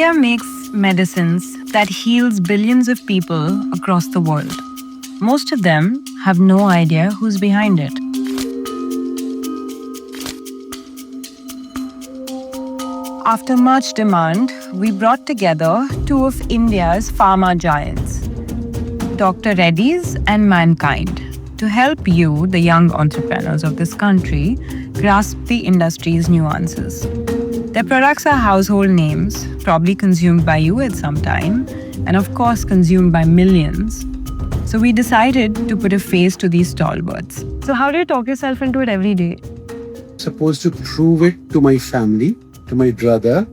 India makes medicines that heals billions of people across the world. Most of them have no idea who's behind it. After much demand, we brought together two of India's pharma giants, Dr. Reddy's and Mankind, to help you, the young entrepreneurs of this country, grasp the industry's nuances. Their products are household names, probably consumed by you at some time, and of course consumed by millions. So we decided to put a face to these stalwarts. So how do you talk yourself into it every day? Supposed to prove it to my family, to my brother,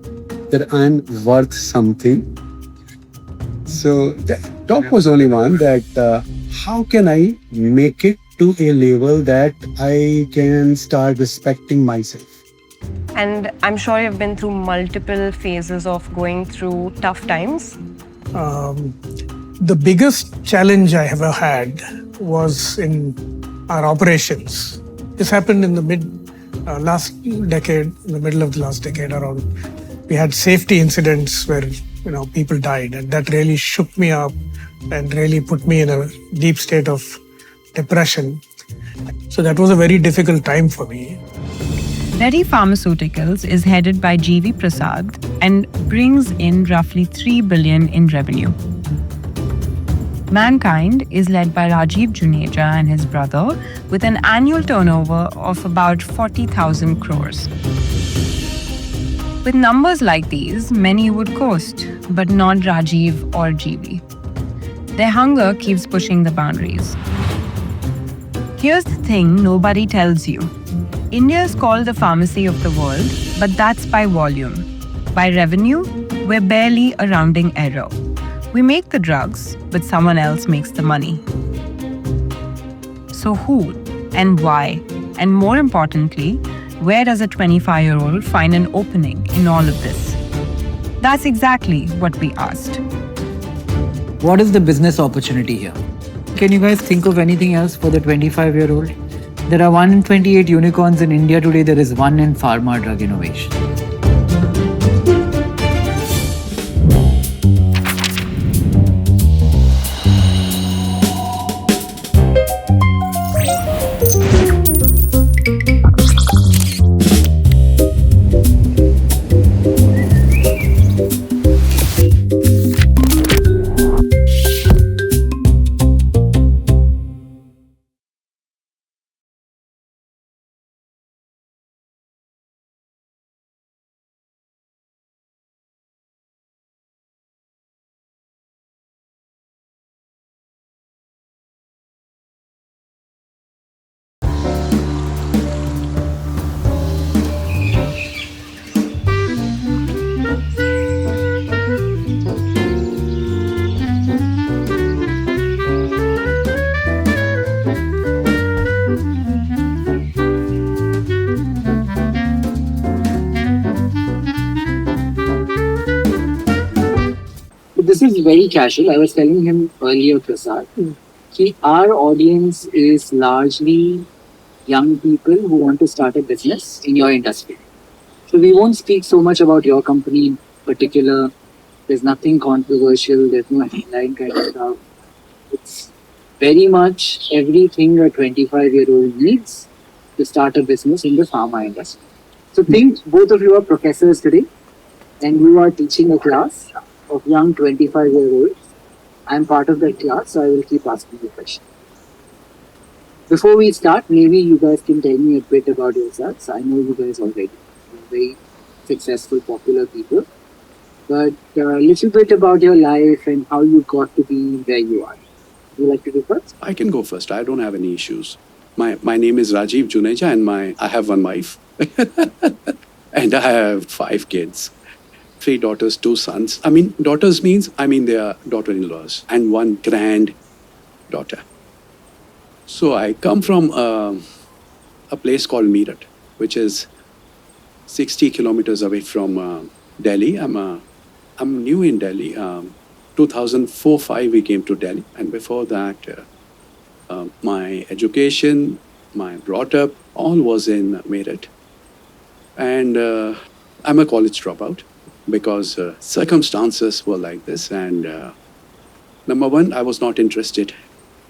that I'm worth something. So the talk was only one that how can I make it to a level that I can start respecting myself. And I'm sure you've been through multiple phases of going through tough times. The biggest challenge I ever had was in our operations. This happened in the last decade, in the middle of the last decade around. We had safety incidents where people died, and that really shook me up and really put me in a deep state of depression. So that was a very difficult time for me. Reddy Pharmaceuticals is headed by G.V. Prasad and brings in roughly 3 billion in revenue. Mankind is led by Rajeev Juneja and his brother with an annual turnover of about 40,000 crores. With numbers like these, many would coast, but not Rajeev or GB. Their hunger keeps pushing the boundaries. Here's the thing nobody tells you. India is called the pharmacy of the world, but that's by volume. By revenue, we're barely a rounding error. We make the drugs, but someone else makes the money. So who and why? And more importantly, where does a 25-year-old find an opening in all of this? That's exactly what we asked. What is the business opportunity here? Can you guys think of anything else for the 25-year-old? There are 128 unicorns in India today. There is one in pharma drug innovation. This is very casual. I was telling him earlier, Prasad, our audience is largely young people who want to start a business in your industry. So we won't speak so much about your company in particular. There's nothing controversial. There's no headline kind of stuff. It's very much everything a 25-year-old needs to start a business in the pharma industry. So think both of you are professors today and you are teaching a class of young 25-year-olds. I'm part of that class, so I will keep asking you questions. Before we start, maybe you guys can tell me a bit about yourselves. I know you guys already. You're very successful, popular people. But a little bit about your life and how you got to be where you are. Would you like to go first? I can go first. I don't have any issues. My name is Rajeev Juneja and I have one wife. And I have 5 kids. 3 daughters, 2 sons. Daughters means, they are daughter-in-laws and 1 granddaughter. So I come from a place called Meerut, which is 60 kilometers away from Delhi. I'm new in Delhi. 2004-05 we came to Delhi, and before that, my education, my brought up, all was in Meerut. And I'm a college dropout. because circumstances were like this. And number one, I was not interested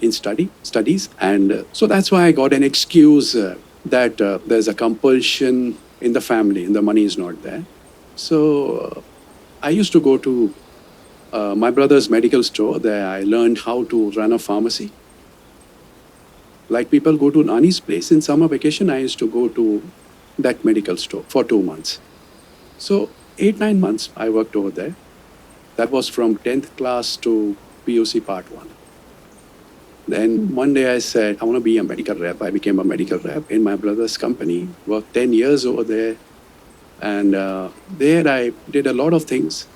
in studies. And so that's why I got an excuse that there's a compulsion in the family and the money is not there. So I used to go to my brother's medical store. There I learned how to run a pharmacy. Like people go to Nani's place in summer vacation, I used to go to that medical store for 2 months. So 8-9 months I worked over there. That was from 10th class to PUC Part 1. Then one day I said, I want to be a medical rep. I became a medical rep in my brother's company, worked 10 years over there. And there I did a lot of things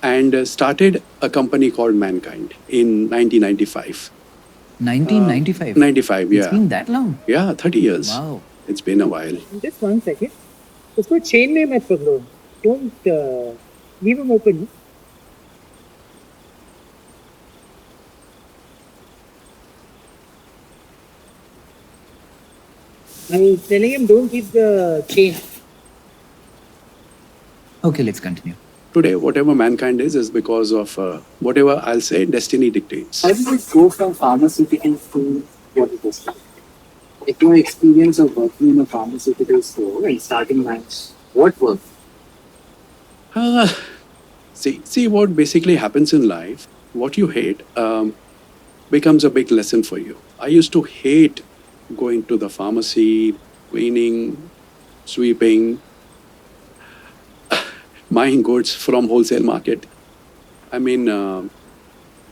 and started a company called Mankind in 1995. 1995. 95, yeah. It's been that long. Yeah, 30 years. Wow. It's been a while. Just 1 second. उसको chain में मत पकड़ो. Don't leave him open. I was telling him don't keep the chain. Okay, let's continue. Today, whatever Mankind is because of whatever I'll say, destiny dictates. How did it go from pharmaceuticals to what it is like? Like your experience of working in a pharmaceutical store and starting lines, what worked? See what basically happens in life, what you hate becomes a big lesson for you. I used to hate going to the pharmacy, cleaning, sweeping, buying goods from wholesale market. I mean,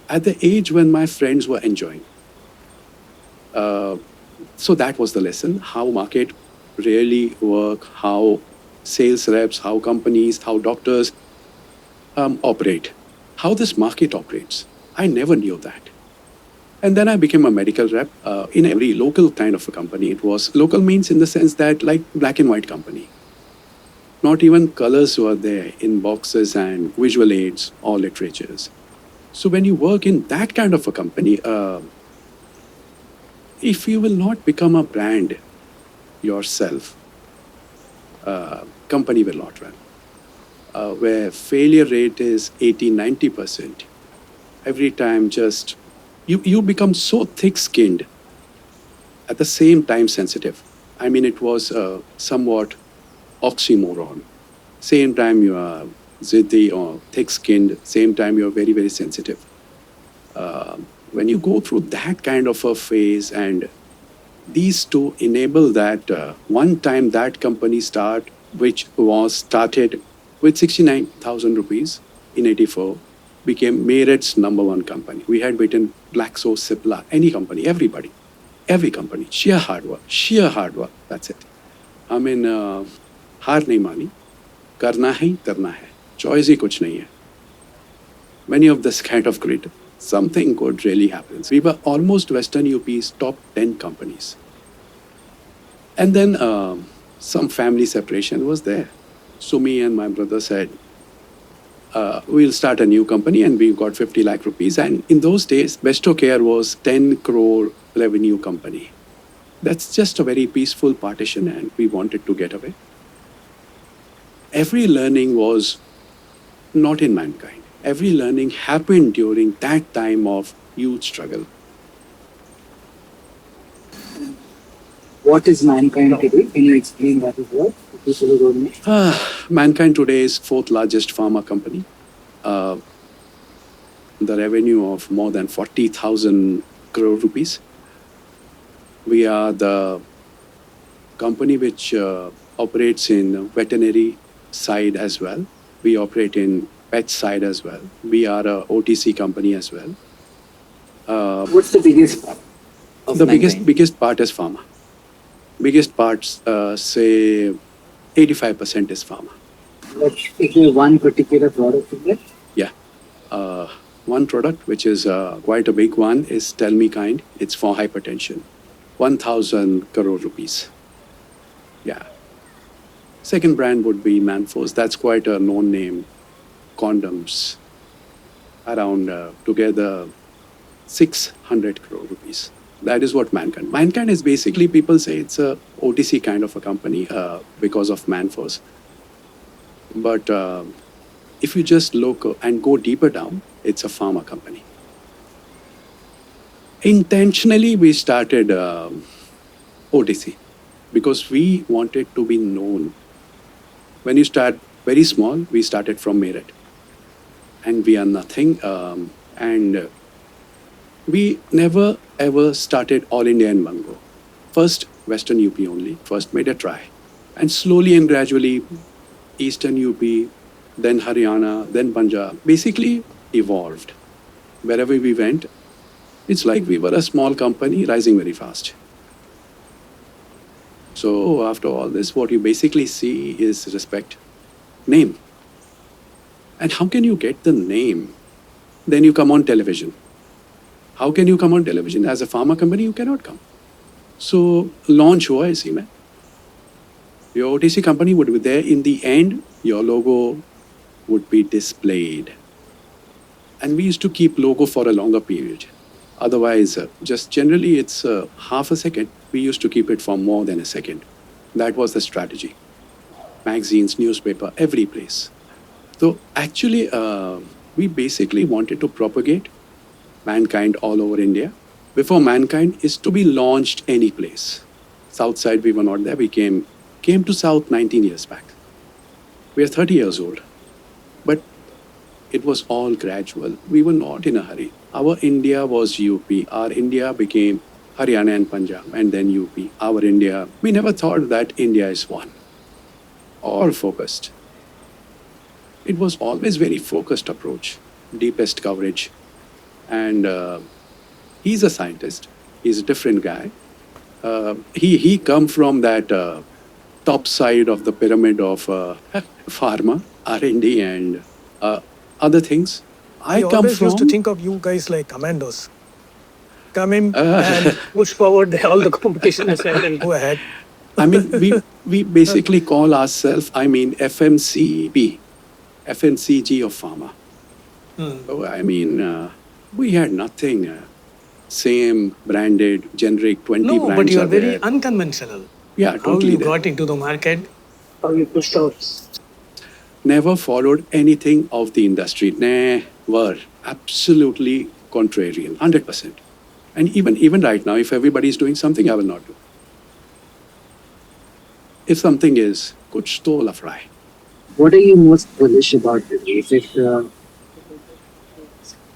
at the age when my friends were enjoying. So that was the lesson, how market really work, how sales reps, how companies, how doctors operate, how this market operates. I never knew that. And then I became a medical rep in every local kind of a company. It was local means in the sense that like black and white company. Not even colors were there in boxes and visual aids or literatures. So when you work in that kind of a company, if you will not become a brand yourself, company will not run. Where failure rate is 80-90%, every time just you become so thick-skinned, at the same time sensitive. I mean, it was somewhat oxymoron. Same time you are ziddy or thick-skinned, same time you are very, very sensitive. When you go through that kind of a phase, and these two enable that one time that company start, which was started with 69,000 rupees in 84, became Meerut's #1 company. We had beaten Glaxo, Cipla, any company, everybody, every company. Sheer hard work, that's it. I mean, हार नहीं मानी, करना ही करना है, choice ही कुछ नहीं है. Many of this kind of grit, something good really happens. We were almost Western UP's top 10 companies. And then some family separation was there. So me and my brother said, we'll start a new company, and we got 50 lakh rupees. And in those days, Besto Care was 10 crore revenue company. That's just a very peaceful partition, and we wanted to get away. Every learning was not in Mankind. Every learning happened during that time of huge struggle. What is Mankind today? Can you explain that as well? People who don't know. Mankind today is 4th largest pharma company. The revenue of more than 40,000 crore rupees. We are the company which operates in veterinary side as well. We operate in pet side as well. We are a OTC company as well. What's the biggest part of The Mankind? biggest part is pharma. Biggest parts, say 85% is pharma. But is there one particular product in there? Yeah. One product, which is quite a big one, is Tell Me Kind. It's for hypertension. 1,000 crore rupees. Yeah. Second brand would be Manforce. That's quite a known name. Condoms. Around together 600 crore rupees. That is what Mankind. Mankind is basically, people say it's a OTC kind of a company because of Manforce. But if you just look and go deeper down, it's a pharma company. Intentionally, we started OTC because we wanted to be known. When you start very small, we started from Meerut. And we are nothing. And we never ever started all India in one go. First, Western UP only. First made a try. And slowly and gradually, Eastern UP, then Haryana, then Punjab, basically evolved. Wherever we went, it's like we were a small company rising very fast. So after all this, what you basically see is respect, name. And how can you get the name? Then you come on television. How can you come on television? As a pharma company, you cannot come. So launch hua isi mein. Your OTC company would be there. In the end, your logo would be displayed. And we used to keep logo for a longer period. Otherwise, just generally it's half a second. We used to keep it for more than a second. That was the strategy. Magazines, newspaper, every place. So actually, we basically wanted to propagate Mankind all over India. Before Mankind is to be launched any place. South side, we were not there. We came to South 19 years back. We are 30 years old. But it was all gradual. We were not in a hurry. Our India was UP. Our India became Haryana and Punjab, and then UP. Our India, we never thought that India is one or focused. It was always very focused approach, deepest coverage. And he's a scientist. He's a different guy. He come from that top side of the pyramid of pharma, R&D and other things. I come always from... used to think of you guys like commandos. Come in and push forward all the competition aside and go ahead. I mean, we basically call ourselves, FMCG of pharma. So, I mean, we had nothing. Same branded, generic, 20 No, brands but you are are very there. unconventional. Yeah, How totally you there. got into the market, how you pushed out. Never followed anything of the industry. Never. Absolutely contrarian, 100%. And even right now, if everybody is doing something, I will not do. If something is, kuch to lafra hai. What are you most bullish about? Is it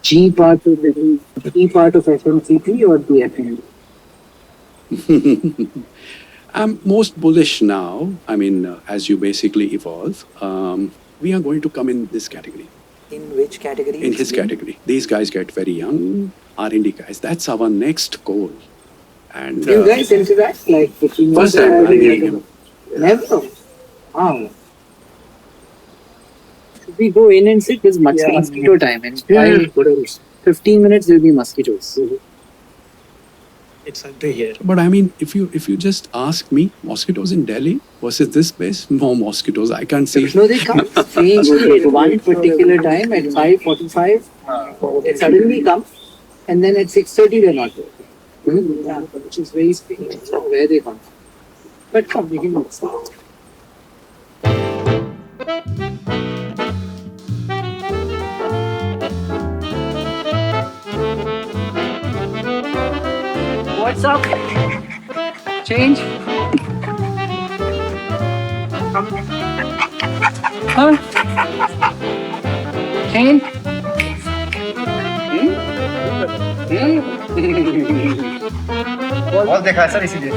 G part of FMCG or the FM? I'm most bullish now. I mean, as you basically evolve, we are going to come in this category. In which category? In his category. These guys get very young, R&D guys. That's our next goal. And You guys interact like between first time I'm hearing him. Never. Wow. Should we go in and sit? There's mosquito time. In 15 minutes, there'll be mosquitoes. It's until here. But I mean, if you just ask me, mosquitoes in Delhi versus this place, no mosquitoes. I can't see. No, they come strangely at one particular time at 5:45. They suddenly come, and then at 6:30 they're not there. Yeah, which is very strange. Where they come from. But come, we can go. What's up? Change? Huh? Change? बहुत देखा है sir इसीलिए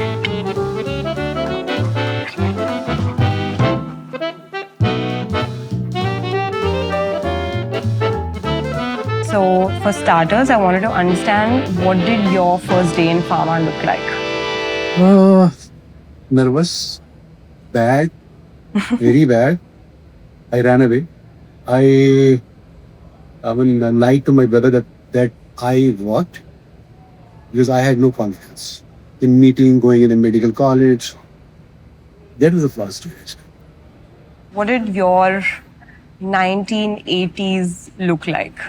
So, for starters, I wanted to understand what did your first day in pharma look like? Nervous, bad, very bad. I ran away. I lied to my brother that I worked because I had no confidence in meeting, going in a medical college. That was the first day. What did your 1980s look like?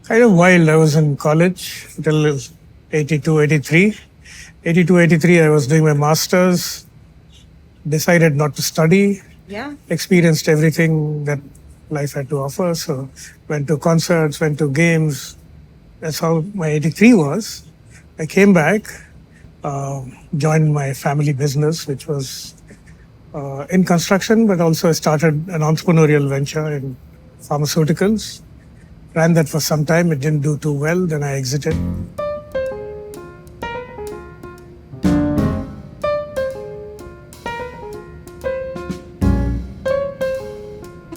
Kind of wild. I was in college till 82, 83. 82, 83, I was doing my master's. Decided not to study. Yeah. Experienced everything that life had to offer. So went to concerts, went to games. That's how my 83 was. I came back, joined my family business, which was in construction, but also I started an entrepreneurial venture in pharmaceuticals. Ran that for some time. It didn't do too well. Then I exited.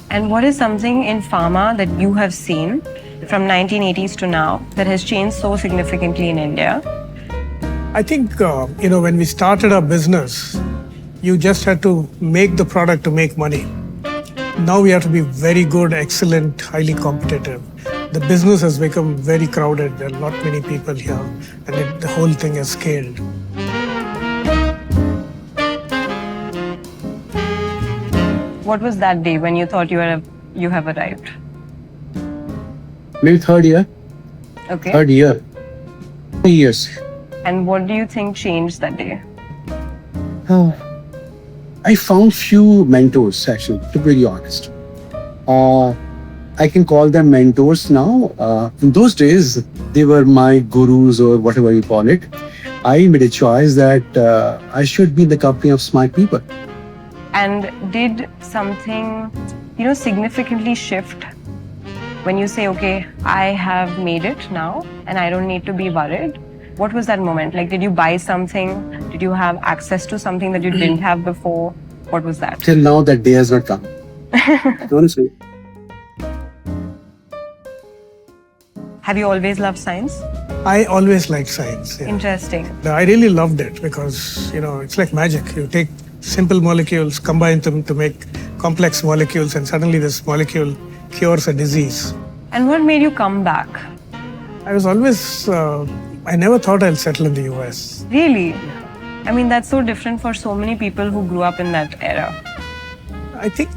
And what is something in pharma that you have seen from 1980s to now that has changed so significantly in India? I think, when we started our business, you just had to make the product to make money. Now we have to be very good, excellent, highly competitive. The business has become very crowded. There are not many people here, and the whole thing has scaled. What was that day when you thought you have arrived? Maybe third year. Okay. Third year. 3 years. And what do you think changed that day? I found few mentors, actually, to be very honest. I can call them mentors now. In those days, they were my gurus or whatever you call it. I made a choice that I should be in the company of smart people. And did something, significantly shift when you say, okay, I have made it now and I don't need to be worried? What was that moment? Like, did you buy something? Did you have access to something that you didn't have before? What was that? Till now, that day has not come. Honestly. Have you always loved science? I always liked science. Yeah. Interesting. I really loved it because, it's like magic. You take simple molecules, combine them to make complex molecules, and suddenly this molecule cures a disease. And what made you come back? I was always, I never thought I'll settle in the US. Really? I mean, that's so different for so many people who grew up in that era. I think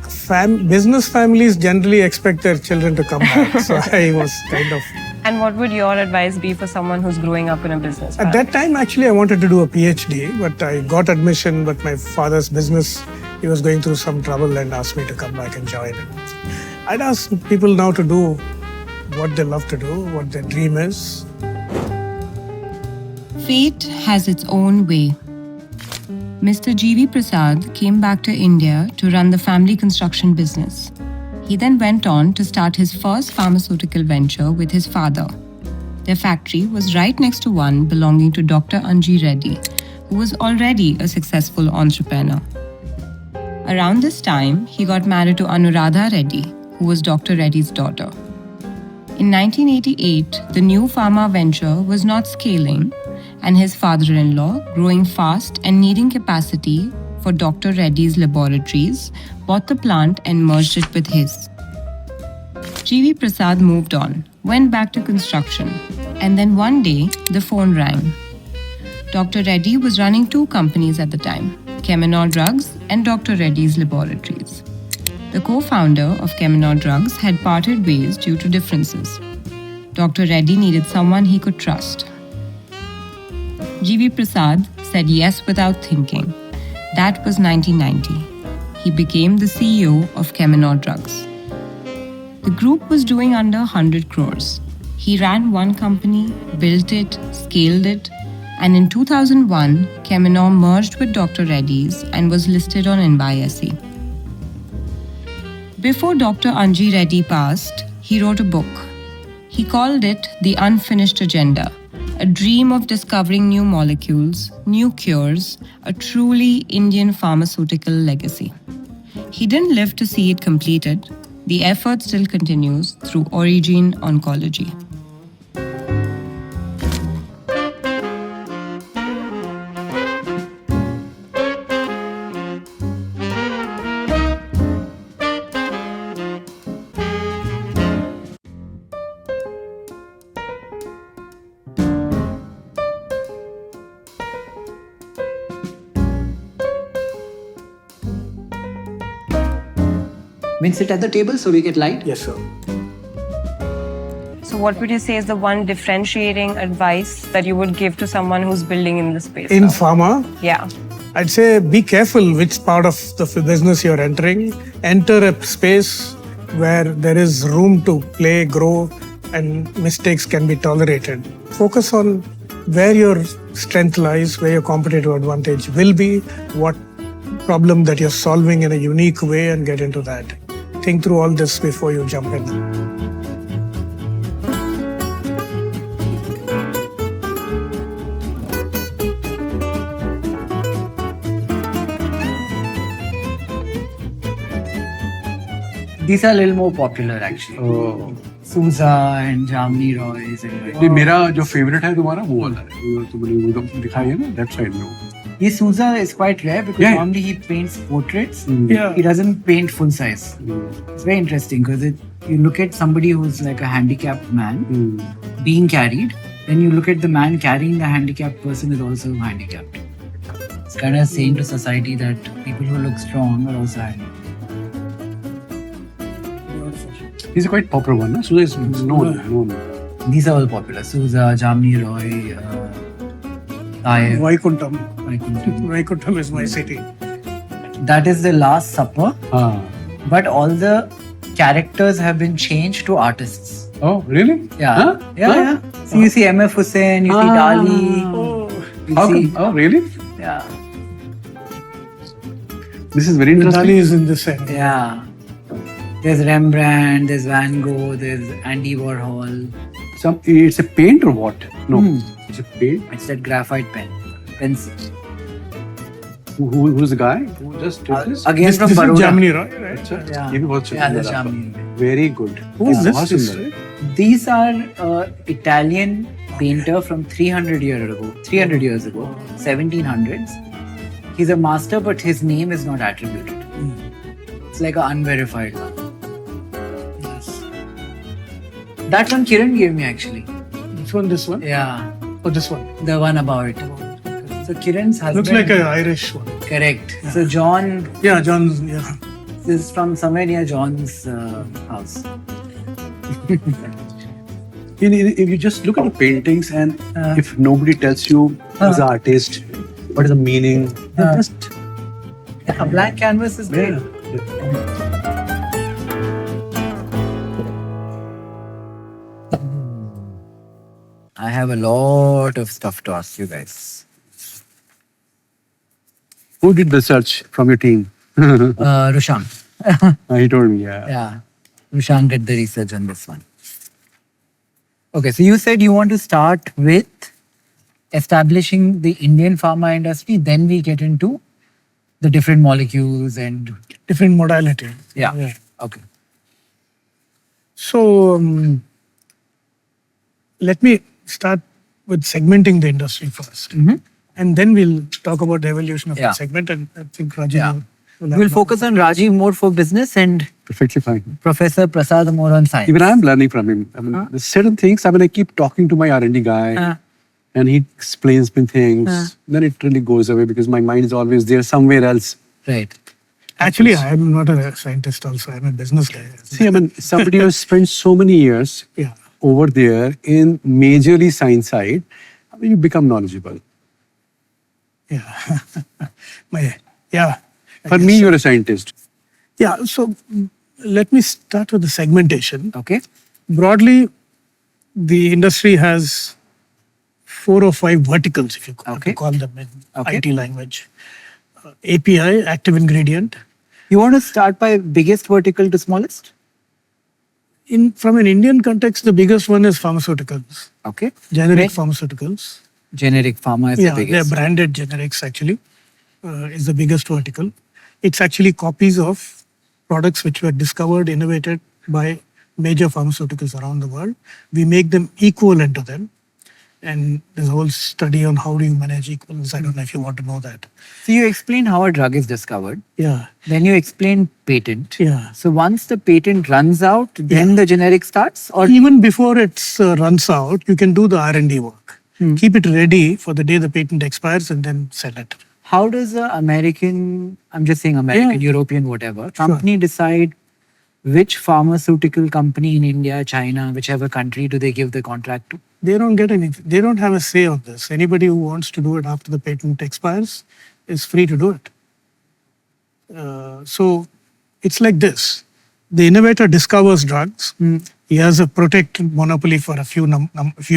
business families generally expect their children to come back. So I was kind of... And what would your advice be for someone who's growing up in a business family? At that time, actually, I wanted to do a PhD, but I got admission, but my father's business, he was going through some trouble and asked me to come back and join it. I'd ask people now to do what they love to do, what their dream is. Fate has its own way. Mr. G.V. Prasad came back to India to run the family construction business. He then went on to start his first pharmaceutical venture with his father. Their factory was right next to one belonging to Dr. Anji Reddy, who was already a successful entrepreneur. Around this time, he got married to Anuradha Reddy, who was Dr. Reddy's daughter. In 1988, the new pharma venture was not scaling, and his father-in-law, growing fast and needing capacity for Dr. Reddy's laboratories, bought the plant and merged it with his. G.V. Prasad moved on, went back to construction, and then one day, the phone rang. Dr. Reddy was running two companies at the time, Cheminor Drugs and Dr. Reddy's Laboratories. The co-founder of Cheminor Drugs had parted ways due to differences. Dr. Reddy needed someone he could trust. G.V. Prasad said yes without thinking. That was 1990. He became the CEO of Cheminor Drugs. The group was doing under 100 crores. He ran one company, built it, scaled it, and in 2001, Cheminor merged with Dr. Reddy's and was listed on NYSE. Before Dr. Anji Reddy passed, he wrote a book. He called it The Unfinished Agenda, a dream of discovering new molecules, new cures, a truly Indian pharmaceutical legacy. He didn't live to see it completed. The effort still continues through Origin Oncology. We'll sit at the table so we get light. Yes, sir. So what would you say is the one differentiating advice that you would give to someone who's building in this space? In now? pharma, Yeah. I'd say be careful which part of the business you're entering. Enter a space where there is room to play, grow, and mistakes can be tolerated. Focus on where your strength lies, where your competitive advantage will be, what problem that you're solving in a unique way, and get into that. Think through all this before you jump in. These are a little more popular actually. Oh. Sousa and Jamni Roy's and ये मेरा जो favourite है तुम्हारा वो वाला है वो तुमने वो तो दिखाई है ना लेफ्ट साइड में This Sousa is quite rare because Yeah. normally he paints portraits. Yeah. He doesn't paint full size. It's very interesting because you look at somebody who's like a handicapped man being carried, then you look at the man carrying the handicapped person is also handicapped. It's kind of saying to society that people who look strong are also handicapped. He's a quite popular one, no? So there's known. These are all popular. Sousa, Jamni Roy, Tariffs. Vaikuntham. Vaikuntham. Vaikuntham is my city. That is the Last Supper, Ah. but all the characters have been changed to artists. Oh, really? Yeah. Huh? Yeah. So you see M.F. Hussain, you see Dali. You How see, come? Oh, really? yeah. This is very interesting. Dali is in this end. Yeah. There's Rembrandt, there's Van Gogh, there's Andy Warhol. It's a paint or what? No, it's a paint. It's that graphite pencil. Who's the guy who just did this? Again This from is Baroda. Jamni Roy, right? अच्छा, Yeah. ये भी बहुत Yeah, सुंदर that's है आपका। Jamni. Very good. Who is बहुत this? सुंदर है। These are Italian painter from 300 years ago, 1700s. He's a master, but his name is not attributed. It's like an unverified one. That one Kiran gave me actually. Which one? This one? Yeah, Or this one? the one about. So Kiran's husband. Looks like an Irish one. Correct. So John, Yeah, John's. Yeah. this is from somewhere near John's house. If you just look at the paintings and if nobody tells you who's the artist, what is the meaning, then just A blank canvas is great. I have a lot of stuff to ask you guys. Who did the search from your team? Rushang. He told me, yeah. Yeah. Rushang did the research on this one. Okay, so you said you want to start with establishing the Indian pharma industry, then we get into the different molecules and... Different modality. Yeah. Okay. So, let me start with segmenting the industry first. And then we'll talk about the evolution of Yeah. the segment. And I think Rajeev Yeah. will have We'll more. focus on Rajeev more for business and Perfectly fine. Professor Prasad more on science. Even I'm learning from him. I mean, there's certain things, I mean, I keep talking to my R&D guy and he explains me things. Then it really goes away because my mind is always there somewhere else. Right. Actually, I'm not a scientist also. I'm a business guy. See, I mean, somebody who has spent so many years Yeah. over there in majorly science side, I mean, you become knowledgeable. Yeah. Yeah. For me, you're a scientist. Yeah. So, let me start with the segmentation. Okay. Broadly, the industry has 4 or 5 verticals, if you have to call them in IT language. API, active ingredient. You want to start by biggest vertical to smallest? From an Indian context, the biggest one is pharmaceuticals, Okay. generic Right. pharmaceuticals. Generic pharma is the They're biggest. branded generics actually, is the biggest vertical. It's actually copies of products which were discovered, innovated by major pharmaceuticals around the world. We make them equivalent to them. And there's a whole study on how do you manage equivalence. I don't know if you want to know that. So you explain how a drug is discovered. Yeah. Then you explain patent. Yeah. So once the patent runs out, then the generic starts? Or Even before it runs out, you can do the R&D work. Keep it ready for the day the patent expires and then sell it. how does a American, I'm just saying American, European, whatever, company decide which pharmaceutical company in India, China, whichever country do they give the contract to? They don't get anything. They don't have a say on this. Anybody who wants to do it after the patent expires is free to do it. So it's like this. the innovator discovers drugs. He has a protected monopoly for a few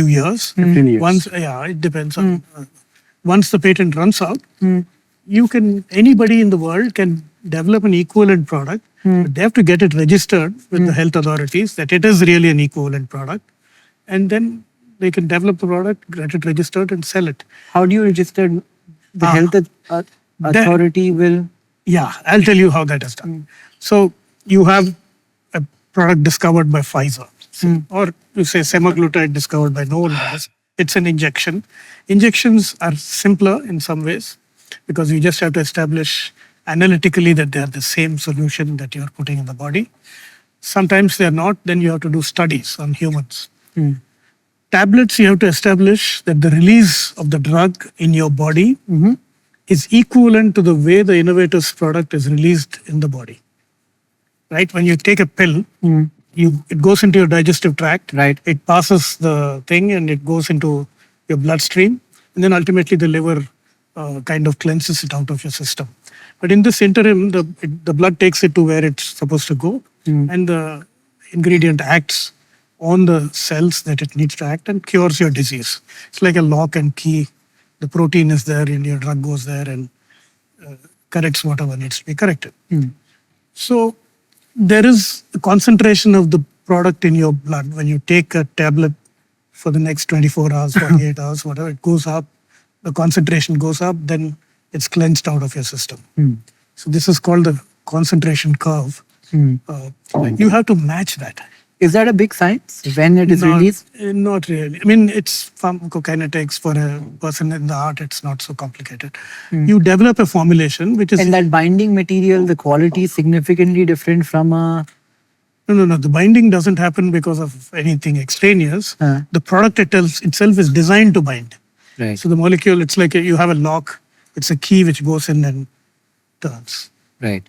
years. 15 years. Once, it depends on. Once the patent runs out, anybody in the world can develop an equivalent product, but they have to get it registered with the health authorities that it is really an equivalent product, and then they can develop the product, get it registered, and sell it. How do you register? The health authority will. Yeah, I'll tell you how that is done. So you have a product discovered by Pfizer, or you say semaglutide discovered by no one else. It's an injection. Injections are simpler in some ways because you just have to establish analytically that they are the same solution that you're putting in the body. Sometimes they're not, then you have to do studies on humans. Tablets, you have to establish that the release of the drug in your body is equivalent to the way the innovator's product is released in the body. Right? When you take a pill, it goes into your digestive tract. Right. It passes the thing and it goes into your bloodstream. And then ultimately the liver kind of cleanses it out of your system. But in this interim, the blood takes it to where it's supposed to go. And the ingredient acts on the cells that it needs to act and cures your disease. It's like a lock and key. The protein is there and your drug goes there and corrects whatever needs to be corrected. So there is a concentration of the product in your blood. When you take a tablet for the next 24 hours, 48 hours, whatever, it goes up, the concentration goes up, then it's cleansed out of your system. So this is called the concentration curve. You have to match that. Is that a big science when it is released? Not really. I mean, it's pharmacokinetics for a person in the heart. It's not so complicated. You develop a formulation which is... And that binding material, the quality is significantly different from a... No. The binding doesn't happen because of anything extraneous. The product itself is designed to bind. Right. So the molecule, it's like you have a lock. It's a key which goes in and turns. Right.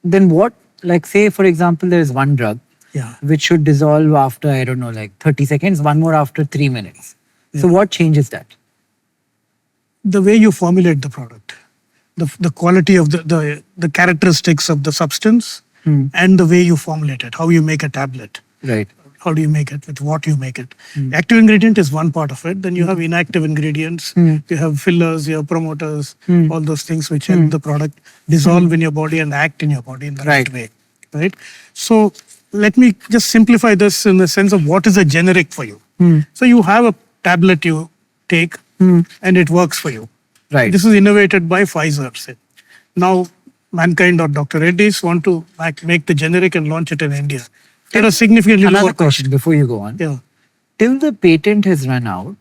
Then what, like say for example, there is one drug which should dissolve after, I don't know, like 30 seconds, one more after 3 minutes. So what changes that? The way you formulate the product, the quality of the characteristics of the substance and the way you formulate it, how you make a tablet. Right. How do you make it, with what you make it. Active ingredient is one part of it. Then you have inactive ingredients, you have fillers, you have promoters, all those things which help the product dissolve in your body and act in your body in the right way. Right. So let me just simplify this in the sense of what is a generic for you. So you have a tablet you take and it works for you. Right. This is innovated by Pfizer. Say. Now Mankind or Dr. Reddy's want to make the generic and launch it in India. There are significantly Another lower question before you go on. Yeah. Till the patent has run out,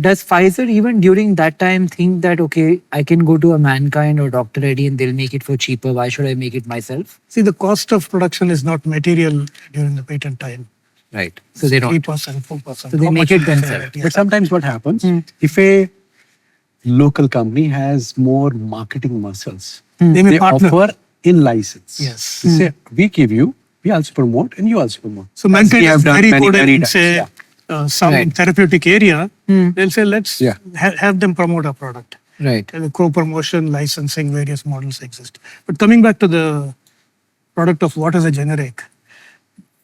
does Pfizer even during that time think that, okay, I can go to a Mankind or Dr. Reddy and they'll make it for cheaper. Why should I make it myself? See, the cost of production is not material during the patent time. Right. So they don't. 3%, 4%. So they make it themselves. But sometimes what happens, if a local company has more marketing muscles, They may they partner. offer in license. Yes. They say, we give you, we also promote, and you also promote. So Mankind we is have done very many, good many in, times. say, some Right. therapeutic area. They'll say, let's Yeah. have them promote our product. Right. And the co-promotion, licensing, various models exist. But coming back to the product of what is a generic,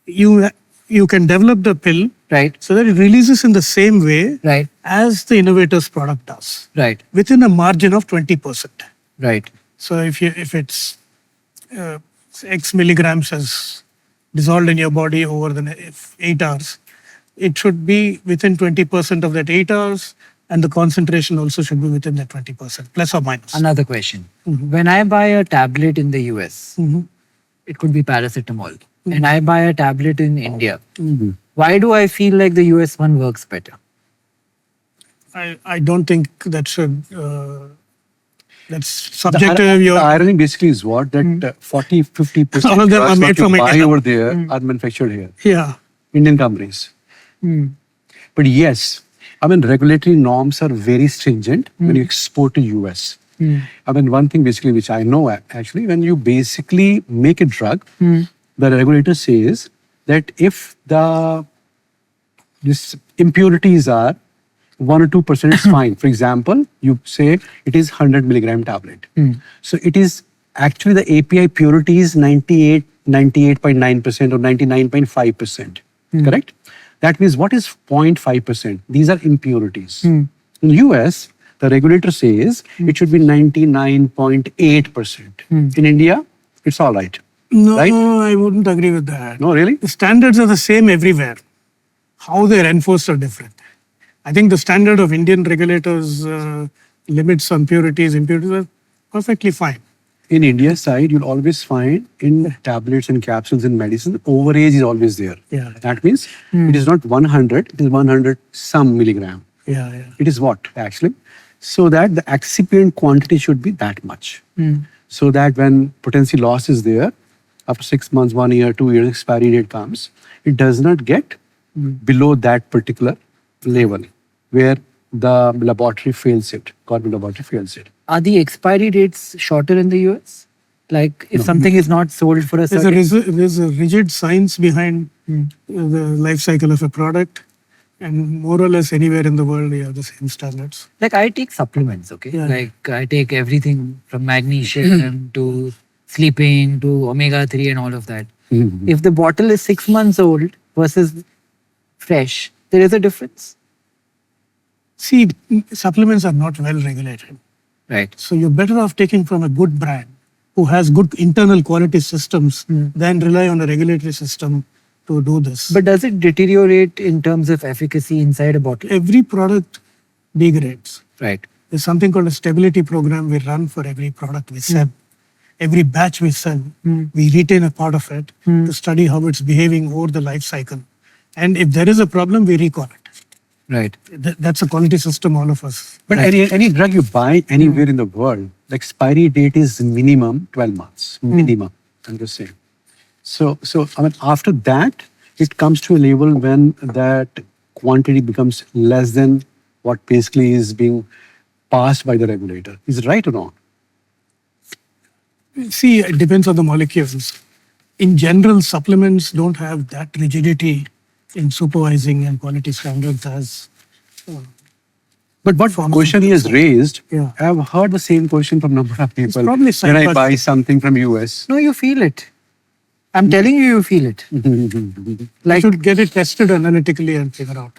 you can develop the pill Right. so that it releases in the same way Right. as the innovator's product does, Right. within a margin of 20%. Right. So if it's X milligrams has dissolved in your body over the 8 hours, it should be within 20% of that 8 hours, and the concentration also should be within that 20%, plus or minus. Another question. When I buy a tablet in the US, it could be paracetamol, and I buy a tablet in India, why do I feel like the US one works better? I don't think that should. That's subjective. The irony basically is what? That 40-50% All of them are drugs made what you from buy India. over there are manufactured here. Yeah. Indian companies. But yes, I mean, regulatory norms are very stringent when you export to US. I mean, one thing basically which I know actually, when you basically make a drug, the regulator says that if these impurities are 1 or 2%, it's fine. For example, you say it is 100 milligram tablet. So it is actually the API purity is 98 98.9% or 99.5%. Correct? That means what is 0.5%? These are impurities. In US, the regulator says it should be 99.8%. In India, it's all right. No, Right? I wouldn't agree with that. No, really? The standards are the same everywhere. How they're enforced are different. I think the standard of Indian regulators limits on impurities are perfectly fine. In India side, you'll always find in tablets and capsules in medicine, overage is always there. Yeah. That means it is not 100, it is 100 some milligram. Yeah. It is what actually? So that the excipient quantity should be that much. So that when potency loss is there, after 6 months, 1 year, 2 years, expiry date comes, it does not get below that particular level where the laboratory fails it, government laboratory fails it. Are the expiry dates shorter in the US? Like if something is not sold for a certain... There's a rigid science behind the life cycle of a product, and more or less anywhere in the world you have the same standards. Like I take supplements, okay? Yeah. Like I take everything from magnesium to sleeping to omega-3 and all of that. If the bottle is 6 months old versus fresh, there is a difference. See, supplements are not well regulated. Right. So you're better off taking from a good brand who has good internal quality systems than rely on a regulatory system to do this. But does it deteriorate in terms of efficacy inside a bottle? Every product degrades. Right. There's something called a stability program we run for every product we sell. Every batch we sell, we retain a part of it to study how it's behaving over the life cycle. And if there is a problem, we recall it. Right. That's a quality system, all of us. But any drug you buy anywhere in the world, the expiry date is minimum 12 months. Minimum, I'm just saying. So I mean, after that, it comes to a level when that quantity becomes less than what basically is being passed by the regulator. Is it right or not? See, it depends on the molecules. In general, supplements don't have that rigidity in supervising and quality standards as... But what question he has raised, Yeah. I have heard the same question from a number of people. probably when I psychological. buy something from US. No, you feel it. I'm telling you, you feel it. You Like, should get it tested analytically and figure out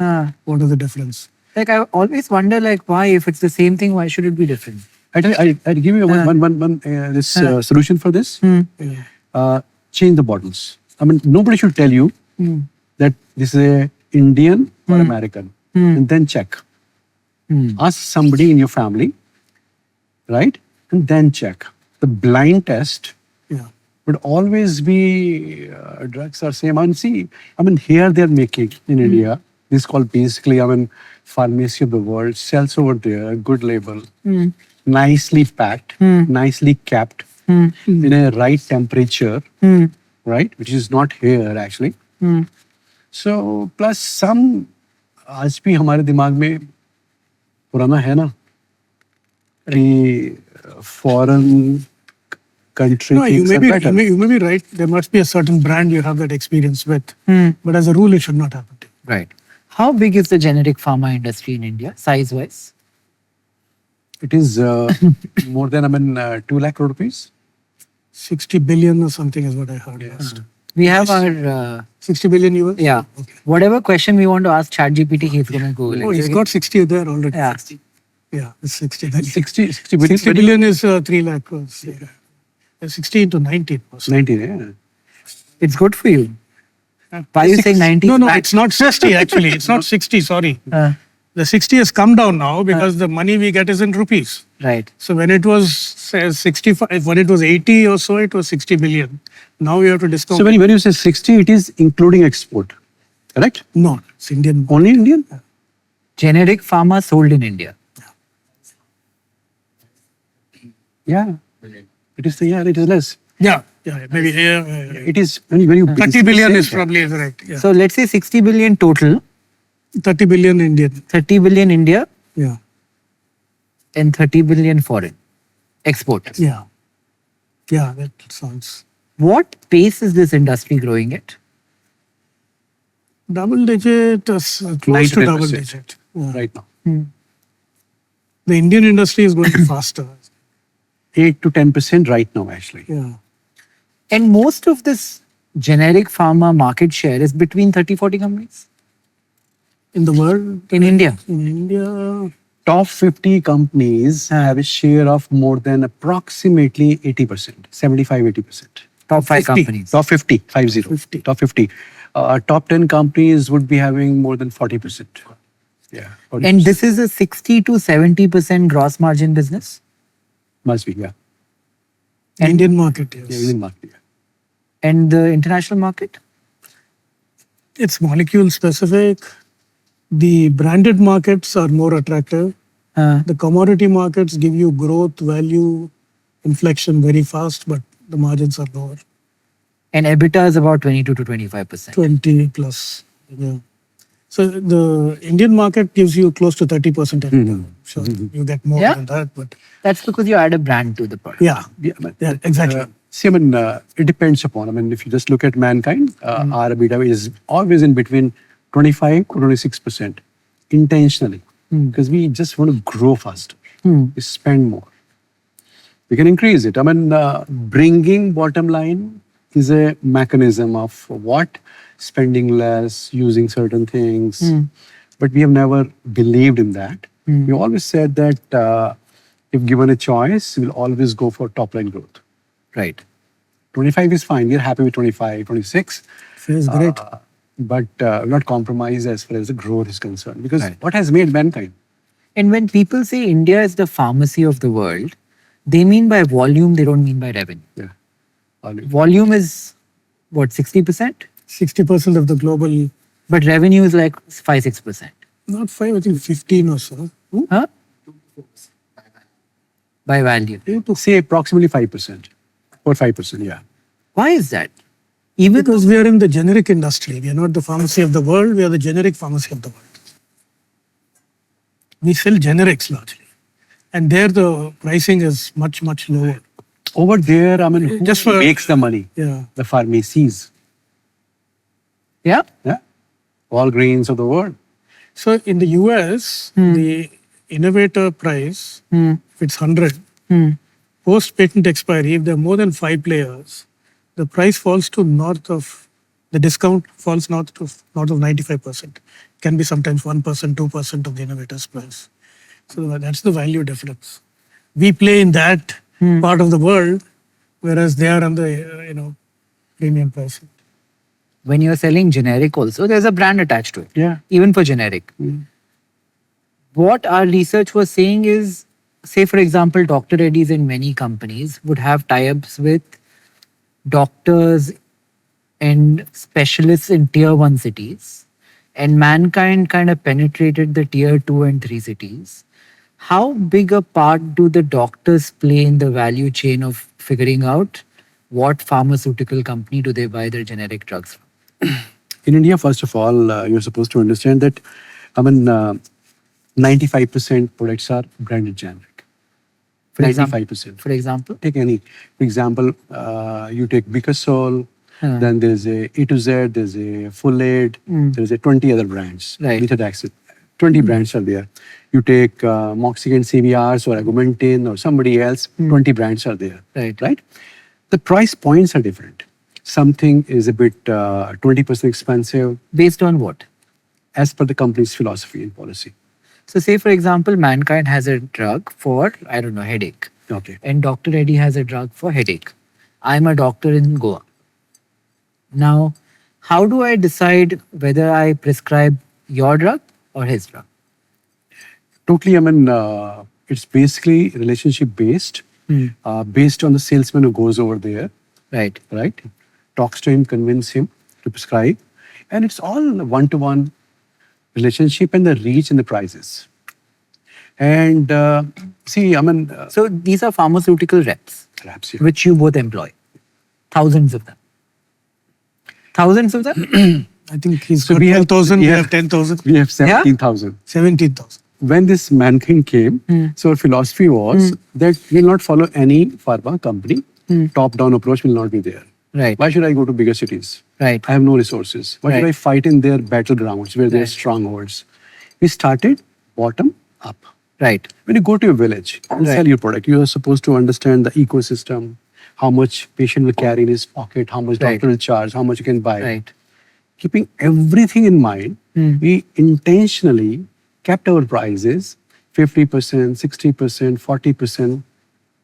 what is the difference. like I always wonder, like, why, if it's the same thing, why should it be different? I'd give you one solution for this. Change the bottles. I mean, nobody should tell you that this is a Indian or American, and then check. Ask somebody in your family, right? And then check. The blind test would always be drugs are same. And see, I mean, here they're making in India. This is called basically, I mean, pharmacy of the world, sells over there, good label, nicely packed, nicely kept, in a right temperature, right? Which is not here actually. So, plus some, आज भी हमारे दिमाग में पुराना है ना कि foreign country No, you things may, are be, better. you may be right. There must be a certain brand you have that experience with. But as a rule, it should not happen to you. Right. How big is the generic pharma industry in India, size-wise? It is more than, I mean, 2 lakh crore rupees. 60 billion or something is what I heard last. We have our... 60 billion US? yeah. Okay. Whatever question we want to ask ChatGPT, he's going to go. Oh, he's got 60 there already. Yeah. Yeah, it's 60 billion. 60 billion. 60 billion is 3 lakh crores. Yeah. 60 into 19. 19, yeah. It's good for you. Why are you saying 90? No, it's not 60 actually. It's not 60, sorry. The 60 has come down now because the money we get is in rupees. Right. So when it was say, 65, when it was 80 or so, it was 60 billion. Now we have to discount. So when you say 60, it is including export, correct? No, it's Indian. Only Indian? Generic pharma sold in India. Yeah. It is less. Yeah, maybe. It is when you 30 billion is probably correct. Yeah. So let's say 60 billion total, 30 billion Indian. 30 billion India Yeah. and 30 billion foreign export. Yeah. Yeah, that sounds. What pace is this industry growing at? Double digit, close 9 to to double 10%. digit. Yeah. right now. The Indian industry is going faster. 8 to 10% right now, actually. Yeah. And most of this generic pharma market share is between 30-40 companies In the world, in India. in India, Top 50 companies have a share of more than approximately 80%, 75-80%. Top 5 50. companies. Top 50, 50. 50. Top 50. Top 10 companies would be having more than 40%. Yeah. 40%. And this is a 60 to 70% gross margin business. Must be, yeah. Indian market, yes. Yeah, Indian market. Yeah. And the international market? It's molecule specific. The branded markets are more attractive. The commodity markets give you growth, value, inflection very fast, but the margins are lower. And EBITDA is about 22 to 25%. 20 plus. Yeah. So the Indian market gives you close to 30% EBITDA. Sure, you get more Yeah? than that, but That's because you add a brand to the product. yeah, Yeah, but, yeah, exactly. see, I mean, it depends upon. I mean, if you just look at mankind, our EBITDA is always in between 25 to 26% intentionally because we just want to grow faster. We spend more. We can increase it. I mean, bringing bottom line is a mechanism of what? Spending less, using certain things. But we have never believed in that. We always said that if given a choice, we'll always go for top line growth. Right. 25 is fine. We're happy with 25, 26. Feels great. But not compromise as far as the growth is concerned. Because Right. what has made mankind? And when people say India is the pharmacy of the world, they mean by volume, they don't mean by revenue. Yeah. Always. Volume is what, 60%? 60% of the global, But revenue is like 5-6%. not 5, I think 15 or so. Huh? By value. Say approximately 5%. Or 5%, yeah. Why is that? Even Because we are in the generic industry. We are not the pharmacy of the world. We are the generic pharmacy of the world. We sell generics largely. And there the pricing is much, much lower. Over there, I mean, who Just for- makes the money? Yeah. The pharmacies. yeah, Yeah. All grains of the world. So in the US, the innovator price, if it's 100, post patent expiry, if there are more than 5 players, the price falls to north of, the discount falls north of 95%. Can be sometimes 1%, 2% of the innovator's price. So that's the value difference. We play in that part of the world, whereas they are on the premium pricing. when you're selling generic also, there's a brand attached to it. Yeah. Even for generic. What our research was saying is, say for example, Dr. Reddy's in many companies would have tie-ups with doctors and specialists in tier 1 cities, and Mankind kind of penetrated the tier 2 and 3 cities. How big a part do the doctors play in the value chain of figuring out what pharmaceutical company do they buy their generic drugs from? In India, first of all, you're supposed to understand that, 95% products are branded generic. For example- 95%. For example? Take any. For example, you take Bicasol, then there's a to Z, there's a Full Aid, there's a 20 other brands. Right. Methotrexate. 20 brands are there. You take Moxicant CVRs or Augmentin or somebody else, 20 brands are there. Right. The price points are different. Something is a bit 20% expensive Based on what? as per the company's philosophy and policy. So say for example, Mankind has a drug for, I don't know, headache. Okay. And Dr. Reddy has a drug for headache. I'm a doctor in Goa. Now, how do I decide whether I prescribe your drug or his drug? Totally, it's basically relationship based, based on the salesman who goes over there, Right. right? Talks to him, convince him to prescribe. And it's all one-to-one relationship and the reach and the prices. And So these are pharmaceutical reps, perhaps, yeah. which you both employ. Thousands of them. Thousands of them? I think he's So got we have- 12,000, we we have- have 10,000, We have 17,000. 17,000. When this Mankind came, so our philosophy was that we'll not follow any pharma company. Top-down approach will not be there. Right. Why should I go to bigger cities? Right. I have no resources. Why should Right. I fight in their battlegrounds where they are Right. strongholds? We started bottom up. Right. When you go to a village and Right. sell your product, you are supposed to understand the ecosystem, how much patient will carry in his pocket, how much Right. doctor will charge, how much you can buy. Right. Keeping everything in mind, we intentionally kept our prices 50%, 60%, 40%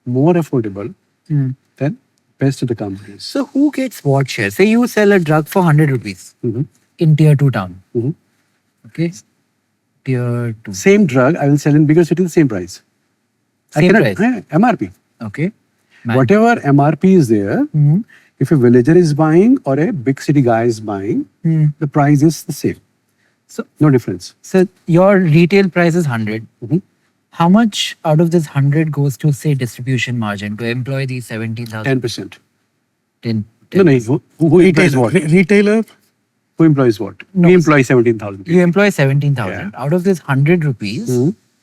more affordable than best of the companies. So who gets what share? Say you sell a drug for 100 rupees Mhm. in tier 2 town. Mhm. Okay. Tier 2. Same drug, I will sell in bigger city the same price. Same price. MRP. Okay. Man. Whatever MRP is there, Mhm. if a villager is buying or a big city guy is buying, the price is the same. So, No difference. so your retail price is 100. Mhm. How much out of this 100 goes to, say, distribution margin to employ these 17,000? 10%. 10. No, no, who employs what? Retailer, Who employs what? No. We employ 17,000. You employ 17,000. Out of this 100 rupees,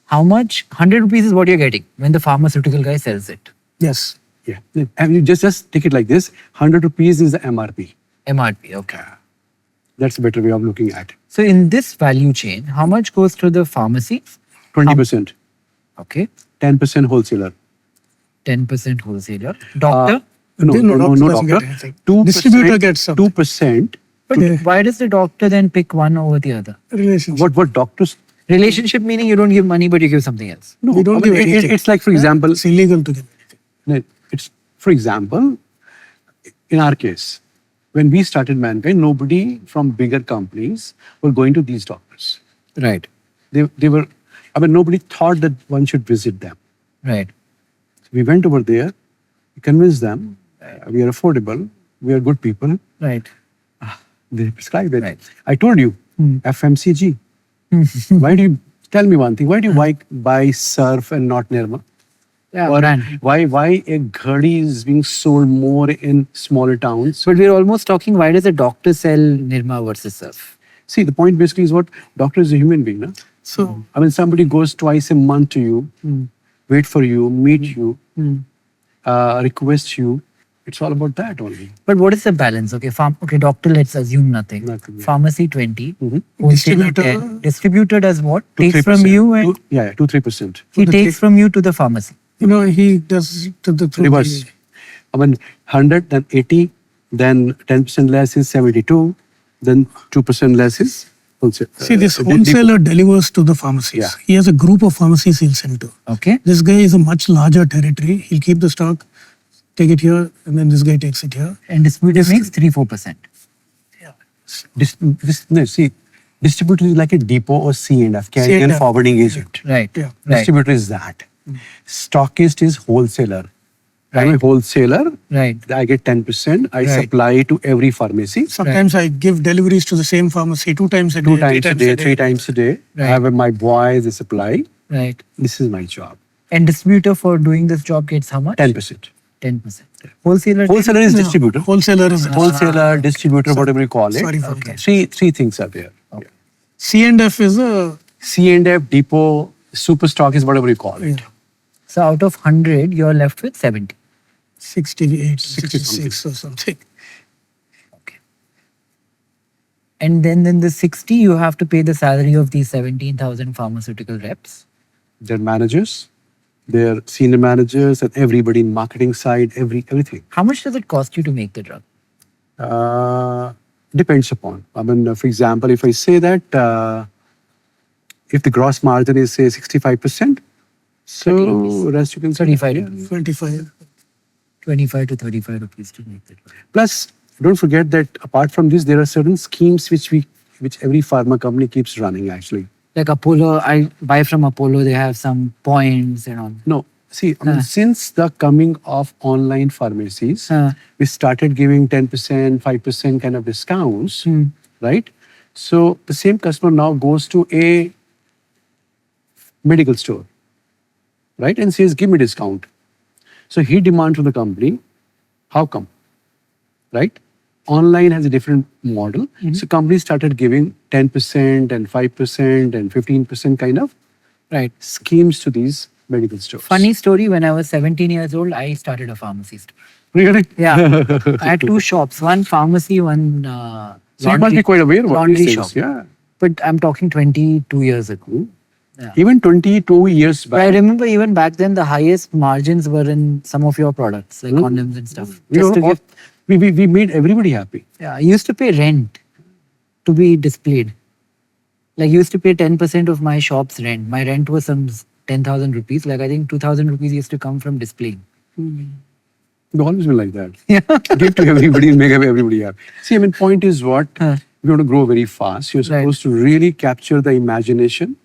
how much? 100 rupees is what you're getting when the pharmaceutical guy sells it. yes. Yeah. And you just take it like this. 100 rupees is the MRP. MRP. Okay. That's a better way of looking at it. So in this value chain, how much goes to the pharmacy? 20%. Okay. 10% wholesaler. 10% wholesaler. Doctor? No, No, no, doctor no doesn't doctor. get anything. 2%, Distributor gets something. 2%. But why does the doctor then pick one over the other? Relationship. What doctors? Relationship meaning you don't give money, but you give something else. No, We don't give anything. it's like, for example, It's illegal to give anything. no, it's for example, in our case, when we started Mankind, nobody from bigger companies were going to these doctors. Right. They were, nobody thought that one should visit them. Right. We went over there, we convinced them, we are affordable, we are good people. Right. They prescribed it. Right. I told you, FMCG. Why do you, tell me one thing, why do you buy Surf and not Nirma? Yeah, Or brand. why a ghadi is being sold more in smaller towns? But we're almost talking, why does a doctor sell Nirma versus Surf? See, the point basically is what doctor is a human being. Na? So, Somebody goes twice a month to you, wait for you, meet you, request you. It's all about that only. But what is the balance? Okay, doctor, let's assume nothing. Nothing, yeah. Pharmacy 20. Mhm. Wholesaler Distributor- 10. Distributor does what? 2-3%. Takes from you and 2-3%. he the takes from you to the pharmacy. he does to the through Reverse. the- 100, then 80, then 10% less is 72, then 2% less is wholesale. See, this wholesaler delivers to the pharmacies. Yeah. He has a group of pharmacies he'll send to. Okay. This guy is a much larger territory. He'll keep the stock, take it here, and then this guy takes it here. And distributor makes 3-4%. Distributor is like a depot or C&F, carrying and C&F. forwarding agent. Right. Yeah. Right. Distributor is that. Stockist is wholesaler. I'm a Right. wholesaler. Right. I get 10%. I Right. supply to every pharmacy. Sometimes I give deliveries to the same pharmacy 2 times a day. 2 times a day, 3 times a day. Right. I have my boys, they supply. Right. This is my job. And distributor for doing this job gets how much? 10%. 10%. Wholesaler? Wholesaler is distributor. Wholesaler is Wholesaler, distributor, whatever you call it. Sorry for Okay. that. Three things are there. C&F is a C&F, depot, super stock is whatever you call it. So out of 100, you're left with 70. 68, 60 66 or something. Okay. And then in the 60, you have to pay the salary of these 17,000 pharmaceutical reps. Their managers, their senior managers, and everybody in marketing side, everything. How much does it cost you to make the drug? Depends upon. For example, if I say that if the gross margin is say 65%, so rest you can say 35 yeah. rupees. 25. 25 to 35 rupees to make the drug. Plus, don't forget that apart from this, there are certain schemes which every pharma company keeps running actually. Like Apollo, I buy from Apollo, they have some points and all. No, see, since the coming of online pharmacies, Huh. we started giving 10%, 5% kind of discounts, Hmm. right? So the same customer now goes to a medical store, right? And says, give me discount. So he demands from the company, how come? Right? Online has a different model. So companies started giving 10% and 5% and 15% kind of Right. schemes to these medical stores. Funny story, when I was 17 years old, I started a pharmacy store. Really? Yeah. I had 2 shops, one pharmacy, one So you must be quite aware about laundry these shop. things. Yeah. But I'm talking 22 years ago. Yeah. Even 22 years But I back. remember even back then, the highest margins were in some of your products, like condoms and stuff. Just to give, We made everybody happy. yeah, I used to pay rent to be displayed. Like, I used to pay 10% of my shop's rent. My rent was some 10,000 rupees. Like, I think 2,000 rupees used to come from displaying. We've always been like that. Give to everybody and make everybody happy. See, I mean, point is what? You want to grow very fast. You're supposed to really capture the imagination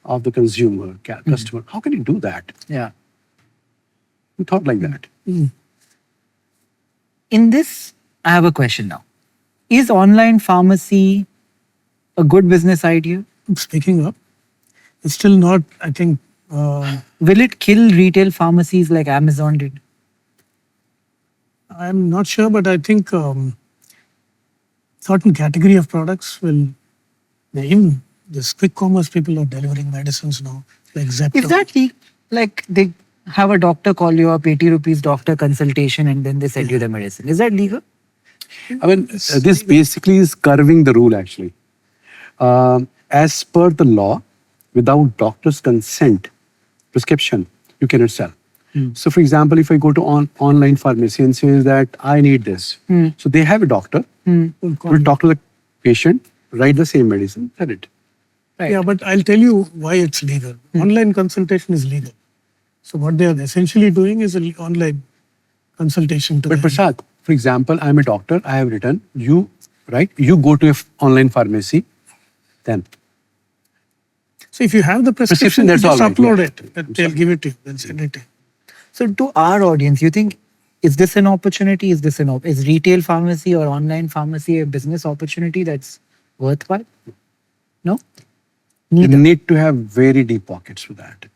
of the consumer, customer. How can you do that? Yeah. We thought like that. In this, I have a question now. Is online pharmacy a good business idea? Speaking up, it's still not, I think, Will it kill retail pharmacies like Amazon did? I'm not sure, but I think certain category of products will, even this quick commerce people are delivering medicines now, like Zepto. If that like they have a doctor call you up, 80 rupees doctor consultation, and then they send you the medicine. Is that legal? I mean, this basically is curving the rule actually. As per the law, without doctor's consent, prescription, you cannot sell. So, for example, if I go to online pharmacy and says that I need this, so they have a doctor, will talk to the patient, write the same medicine, sell it. Right. Yeah, but I'll tell you why it's legal. Online consultation is legal. So what they are essentially doing is an online consultation to But them. Prasad, for example, I'm a doctor, I have written, you, right? You go to an online pharmacy, then. So if you have the prescription, that's just all right, upload yeah. it. Then they'll give it to you. Then send it to you. So, to our audience, you think, is this an opportunity? Is retail pharmacy or online pharmacy a business opportunity that's worthwhile? No? You need to have very deep pockets for that.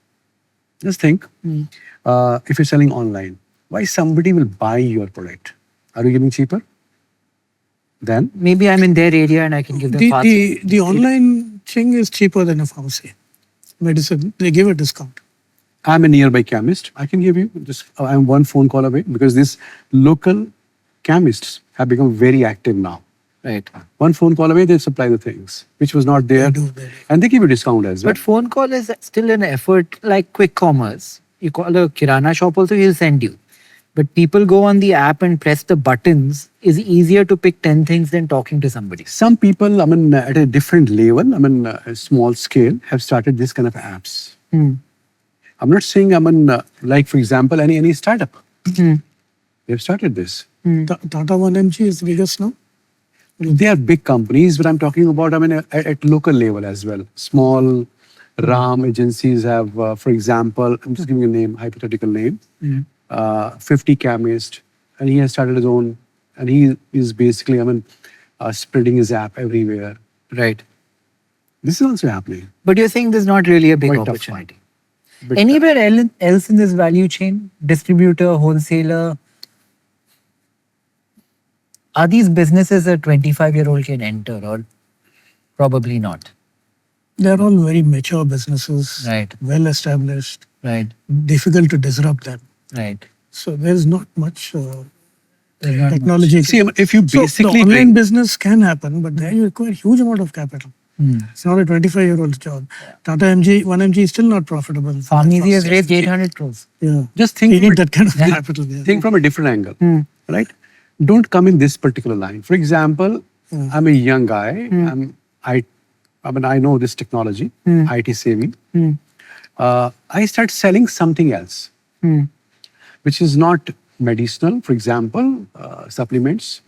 Just think, if you're selling online, why somebody will buy your product? Are you giving cheaper? Then? Maybe I'm in their area and I can give them fast. The online thing is cheaper than a pharmacy. Medicine, they give a discount. I'm a nearby chemist. I can give you just, I'm one phone call away because these local chemists have become very active now. Right. One phone call away, they supply the things, which was not there. And they give you discount as well. But phone call is still an effort, like quick commerce. You call a kirana shop also, he'll send you. But people go on the app and press the buttons. Is easier to pick 10 things than talking to somebody. Some people, I mean, at a different level, I mean, a small scale, have started this kind of apps. I'm not saying, I mean, like, for example, any startup. They've started this. Tata 1mg is the biggest now. They are big companies, but I'm talking about, I mean, at local level as well. Small RAM agencies have, for example, I'm just giving a name, hypothetical name, 50 chemist, and he has started his own, and he is basically, I mean, spreading his app everywhere. Right. This is also happening. But you're saying there's not really a big Quite tough opportunity. But, Anywhere else in this value chain, distributor, wholesaler, are these businesses a 25-year-old can enter or probably not? They're all very mature businesses, Right. well established, Right. difficult to disrupt them. Right. So there's not much There's not technology. See, if you So basically the online business can happen, but there you require huge amount of capital. It's not a 25-year-old job. Tata 1mg is still not profitable. Pharmacy has raised 800 crores. Yeah. just think You from need that kind of capital. Yeah. think from a different angle, right? Don't come in this particular line. For example, I'm a young guy. I mean, I know this technology, IT savvy. I start selling something else, which is not medicinal. For example, supplements.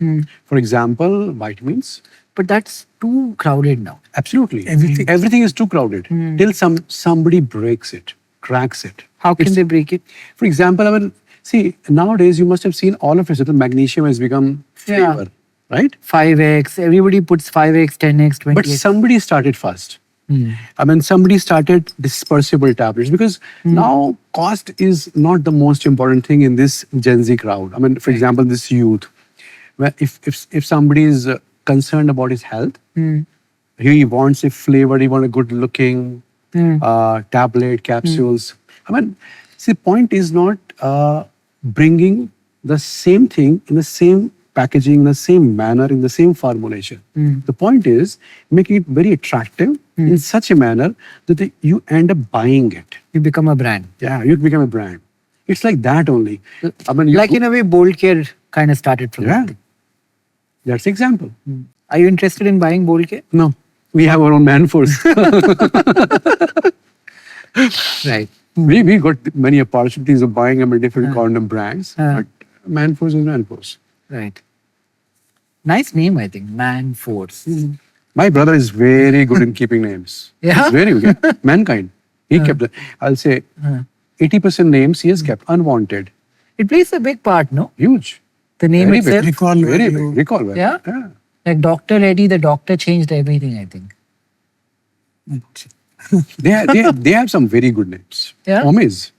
For example, vitamins. But that's too crowded now. Absolutely, Everything. Everything is too crowded till somebody breaks it, cracks it. How can they break it? For example, I mean, see, nowadays you must have seen all of it. Magnesium has become flavor, right? 5x, everybody puts 5x, 10x, 20x. But somebody started first. I mean, somebody started dispersible tablets because now cost is not the most important thing in this Gen Z crowd. I mean, for example, this youth. Well, if somebody is concerned about his health, he wants a flavor, he wants a good looking tablet, capsules. I mean, see, the point is not bringing the same thing in the same packaging in the same manner, in the same formulation. The point is making it very attractive in such a manner that you end up buying it. You become a brand. Yeah, you become a brand. It's like that only. I mean, Like in a way, Bold Care kind of started from yeah, that. that's the example. Are you interested in buying Bold Care? No, we have our own man force. Right. We got many opportunities of buying different condom brands, but man force is man force. Right. Nice name, I think. Man Force. My brother is very good in keeping names. Yeah? He's very good. Yeah. Mankind. He kept, I'll say, 80% names he has kept unwanted. It plays a big part, no? Huge. The name Very itself. big. Recall Very value. big. Recall value. Yeah? Yeah. Like Dr. Reddy, the doctor changed everything, I think. They have some very good names. Yeah? Omiz.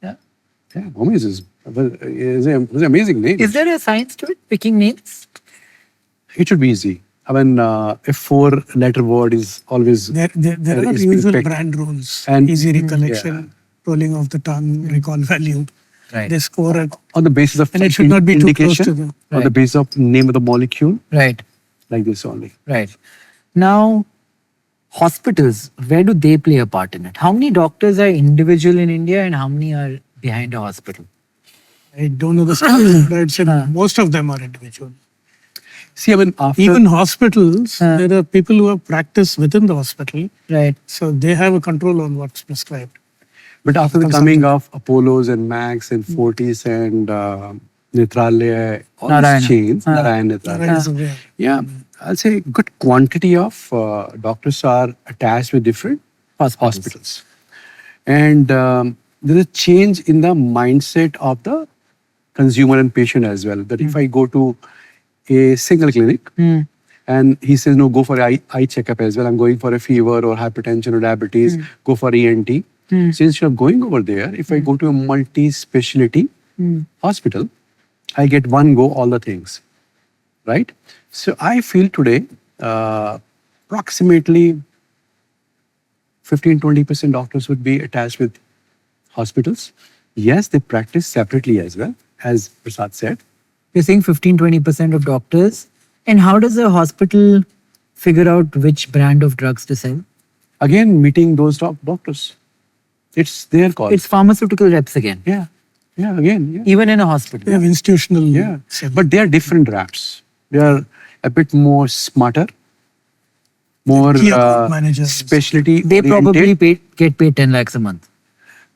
Yeah. Yeah, Omiz is an amazing name. Is there a science to it, picking names? It should be easy. I mean, a 4-letter word is always... There are is usual picked. brand rules. And- Easy recollection, rolling of the tongue, recall value. Right. They score it. On the basis of And it should not be too close indication, to the... on the Right. basis of name of the molecule, Right. like this only. Right. Now, hospitals, where do they play a part in it? How many doctors are individual in India and how many are behind a hospital? I don't know the stats, but I'd say most of them are individual. See, I mean, after... Even hospitals, there are people who have practiced within the hospital, Right. so they have a control on what's prescribed. But after the coming of Apollos and Max and Fortis and Netralaya, all Narayana. these chains, Narayana, That Netralaya. is a way. Yeah, I'll say good quantity of doctors are attached with different hospitals. And there's a change in the mindset of the consumer and patient as well. That if I go to a single clinic and he says, no, go for eye checkup as well. I'm going for a fever or hypertension or diabetes, go for ENT. So instead of going over there, if I go to a multi-specialty hospital, I get one go all the things, right? So I feel today approximately 15-20% doctors would be attached with hospitals. Yes, they practice separately as well, as Prasad said. You're saying 15-20% of doctors. And how does a hospital figure out which brand of drugs to sell? Again, meeting those doctors. It's their call. It's pharmaceutical reps again, Yeah, again, yeah. even in a hospital. They have institutional... Yeah, but they are different reps. They are a bit more smarter, more Key account managers. specialty. They probably get paid 10 lakhs a month.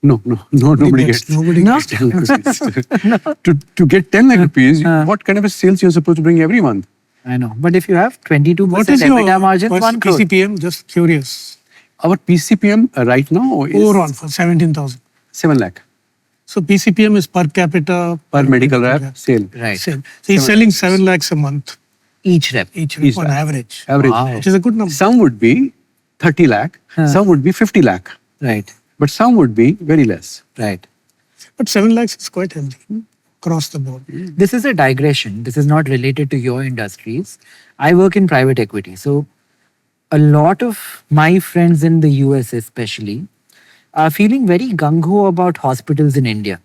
No, nobody gets. Nobody No? gets 10 lakh rupees. To get 10 lakh rupees, what kind of a sales you're supposed to bring every month? I know. But if you have 22% What is your EBITDA margins, what's 1 crore. PCPM? Just curious. Our PCPM right now is Overall for 17,000. 7 lakh So PCPM is per capita per medical rep sale. Right. sale. So he's selling 7 lakhs a month Each rep. each Each on rep. average, Average. Wow. which is a good number. Some would be 30 lakh, some would be 50 lakh, Right. but some would be very less. Right. But 7 lakhs is quite healthy across the board. This is a digression. This is not related to your industries. I work in private equity. So a lot of my friends in the US especially are feeling very gung-ho about hospitals in India.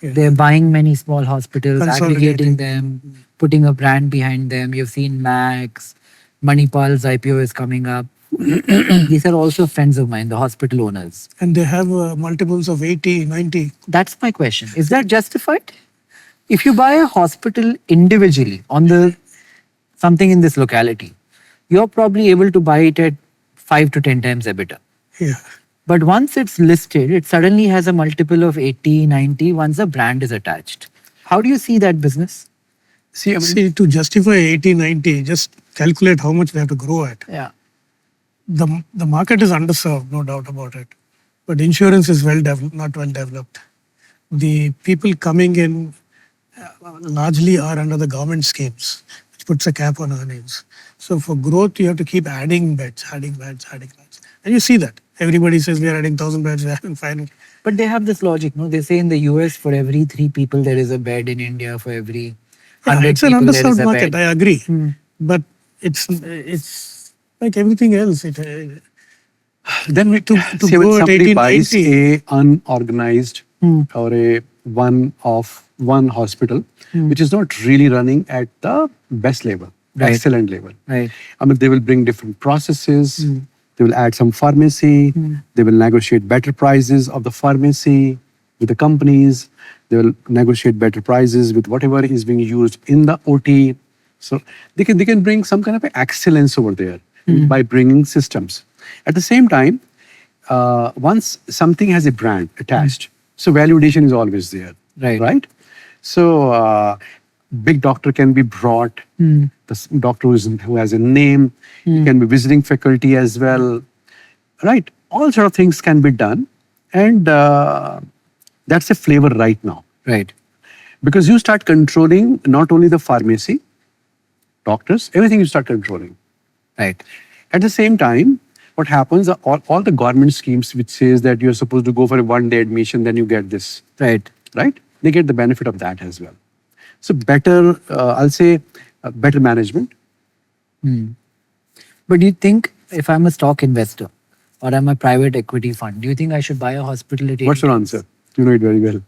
Yeah. They're buying many small hospitals, Consolidating. aggregating them, putting a brand behind them. You've seen Max, Manipal's IPO is coming up. These are also friends of mine, the hospital owners. And they have multiples of 80, 90. That's my question. Is that justified? If you buy a hospital individually on the something in this locality, you're probably able to buy it at 5 to 10 times EBITDA. Yeah. But once it's listed, it suddenly has a multiple of 80, 90 once a brand is attached. How do you see that business? See, I mean, See, to justify 80, 90, just calculate how much they have to grow at. Yeah. The market is underserved, no doubt about it. But insurance is not well developed. The people coming in largely are under the government schemes, which puts a cap on earnings. So for growth, you have to keep adding beds. And you see that. Everybody says we are adding 1,000 beds, we are adding 500. But they have this logic, no? They say in the US, for every 3 people, there is a bed. In India, for every 100 It's an people, there is underserved a market, bed. I agree. But it's like everything else. then we To say when go at somebody 18, buys 90. a unorganized or a one-off one hospital which is not really running at the best level, Right. excellent level. Right. I mean, they will bring different processes. They will add some pharmacy. They will negotiate better prices of the pharmacy with the companies. They will negotiate better prices with whatever is being used in the OT. So they can bring some kind of excellence over there by bringing systems. At the same time, once something has a brand attached, so validation is always there. Right. Right. So big doctor can be brought. The doctor who has a name. He can be visiting faculty as well. Right. All sort of things can be done, and that's a flavor right now. Right. Because you start controlling not only the pharmacy, doctors, everything you start controlling. Right. At the same time, what happens, all the government schemes which says that you're supposed to go for a one-day admission, then you get this, Right. right? They get the benefit of that as well. So better, I'll say, better management. But do you think if I'm a stock investor or I'm a private equity fund, do you think I should buy a hospital at 80? What's your answer? You know it very well.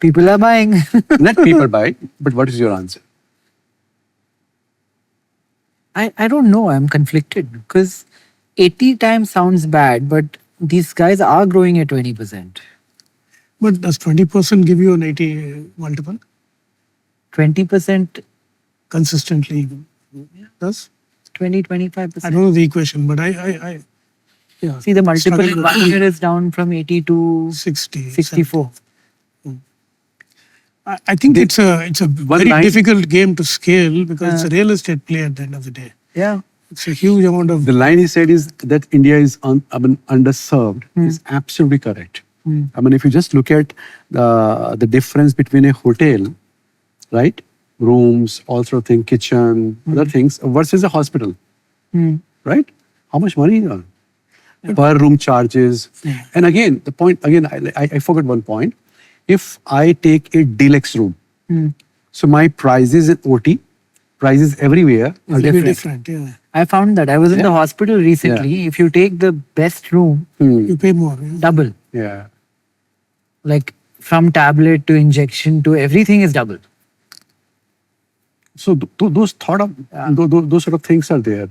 People are buying. Let people buy, but what is your answer? I don't know. I'm conflicted because 80 times sounds bad, but these guys are growing at 20%. But does 20% give you an 80 multiple 20%, consistently? Does? 20, I 25%. don't know the equation, but I yeah. See, the multiple in Struggle. 1 year is down from 80 to 60, 64. I think it's a very line- difficult game to scale because it's a real estate play at the end of the day. Yeah. It's a huge amount of The line he said is that India is underserved is absolutely correct. I mean, if you just look at the difference between a hotel, right, rooms, all sort of thing, kitchen, other things, versus a hospital, right? How much money you earn? Per room charges. And again, the point, I forgot one point. If I take a deluxe room, so my prices in OT, prices everywhere are It'll be different. different. Yeah, I found that. I was in the hospital recently. If you take the best room, you pay more. Yeah. double. Yeah. Like from tablet to injection to everything is double. So those sort of things are there.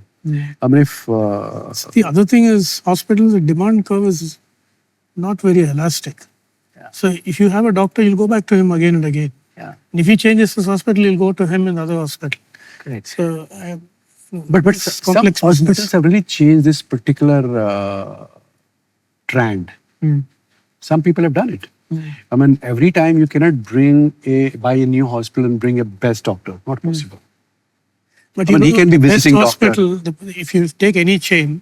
I mean, if The other thing is hospitals, the demand curve is not very elastic. So if you have a doctor, you'll go back to him again and again. Yeah. And if he changes his hospital, you'll go to him in another hospital. Correct. So, but it's some complex hospitals business. have really changed this particular trend. Some people have done it. I mean, every time you cannot buy a new hospital and bring a best doctor. Not possible. But I mean, he can be the best visiting doctor. hospital, if you take any chain,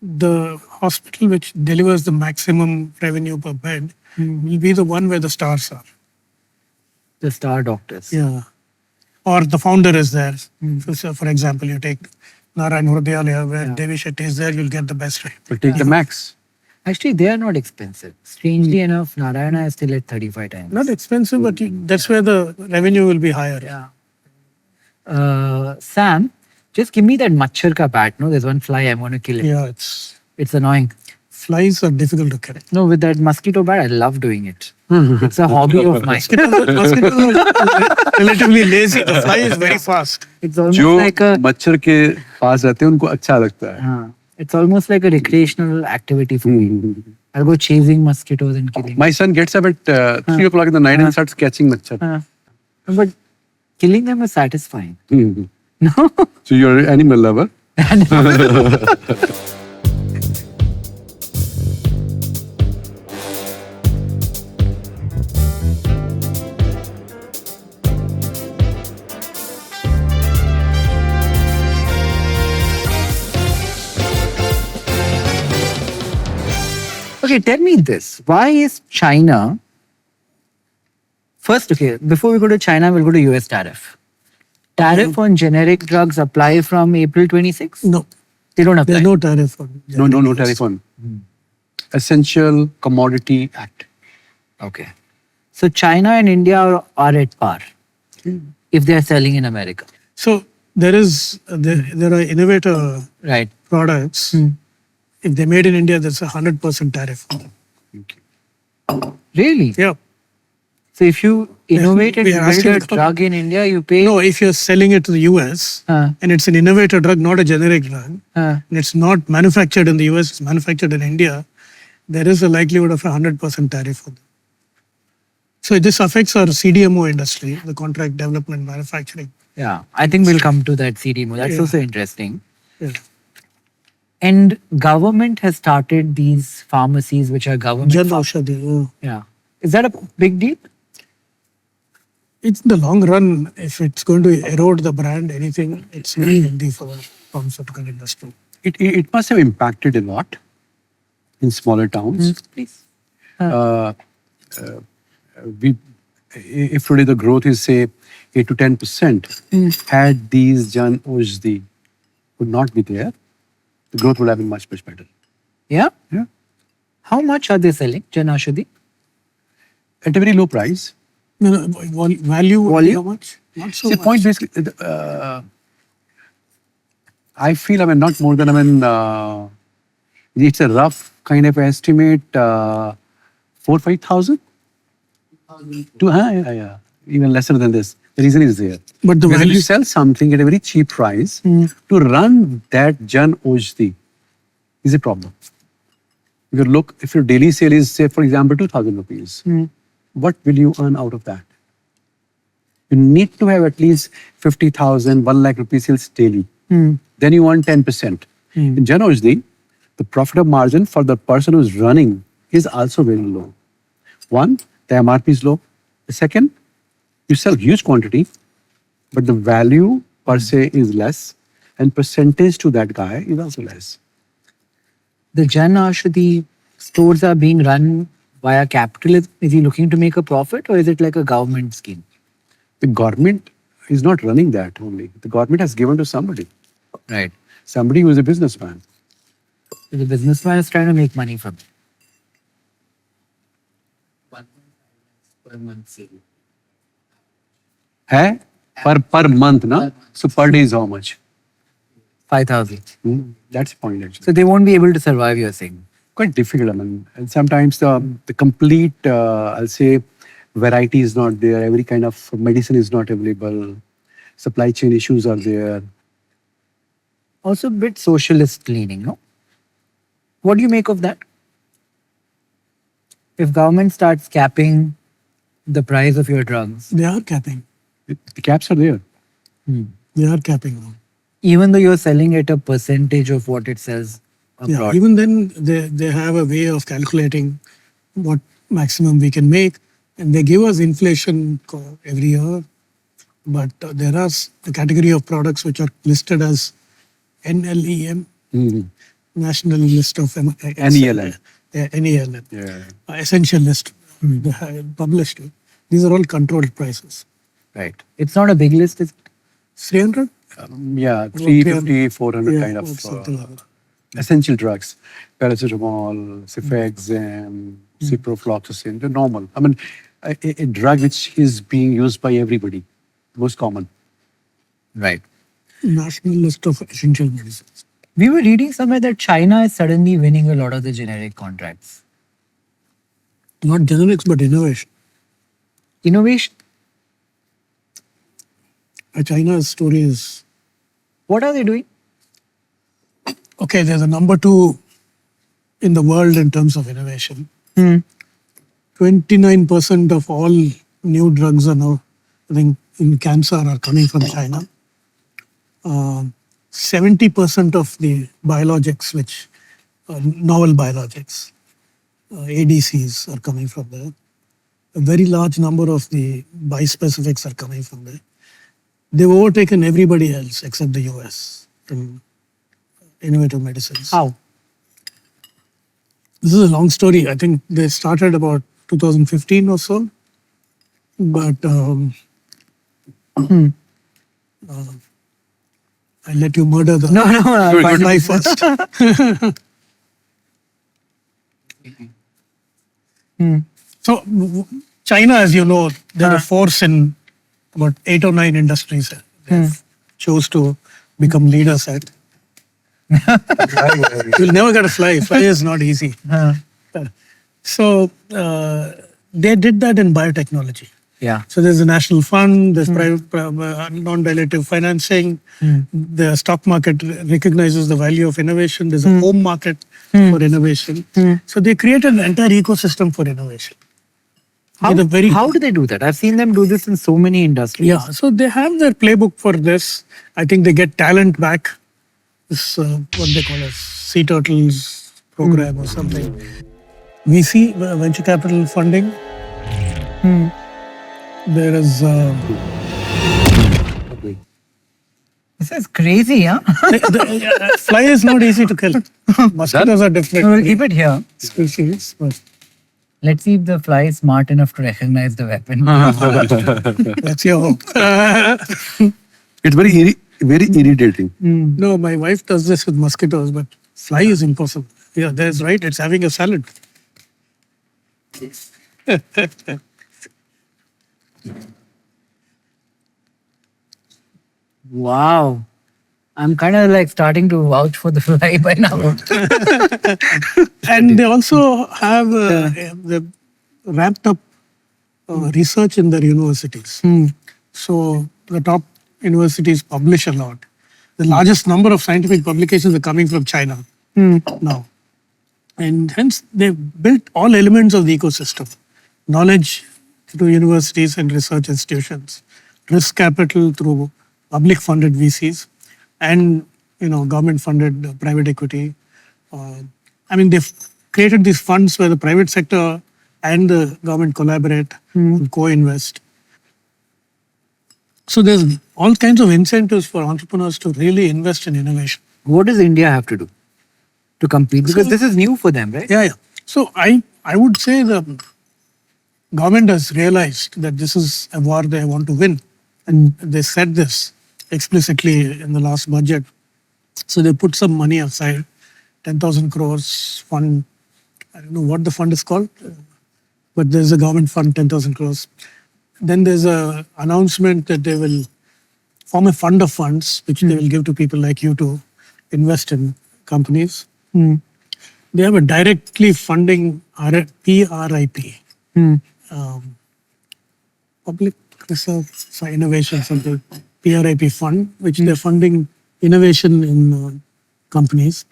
the hospital which delivers the maximum revenue per bed will be the one where the stars are. The star doctors. Yeah. Or the founder is there. So for example, you take Narayan Hridayalaya, where Devi Shetty is there, you'll get the best rate. But take the max. Actually, they are not expensive. Strangely enough, Narayana is still at 35 times. Not expensive, but that's where the revenue will be higher. Yeah. Sam, just give me that machar ka bat. No, there's one fly. I'm going to kill it. Yeah, It's annoying. flies are difficult to catch. No, with that mosquito bat, I love doing it. It's a hobby of mine. Mosquitoes are relatively lazy. The fly is very fast. It's almost जो like a मच्छर के पास रहते हैं उनको अच्छा लगता है. it's almost like a recreational activity for me. I'll go chasing mosquitoes and killing. My son gets up at 3 o'clock in the night and starts catching machhar. But killing them is satisfying. No? So you're an animal lover. Okay, tell me this. Why is China... First, okay, before we go to China, we'll go to US tariff. Tariff on generic drugs apply from April 26? No, They don't apply. there's no tariff on No tariff on. Essential Commodity Act. Okay. So China and India are at par if they are selling in America. So there are innovator Right. products. If they're made in India, there's a 100% tariff on them. Really? Yeah. So if you innovate and we are build asking a the- drug in India, you pay. No, if you're selling it to the US and it's an innovator drug, not a generic drug, and it's not manufactured in the US, it's manufactured in India, there is a likelihood of 100% tariff on them. So this affects our CDMO industry, the contract development manufacturing. Yeah, I think we'll come to that CDMO. That's Yeah. also interesting. Yeah. And government has started these pharmacies, which are government. Jan Aushadhi, Yeah. Is that a big deal? it's in the long run, if it's going to erode the brand, anything, it's very healthy for the pharmaceutical industry. It must have impacted a lot in smaller towns. Please. We, if today the growth is say 8 to 10%, had these Jan Aushadhi would not be there, the growth would have been much better. Yeah? Yeah. How much are they selling, Jan Aushadhi? At a very low price. No, value, Volume? how much? Not so See, much. point basically, I feel, not more than, it's a rough kind of estimate, 4,000-5,000? Yeah. Even lesser than this. The reason is there. But the Because if value, you sell something at a very cheap price, to run that Jan Aushadhi is a problem. If your daily sale is, say, for example, 2,000 rupees, what will you earn out of that? You need to have at least 50,000, 1 lakh rupees sales daily. Then you earn 10%. In Jan Aushadhi, the profit margin for the person who's running is also very low. One, the MRP is low. The second, you sell huge quantity, but the value per se is less, and percentage to that guy is also less. The Jan Aushadhi stores are being run via capitalism. Is he looking to make a profit, or is it like a government scheme? The government is not running that only. The government has given to somebody. Right. Somebody who is a businessman. So the businessman is trying to make money from it. Hai? Per month, na? So per day is how much? 5,000. That's the point actually. So they won't be able to survive, you're saying? Quite difficult. And sometimes the complete, I'll say, variety is not there. Every kind of medicine is not available. Supply chain issues are there. Also a bit socialist leaning, no? What do you make of that? If government starts capping the price of your drugs, they are capping. The caps are there. They are capping now. even though you're selling at a percentage of what it sells Yeah, abroad. even then they have a way of calculating what maximum we can make, and they give us inflation every year. But there are the category of products which are listed as NLEM, National List of NELM. NELM, Yeah. Essential List. They have published it. These are all controlled prices. Right. It's not a big list. It's 300? Yeah, 350, 400 kind of something like that. essential drugs. Paracetamol, Cefexime, ciprofloxacin, they're normal. I mean, a drug which is being used by everybody, most common. right. National List of Essential Medicines. We were reading somewhere that China is suddenly winning a lot of the generic contracts. Not generics, but innovation. Innovation. China's story is, What are they doing? okay, there's a number 2 in the world in terms of innovation. 29% of all new drugs are now, I think, in cancer are coming from China. 70% of the biologics, which novel biologics, ADCs are coming from there. A very large number of the bispecifics are coming from there. They've overtaken everybody else except the US in innovative medicines. How? This is a long story. I think they started about 2015 or so. But I'll let you murder the No, fly first. So China, as you know, they're a force in about 8 or 9 industries. They chose to become leaders at. You'll never get a fly. Fly is not easy. So they did that in biotechnology. Yeah. So there's a national fund, there's non-dilutive financing, the stock market recognizes the value of innovation, there's a home market for innovation. So they created an entire ecosystem for innovation. How do they do that? I've seen them do this in so many industries. Yeah, so they have their playbook for this. I think they get talent back. This what they call a Sea Turtles program or something. VC, venture capital funding. There is... This is crazy, huh? fly is not easy to kill. Mosquitoes are different. We'll keep it here. Species, but Let's see if the fly is smart enough to recognize the weapon. that's your hope. It's very irritating. No, my wife does this with mosquitoes, but fly is impossible. Yeah, that's right. It's having a salad. Wow. I'm kind of like starting to vouch for the fly by now. And they also have the ramped up research in their universities. So the top universities publish a lot. The largest number of scientific publications are coming from China now. And hence they've built all elements of the ecosystem. Knowledge through universities and research institutions. Risk capital through public funded VCs. And government funded private equity. They've created these funds where the private sector and the government collaborate and co-invest. So there's all kinds of incentives for entrepreneurs to really invest in innovation. What does India have to do to compete? Because this is new for them, right? Yeah. So I would say the government has realized that this is a war they want to win. And they said this explicitly in the last budget. So they put some money aside, 10,000 crores fund. I don't know what the fund is called, but there's a government fund, 10,000 crores. Then there's a announcement that they will form a fund of funds, which they will give to people like you to invest in companies. They have a directly funding PRIP, Public Research for Innovation, something. PRIP fund, which they're funding innovation in companies.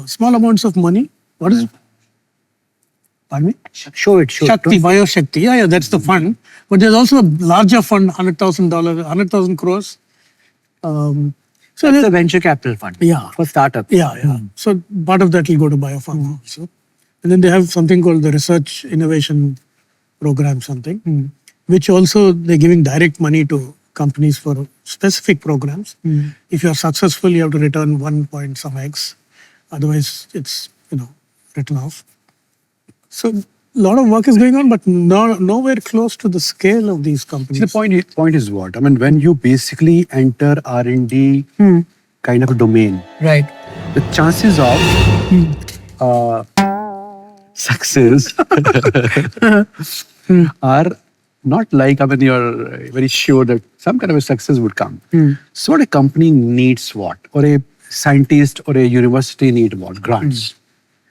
Small amounts of money. What is it? Pardon me? Show it. Shakti, Bioshakti. Yeah, that's the fund. But there's also a larger fund, $100,000, 100,000 crores. So It's a venture capital fund. Yeah. For startups. Yeah. So part of that will go to biopharma also. And then they have something called the Research Innovation Program, something, which also they're giving direct money to companies for specific programs. If you're successful, you have to return 1 point some X. Otherwise, it's written off. So a lot of work is going on, but nowhere close to the scale of these companies. The point is what? When you basically enter R&D kind of a domain, Right. the chances of success are not like, you're very sure that some kind of a success would come. So what a company needs what? Or a scientist or a university need what? Grants.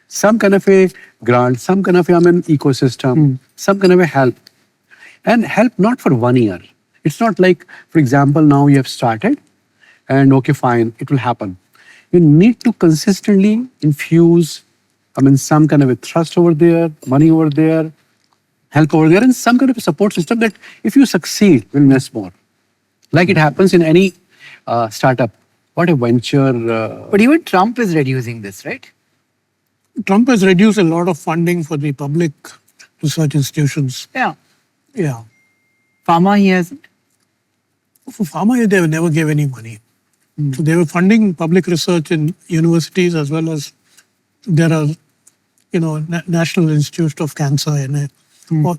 Some kind of a grant, some kind of ecosystem, some kind of a help. And help not for 1 year. It's not like, for example, now you have started and okay, fine, it will happen. You need to consistently infuse, some kind of a trust over there, money over there, help over there, and some kind of a support system that if you succeed, will invest more. Like it happens in any startup. What a venture. But even Trump is reducing this, right? Trump has reduced a lot of funding for the public research institutions. Yeah. Yeah. Pharma, he hasn't. For pharma, they never gave any money. So they were funding public research in universities as well as there are, National Institute of Cancer and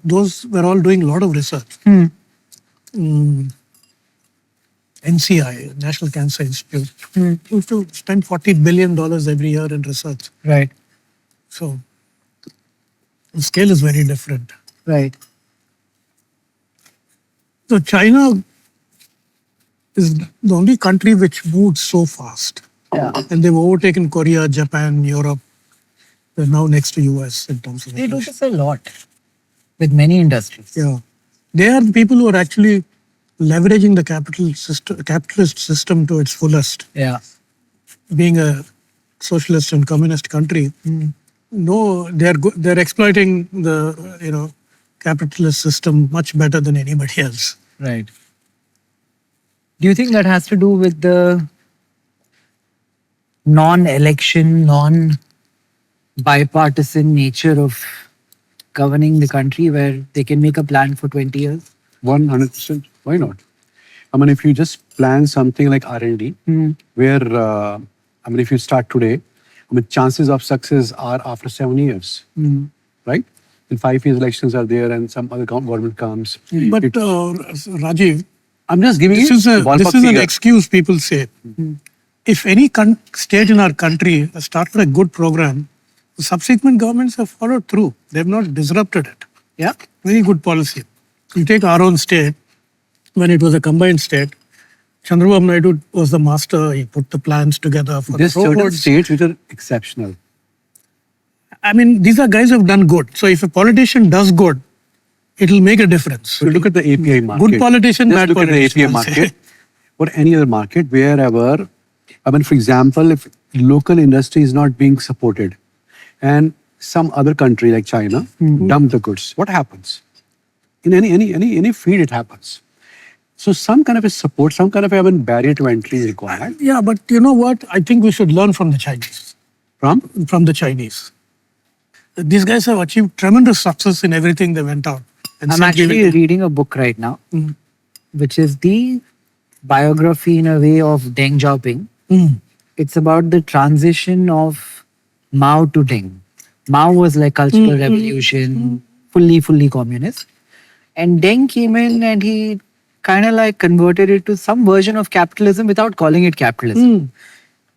those were all doing a lot of research. NCI, National Cancer Institute, used to spend $40 billion every year in research. Right. So the scale is very different. Right. So China is the only country which moved so fast. Yeah. And they've overtaken Korea, Japan, Europe. They're now next to US in terms of They do innovation. this a lot. with many industries. Yeah. They are the people who are actually leveraging the capitalist system to its fullest. Yeah. Being a socialist and communist country, no, they're exploiting the capitalist system much better than anybody else. Right. Do you think that has to do with the non-election, non-bipartisan nature of governing the country, where they can make a plan for 20 years? 100%. Why not? I mean, if you just plan something like R&D, where, if you start today, chances of success are after 7 years, right? In 5 years, elections are there and some other government comes. But Rajeev, I'm just giving this is an figure. excuse people say. If any state in our country has started a good program, the subsequent governments have followed through. They have not disrupted it. Yeah, very good policy. You take our own state, when it was a combined state, Chandrababu Naidu was the master. He put the plans together for There's the certain roads. states which are exceptional. I mean, these are guys who have done good. So if a politician does good, it will make a difference. So look at the API market. Good politician, Just bad look politician. at the API market or any other market wherever, for example, if local industry is not being supported and some other country like China dump the goods, what happens? In any field, it happens. So some kind of a support, some kind of a barrier to entry is required. Yeah, but you know what? I think we should learn from the Chinese. From the Chinese. These guys have achieved tremendous success in everything they went out. And I'm actually reading a book right now, which is the biography in a way of Deng Xiaoping. It's about the transition of Mao to Deng. Mao was like cultural revolution, fully communist. And Deng came in and he kind of like converted it to some version of capitalism without calling it capitalism.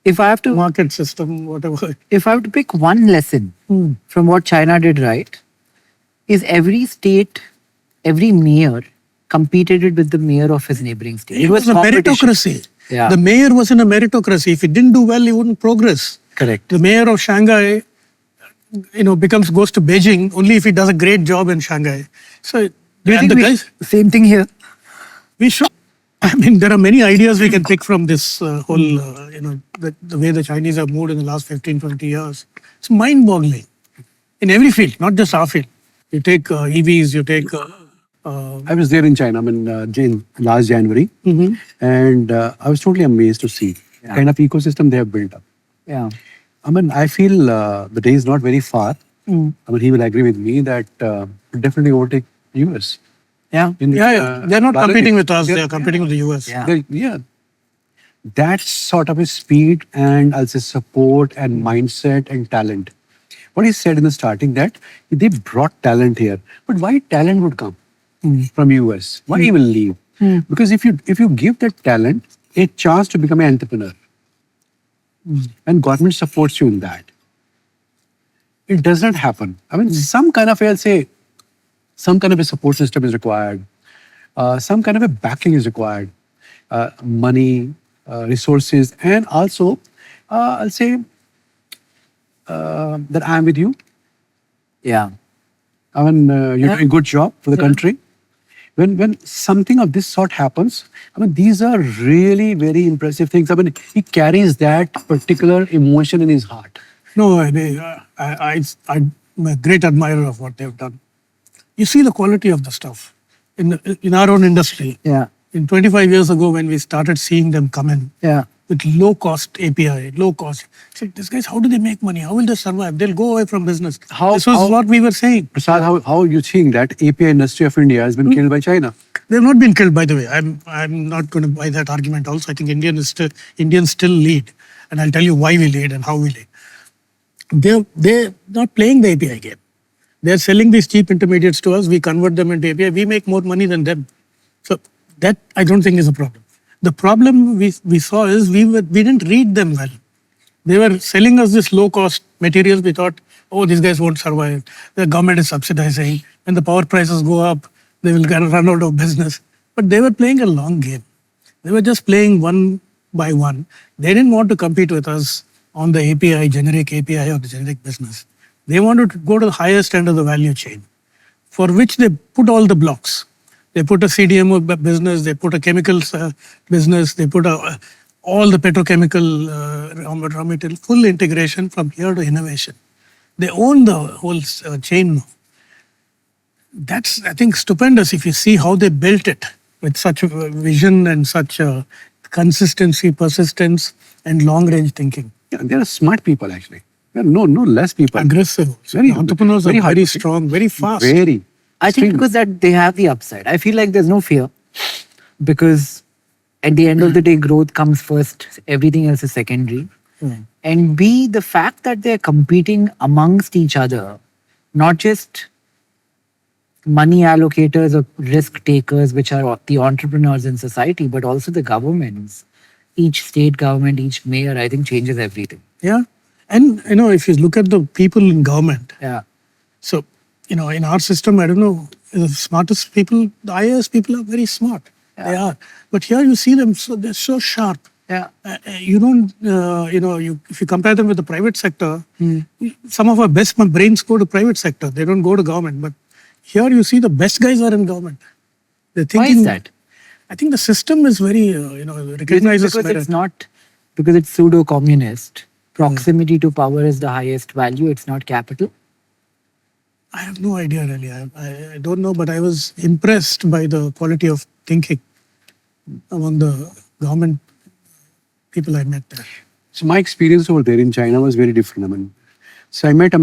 If I have to market system, whatever. If I have to pick one lesson from what China did right, is every state, every mayor competed with the mayor of his neighboring state. It was a meritocracy. Yeah. The mayor was in a meritocracy. If he didn't do well, he wouldn't progress. Correct. The mayor of Shanghai, goes to Beijing only if he does a great job in Shanghai. So, do you think same thing here? We should. I mean, there are many ideas we can pick from this whole, the way the Chinese have moved in the last 15, 20 years. It's mind-boggling in every field, not just our field. You take EVs, you take... I was there in China last January, and I was totally amazed to see the kind of ecosystem they have built up. Yeah. I feel the day is not very far. He will agree with me that definitely overtake US. Yeah. They're not competing with us. They're competing with the US. Yeah. That sort of a speed and I'll say support and mindset and talent. What he said in the starting that they brought talent here. But why talent would come from US? Why he will leave? Because if you give that talent a chance to become an entrepreneur and government supports you in that, it does not happen. Some kind of a support system is required. Some kind of a backing is required. Money, resources, and also, I'll say that I'm with you. Yeah. You're doing a good job for the country. When something of this sort happens, these are really very impressive things. He carries that particular emotion in his heart. No, I'm a great admirer of what they've done. You see the quality of the stuff in our own industry. Yeah. In 25 years ago, when we started seeing them come in with low-cost API, low-cost. These guys, how do they make money? How will they survive? They'll go away from business. This was what we were saying. Prasad, how you think that API industry of India has been killed by China? They've not been killed, by the way. I'm not going to buy that argument also. I think Indians still lead. And I'll tell you why we lead and how we lead. They're not playing the API game. They're selling these cheap intermediates to us. We convert them into API. We make more money than them. So that I don't think is a problem. The problem we saw is we didn't read them well. They were selling us this low-cost materials. We thought, oh, these guys won't survive. The government is subsidizing. When the power prices go up, they will run out of business. But they were playing a long game. They were just playing one by one. They didn't want to compete with us on the API, generic API or the generic business. They wanted to go to the highest end of the value chain. for which they put all the blocks. They put a CDMO business, they put a chemicals business, they put all the petrochemical raw material, full integration from here to innovation. They own the whole chain now. That's, I think, stupendous if you see how they built it with such a vision and such a consistency, persistence, and long-range thinking. Yeah, they are smart people actually. There are no less people. Aggressive. Very entrepreneurs very are very hardworking. strong, very fast. Very. I think because that they have the upside. I feel like there's no fear because at the end of the day, growth comes first. Everything else is secondary. And B, the fact that they're competing amongst each other, not just money allocators or risk takers, which are the entrepreneurs in society, but also the governments. Each state government, each mayor, I think changes everything. Yeah. And, if you look at the people in government, Yeah. so, in our system, I don't know, the smartest people, the IAS people are very smart. They are. But here you see them, so they're so sharp. Yeah. You don't, if you compare them with the private sector, some of our best brains go to private sector. They don't go to government. But here you see the best guys are in government. They're Why thinking. is that? I think the system is very, recognizes Because better. it's not, because it's pseudo-communist. Proximity to power is the highest value. It's not capital. I have no idea really. I don't know, but I was impressed by the quality of thinking among the government people I met there. So my experience over there in China was very different. So I met, a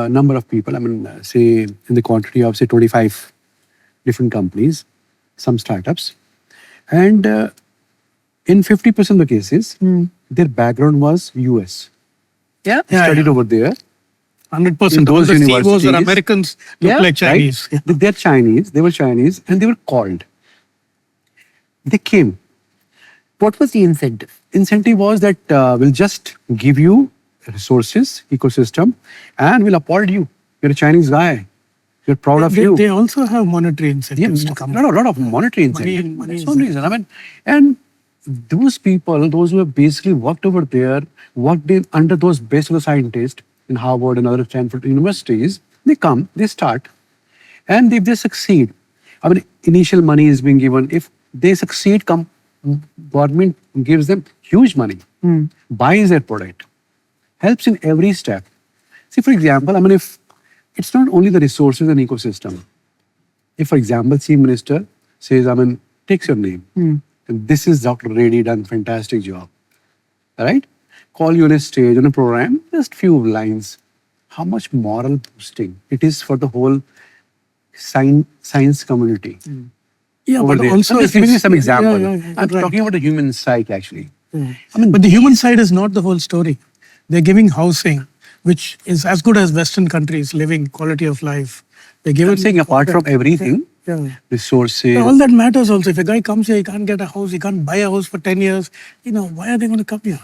number of people. Say in the quantity of say 25 different companies, some startups, and in 50% of the cases, their background was US. Yeah. Studied over there. 100%. In those the CEOs are universities. Americans, look Yeah, like Chinese. Right? They're Chinese. They were Chinese, and they were called. They came. What was the incentive? Incentive was that we'll just give you resources, ecosystem, and we'll applaud you. You're a Chinese guy. We're proud of you. They also have monetary incentives to come. A lot of monetary incentive. money That's one reason. And those people, those who have basically worked over there, worked under those best of the scientists in Harvard and other Stanford universities, they come, they start, and if they succeed, initial money is being given. If they succeed, government gives them huge money, buys their product, helps in every step. See, for example, if it's not only the resources and ecosystem. If, for example, Chief Minister says, takes your name, and this is Dr. Reddy, done fantastic job, right? Call you on a stage, on a program, just few lines. How much moral boosting it is for the whole science community. Yeah, over but there. also I'm just if giving you it's- some example. yeah, I'm right. talking about the human psyche actually. But the human side is not the whole story. They're giving housing, which is as good as Western countries, living, quality of life. They give I'm it. saying apart from everything, Yeah. resources. All that matters also. If a guy comes here, he can't get a house, he can't buy a house for 10 years, why are they going to come here?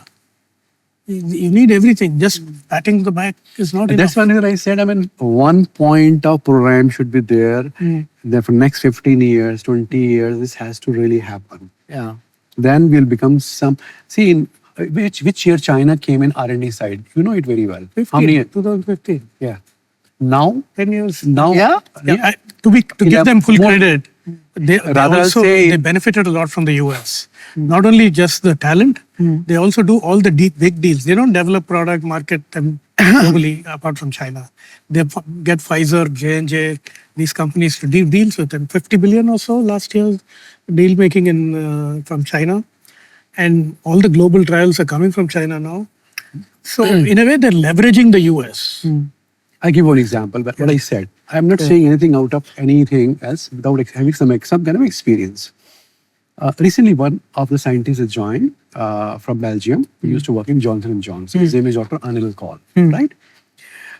You need everything. Just patting the back is not enough. That's one reason I said, one point of program should be there. Then for next 15 years, 20 years, this has to really happen. Yeah. Then we'll become some. See, in which year China came in R&D side? You know it very well. 15, How many years? 2015. Yeah. Now, 10 years. now, Yeah? Yeah, to give them full credit, they Rather also say- they benefited a lot from the US. Not only just the talent, they also do all the big deals. They don't develop product, market them globally apart from China. They get Pfizer, J&J, these companies to do deals with them. 50 billion or so last year deal making from China. And all the global trials are coming from China now. So in a way, they're leveraging the US. I give one example. But what I said, I'm not saying anything out of anything else without having some kind of experience. Recently, one of the scientists has joined from Belgium. He used to work in Johnson & Johnson. His name is Dr. Anil Kaul, right?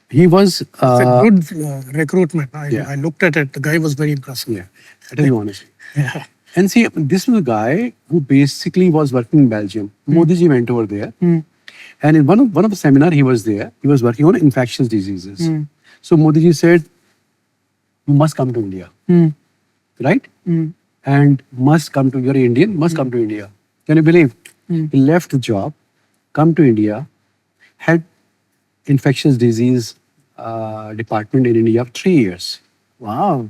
He was... It's a good recruitment. Yeah. I looked at it. The guy was very impressive. Yeah, I tell you honestly. Yeah. And see, this was a guy who basically was working in Belgium. Modi ji went over there. And in one of the seminar he was there, he was working on infectious diseases. So Modi ji said, you must come to India, right? And must come to, you're Indian, must come to India. Can you believe? He left the job, come to India, had infectious disease department in India for 3 years. Wow.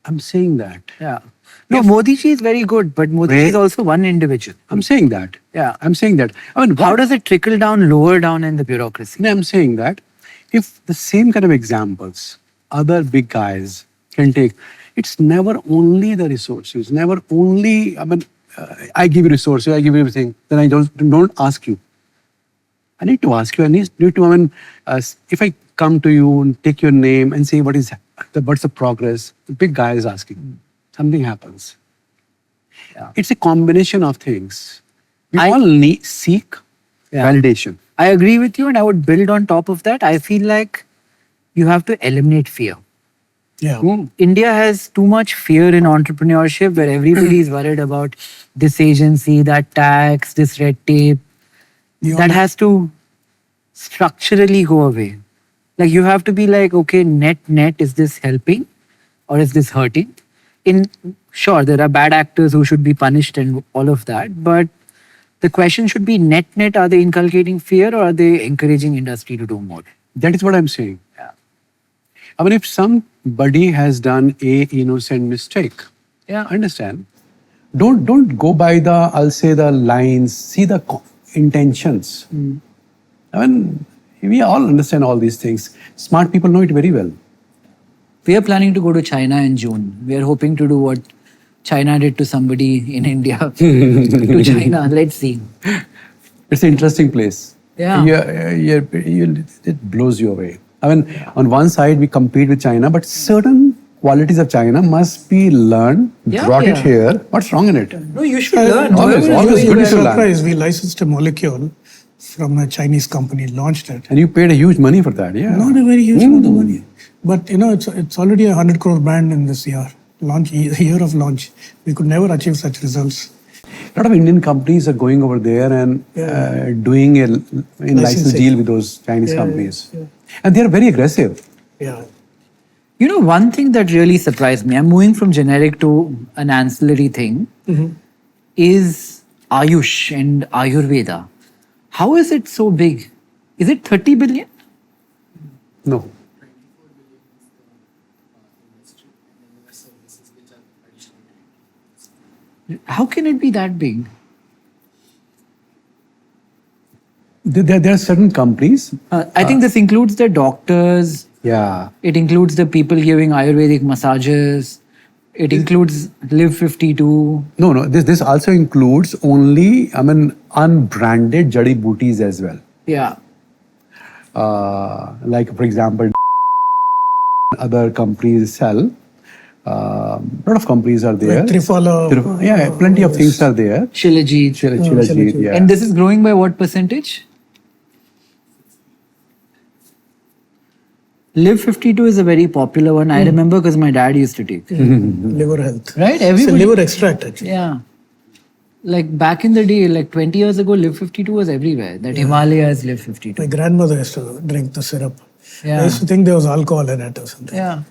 I'm saying that. Yeah. No, Modi ji is very good, but Modi ji is also one individual. I'm saying that. Yeah. I'm saying that. I mean, How does it trickle down lower down in the bureaucracy? No, I'm saying that if the same kind of examples other big guys can take, it's never only the resources, never only, I give you resources, I give you everything, then I don't ask you. I need to ask you, I need to, if I come to you and take your name and say what's the progress, the big guy is asking, something happens. Yeah. It's a combination of things. We I- all seek validation. I agree with you, and I would build on top of that. I feel like you have to eliminate fear. Yeah. India has too much fear in entrepreneurship where everybody is worried about this agency, that tax, this red tape. That has to structurally go away. Like you have to be like, okay, net, is this helping or is this hurting? Sure, there are bad actors who should be punished and all of that, but the question should be net, are they inculcating fear or are they encouraging industry to do more? That is what I'm saying. Yeah. I mean, if somebody has done a innocent mistake, Yeah. understand. Don't go by I'll say the lines, see the intentions. I mean, we all understand all these things. Smart people know it very well. We are planning to go to China in June. We are hoping to do what China did to somebody in India to China. Let's see. It's an interesting place. Yeah. It blows you away. I mean, on one side we compete with China, but certain qualities of China must be learned, brought it here. What's wrong in it? No, you should learn. Always We good were to learn. surprised. We licensed a molecule from a Chinese company, launched it. And you paid a huge money for that, yeah. Not a very huge amount of money. But it's already 100 crore brand in this year. Year of launch. We could never achieve such results. A lot of Indian companies are going over there and doing a license deal with those Chinese companies. Yeah. And they're very aggressive. Yeah. You know, one thing that really surprised me, I'm moving from generic to an ancillary thing, is Ayush and Ayurveda. How is it so big? Is it 30 billion? No. How can it be that big? There are certain companies. I think this includes the doctors. Yeah. It includes the people giving Ayurvedic massages. It includes Live 52. No. This also includes only, unbranded jadi booties as well. Yeah. Like, for example, other companies sell. A lot of companies are there. Like Triphala. Yeah, plenty of things are there. Shilajit. Shilajit, yeah. And this is growing by what percentage? Live 52 is a very popular one. I remember because my dad used to take. Liver health. Right? It's a Everybody. liver extract actually. Yeah. Like back in the day, like 20 years ago, Live 52 was everywhere. That Himalayas Live 52. My grandmother used to drink the syrup. Yeah. I used to think there was alcohol in it or something. Yeah.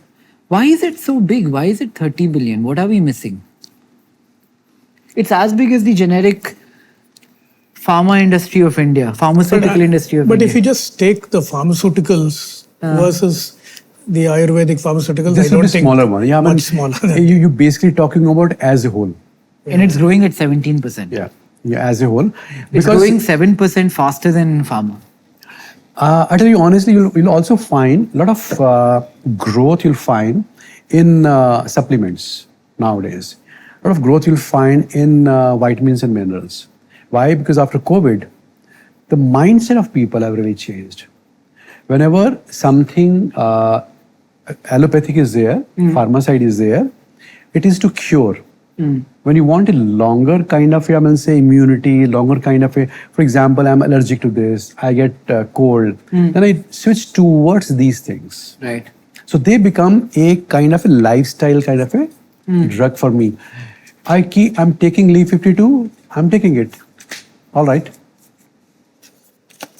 Why is it so big? Why is it 30 billion? What are we missing? It's as big as the generic pharma industry of India, pharmaceutical industry of But India. if you just take the pharmaceuticals versus the Ayurvedic pharmaceuticals, This I will don't be think smaller one. Yeah, much smaller. You're basically talking about as a whole. And it's growing at 17%. Yeah, as a whole. It's growing 7% faster than pharma. I tell you honestly, you'll also find a lot of growth you'll find in supplements nowadays. A lot of growth you'll find in vitamins and minerals. Why? Because after COVID, the mindset of people have really changed. Whenever something allopathic is there, pharma side is there, it is to cure. When you want a longer kind of, immunity, longer kind of for example, I'm allergic to this, I get cold, then I switch towards these things. Right. So they become a kind of a lifestyle kind of a drug for me. I'm taking Leaf 52, I'm taking it. All right.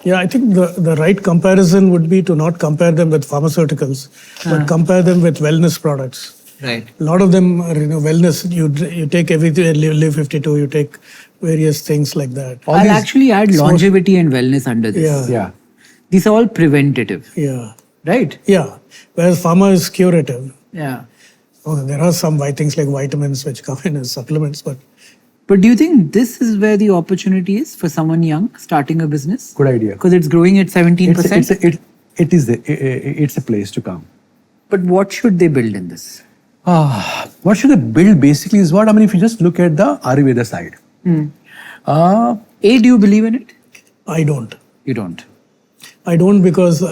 Yeah, I think the right comparison would be to not compare them with pharmaceuticals, but compare them with wellness products. Right. A lot of them are, wellness. You take everything, Live 52, you take various things like that. I'll actually add longevity and wellness under this. Yeah. These are all preventative. Yeah. Right? Yeah. Whereas pharma is curative. Yeah. There are some things like vitamins which come in as supplements, but But do you think this is where the opportunity is for someone young starting a business? Good idea. Because it's growing at 17%. It's a place to come. But what should they build in this? What should I build basically is what, if you just look at the Ayurveda side. A, do you believe in it? I don't. You don't. I don't because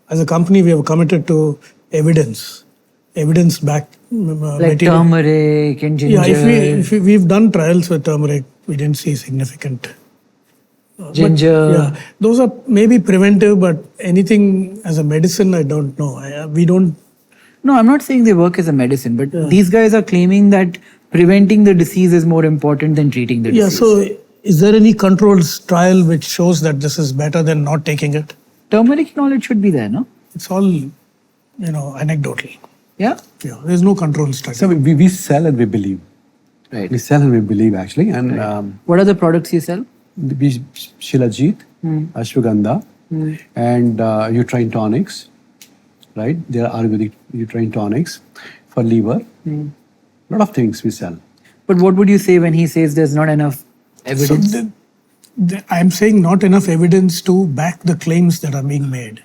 as a company we have committed to evidence-backed Like material. turmeric and ginger. Yeah, if we've done trials with turmeric, we didn't see significant. Ginger. Yeah, those are maybe preventive, but anything as a medicine, I don't know. We don't. No, I'm not saying they work as a medicine, but these guys are claiming that preventing the disease is more important than treating the disease. Yeah, so is there any controlled trial which shows that this is better than not taking it? Turmeric knowledge should be there, no? It's all, anecdotal. Yeah? Yeah, there's no control study. So we sell and we believe. Right. We sell and we believe actually. And What are the products you sell? we Shilajit, Ashwagandha, and uterine tonics, right? There are Ayurvedic uterine tonics for liver. A lot of things we sell. But what would you say when he says there's not enough evidence? So I'm saying not enough evidence to back the claims that are being made.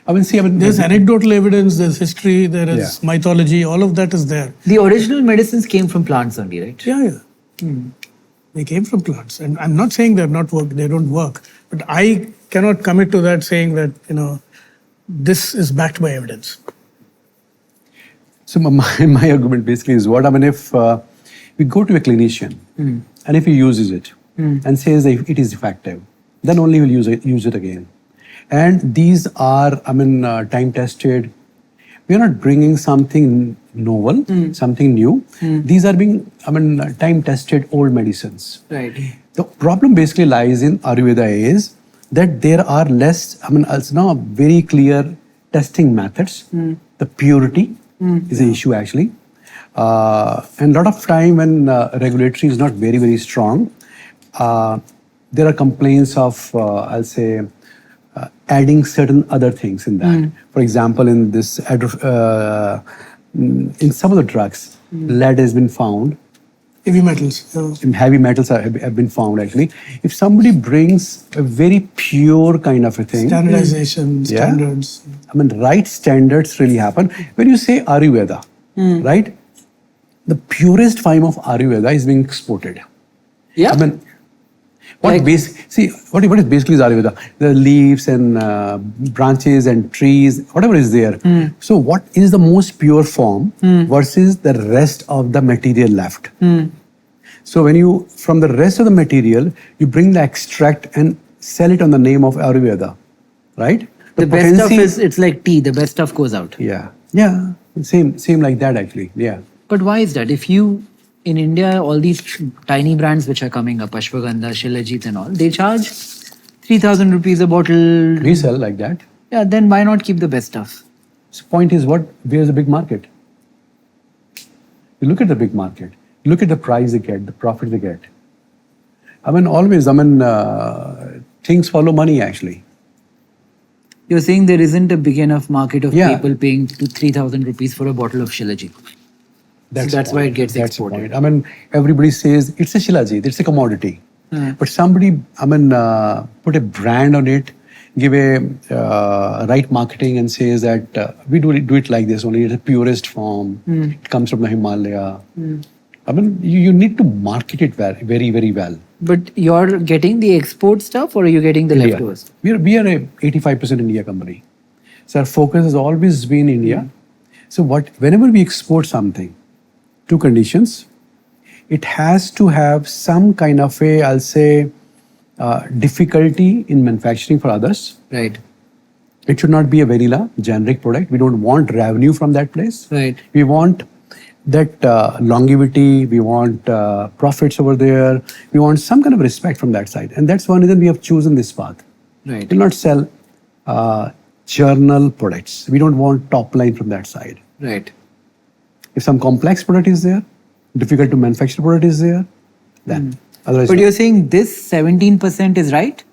There's anecdotal evidence, there's history, there is mythology, all of that is there. The original medicines came from plants only, right? Yeah. They came from plants. And I'm not saying they don't work. But I cannot commit to that saying that, this is backed by evidence. So my argument basically is what, if we go to a clinician and if he uses it and says that it is effective, then only we'll use it again. And these are, time tested. We are not bringing something novel, something new. These are being, time tested old medicines. Right. The problem basically lies in Ayurveda is that there are less, it's now very clear testing methods. The purity is an issue actually. And a lot of time when regulatory is not very, very strong, there are complaints of, adding certain other things in that. For example, in this, in some of the drugs, lead has been found. Heavy metals. Heavy metals have been found actually. If somebody brings a very pure kind of a thing. Standardization, standards. Right standards really happen. When you say Ayurveda, right? The purest form of Ayurveda is being exported. Yeah. What is basically is Ayurveda? The leaves and branches and trees, whatever is there. So what is the most pure form versus the rest of the material left? So when you, from the rest of the material, you bring the extract and sell it on the name of Ayurveda, right? The best stuff is, it's like tea, the best stuff goes out. Yeah. Same like that actually, yeah. But why is that? If you, in India, all these tiny brands which are coming up, Ashwagandha, Shilajit and all, they charge 3,000 rupees a bottle. We sell like that. Yeah, then why not keep the best stuff? So point is where's the big market? You look at the big market. Look at the price they get, the profit they get. Things follow money actually. You're saying there isn't a big enough market of people paying 3,000 rupees for a bottle of Shilajit. That's why it gets exported. Everybody says it's a Shilajit, it's a commodity. But somebody, put a brand on it, give a right marketing and says that we do it like this only, it's the purest form. It comes from the Himalaya. You need to market it very, very, very well. But you're getting the export stuff or are you getting the leftovers? We are a 85% India company. So our focus has always been India. So whenever we export something, two conditions, it has to have some kind of difficulty in manufacturing for others. Right. It should not be a vanilla generic product. We don't want revenue from that place. Right. We want that longevity, we want profits over there, we want some kind of respect from that side. And that's one reason we have chosen this path. Right. We will not sell journal products. We don't want top line from that side. Right. If some complex product is there, difficult to manufacture product is there, then otherwise. But you're saying this 17% is right?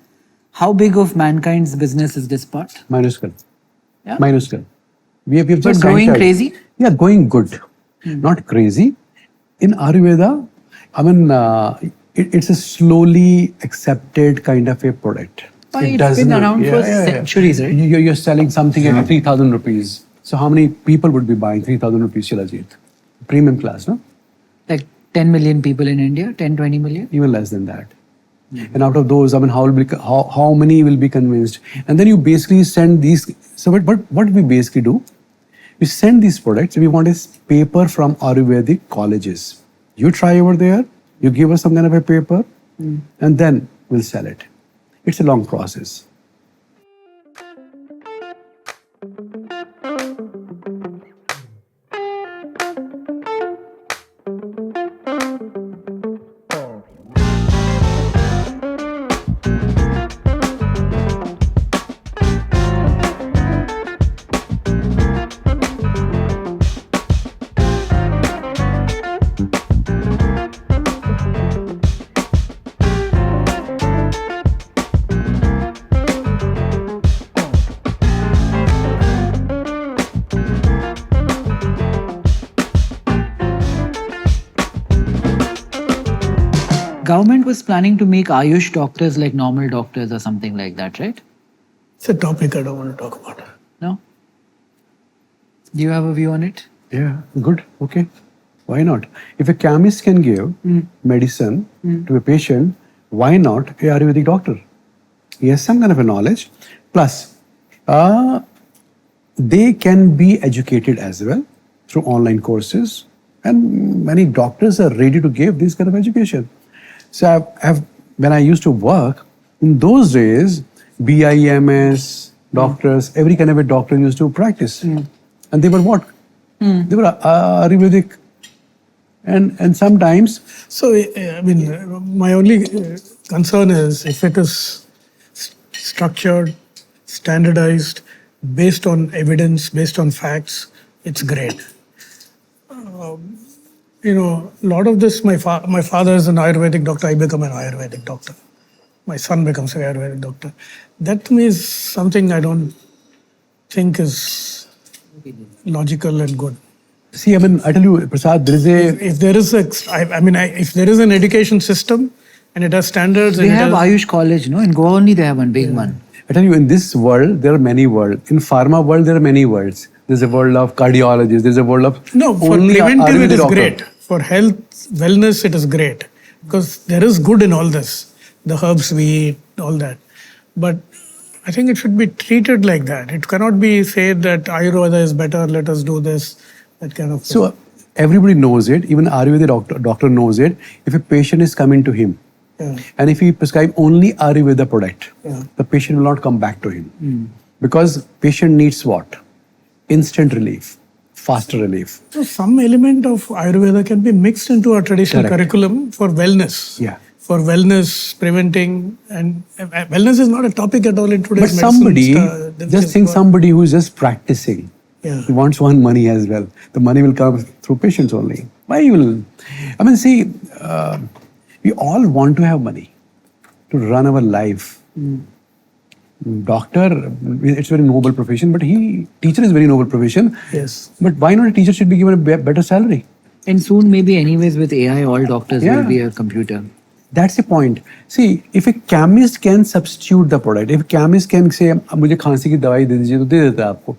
How big of mankind's business is this part? Minuscule. Yeah? Minuscule. We have But just going entered. crazy? Yeah, going good, not crazy. In Ayurveda, I mean, it's a slowly accepted kind of a product. It's been around for centuries, right? You're selling something at 3,000 rupees. So how many people would be buying 3,000 rupees Shilajit? Premium class, no? Like 10 million people in India, 10, 20 million? Even less than that. And out of those, I mean, how many will be convinced? And then you basically send these. So what we basically do, we send these products. We want a paper from Ayurvedic colleges. You try over there, you give us some kind of a paper, and then we'll sell it. It's a long process. Government was planning to make Ayush doctors like normal doctors or something like that, right? It's a topic I don't want to talk about. No? Do you have a view on it? Yeah, good. Okay. Why not? If a chemist can give medicine to a patient, why not a Ayurvedic doctor? He has some kind of a knowledge. Plus, they can be educated as well through online courses. And many doctors are ready to give this kind of education. So when I used to work, in those days, BIMS, doctors, every kind of a doctor used to practice. And they were what? They were Ayurvedic. And sometimes... So, I mean, my only concern is if it is structured, standardized, based on evidence, based on facts, it's great. You know, a lot of this, my father is an Ayurvedic doctor, I become an Ayurvedic doctor. My son becomes an Ayurvedic doctor. That to me is something I don't think is logical and good. See, I mean, I tell you, Prasad, there is a... If there is if there is an education system and it has standards... They have Ayush College, no? In Goa only they have one big one. I tell you, in this world, there are many worlds. In pharma world, there are many worlds. There's a world of cardiologists. There's a world of No, for only preventive Ayurvedic it is doctor. great. For health, wellness, it is great. Because there is good in all this. The herbs we eat, all that. But I think it should be treated like that. It cannot be said that Ayurveda is better, let us do this, that kind of thing. So everybody knows it. Even Ayurveda doctor knows it. If a patient is coming to him, and if he prescribe only Ayurveda product, the patient will not come back to him. Because patient needs what? Instant relief, faster relief. So some element of Ayurveda can be mixed into a traditional curriculum for wellness. Yeah. For wellness, preventing, and wellness is not a topic at all in today's But somebody, just think somebody who is just practicing, he wants one money as well. The money will come through patients only. Why you will? I mean, see, we all want to have money to run our life. Doctor, it's a very noble profession, but teacher is a very noble profession. Yes. But why not a teacher should be given a better salary? And soon maybe anyways with AI, all doctors will be a computer. That's the point. See, if a chemist can substitute the product, if a chemist can say, मुझे खांसी की दवाई दे दीजिए तो दे देता है आपको.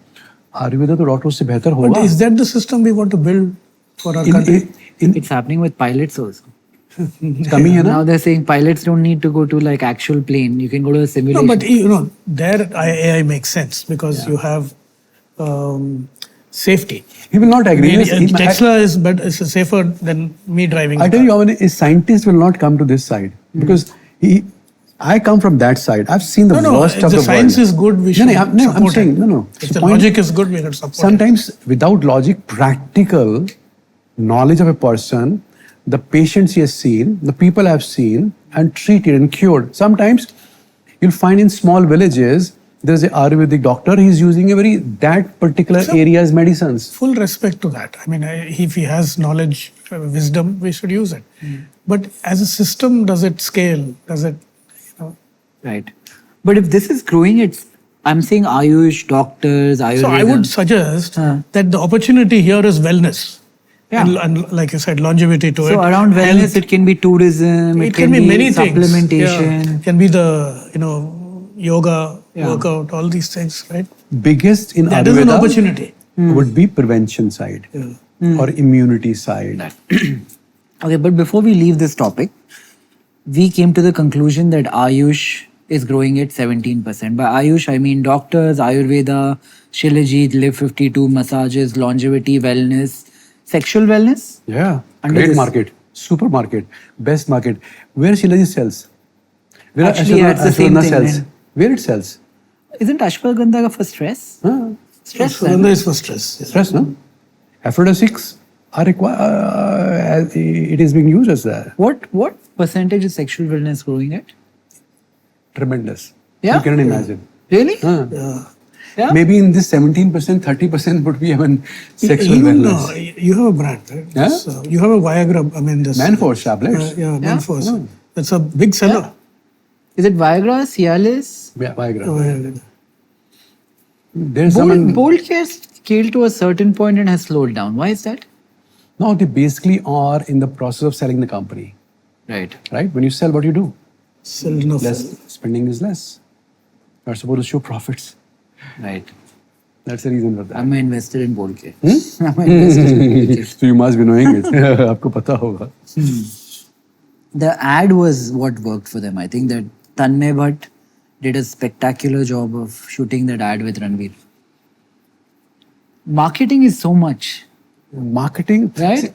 Ayurveda तो डॉक्टर से बेहतर होगा. But is that the system we want to build for our country? It's happening with pilots also. कमी है ना? Now they're saying pilots don't need to go to like actual plane. You can go to a simulation. No, but you know, there AI makes sense because you have safety. He will not agree. Tesla is safer than me driving. I tell you, a scientist will not come to this side because I come from that side. I've seen the worst of the world. If the science is good, we should support it. No. If the logic is good, we should support it. Sometimes without logic, practical knowledge of a person, the patients he has seen, the people I have seen and treated and cured. Sometimes you'll find in small villages, there's an Ayurvedic doctor, he's using that particular area's medicines. Full respect to that. I mean, if he has knowledge, wisdom, we should use it. But as a system, does it scale? Does it, Right. But if this is growing, it's I'm saying Ayush, doctors, Ayurveda. So I would suggest that the opportunity here is wellness. Yeah. And like you said, longevity to it. So around wellness, Health. it can be tourism, It can be many things. supplementation. Yeah. It can be the, yoga, Yeah. workout, all these things, right? Biggest in That is an Ayurveda opportunity. would be prevention side or immunity side. Okay, but before we leave this topic, we came to the conclusion that Ayush is growing at 17%. By Ayush, I mean doctors, Ayurveda, Shilajit, Live 52, massages, longevity, wellness, sexual wellness. Yeah, Under great this- market, supermarket, best market. Where Shilajit sells? Where Actually, it's the same Ashwagandha thing, sells? man. Where it sells? Isn't ashwagandha for stress? Huh? Stress. Ashwagandha is for stress. Yeah. Stress, no? Aphrodisiacs are required. It is being used as that. What percentage is sexual wellness growing at? Tremendous. Yeah? You cannot imagine. Really? Huh. Yeah. Maybe in this 17%, 30% would be even sexual Even, wellness. you have a brand, right? Yeah? So you have a Viagra, I mean this. Man-force tablets. Yeah, Yeah. Man-force. That's a big seller. Is it Viagra, Cialis? Yeah, Viagra. Oh, There's Bold, some. bold care scaled to a certain point and has slowed down. Why is that? No, they basically are in the process of selling the company. Right. Right? When you sell, what do you do? Sell enough. Less spending is less. You're supposed to show profits. Right. That's the reason for that. I'm invested in bold care. I'm invested in bold care. So you must be knowing it. आपको पता होगा. The ad was what worked for them. I think that Tanmay Bhatt did a spectacular job of shooting that ad with Ranveer. Marketing is so much, Marketing, right?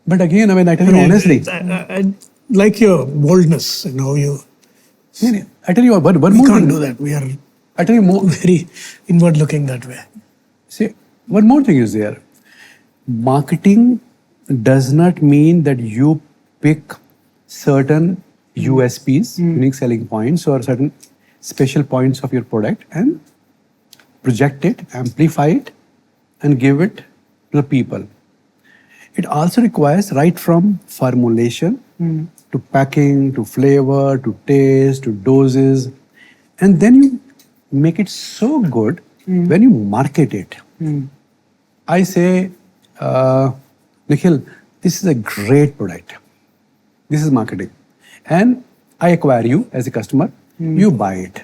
But again, I tell you honestly, I like your boldness, you. I tell you one We more can't thing. do that. We are I tell you more. very inward looking that way. See, one more thing is there. Marketing does not mean that you pick certain USPs, unique selling points, or certain special points of your product and project it, amplify it, and give it to the people. It also requires right from formulation to packing, to flavor, to taste, to doses. And then you make it so good when you market it. I say, Nikhil, this is a great product. This is marketing. And I acquire you as a customer, you buy it.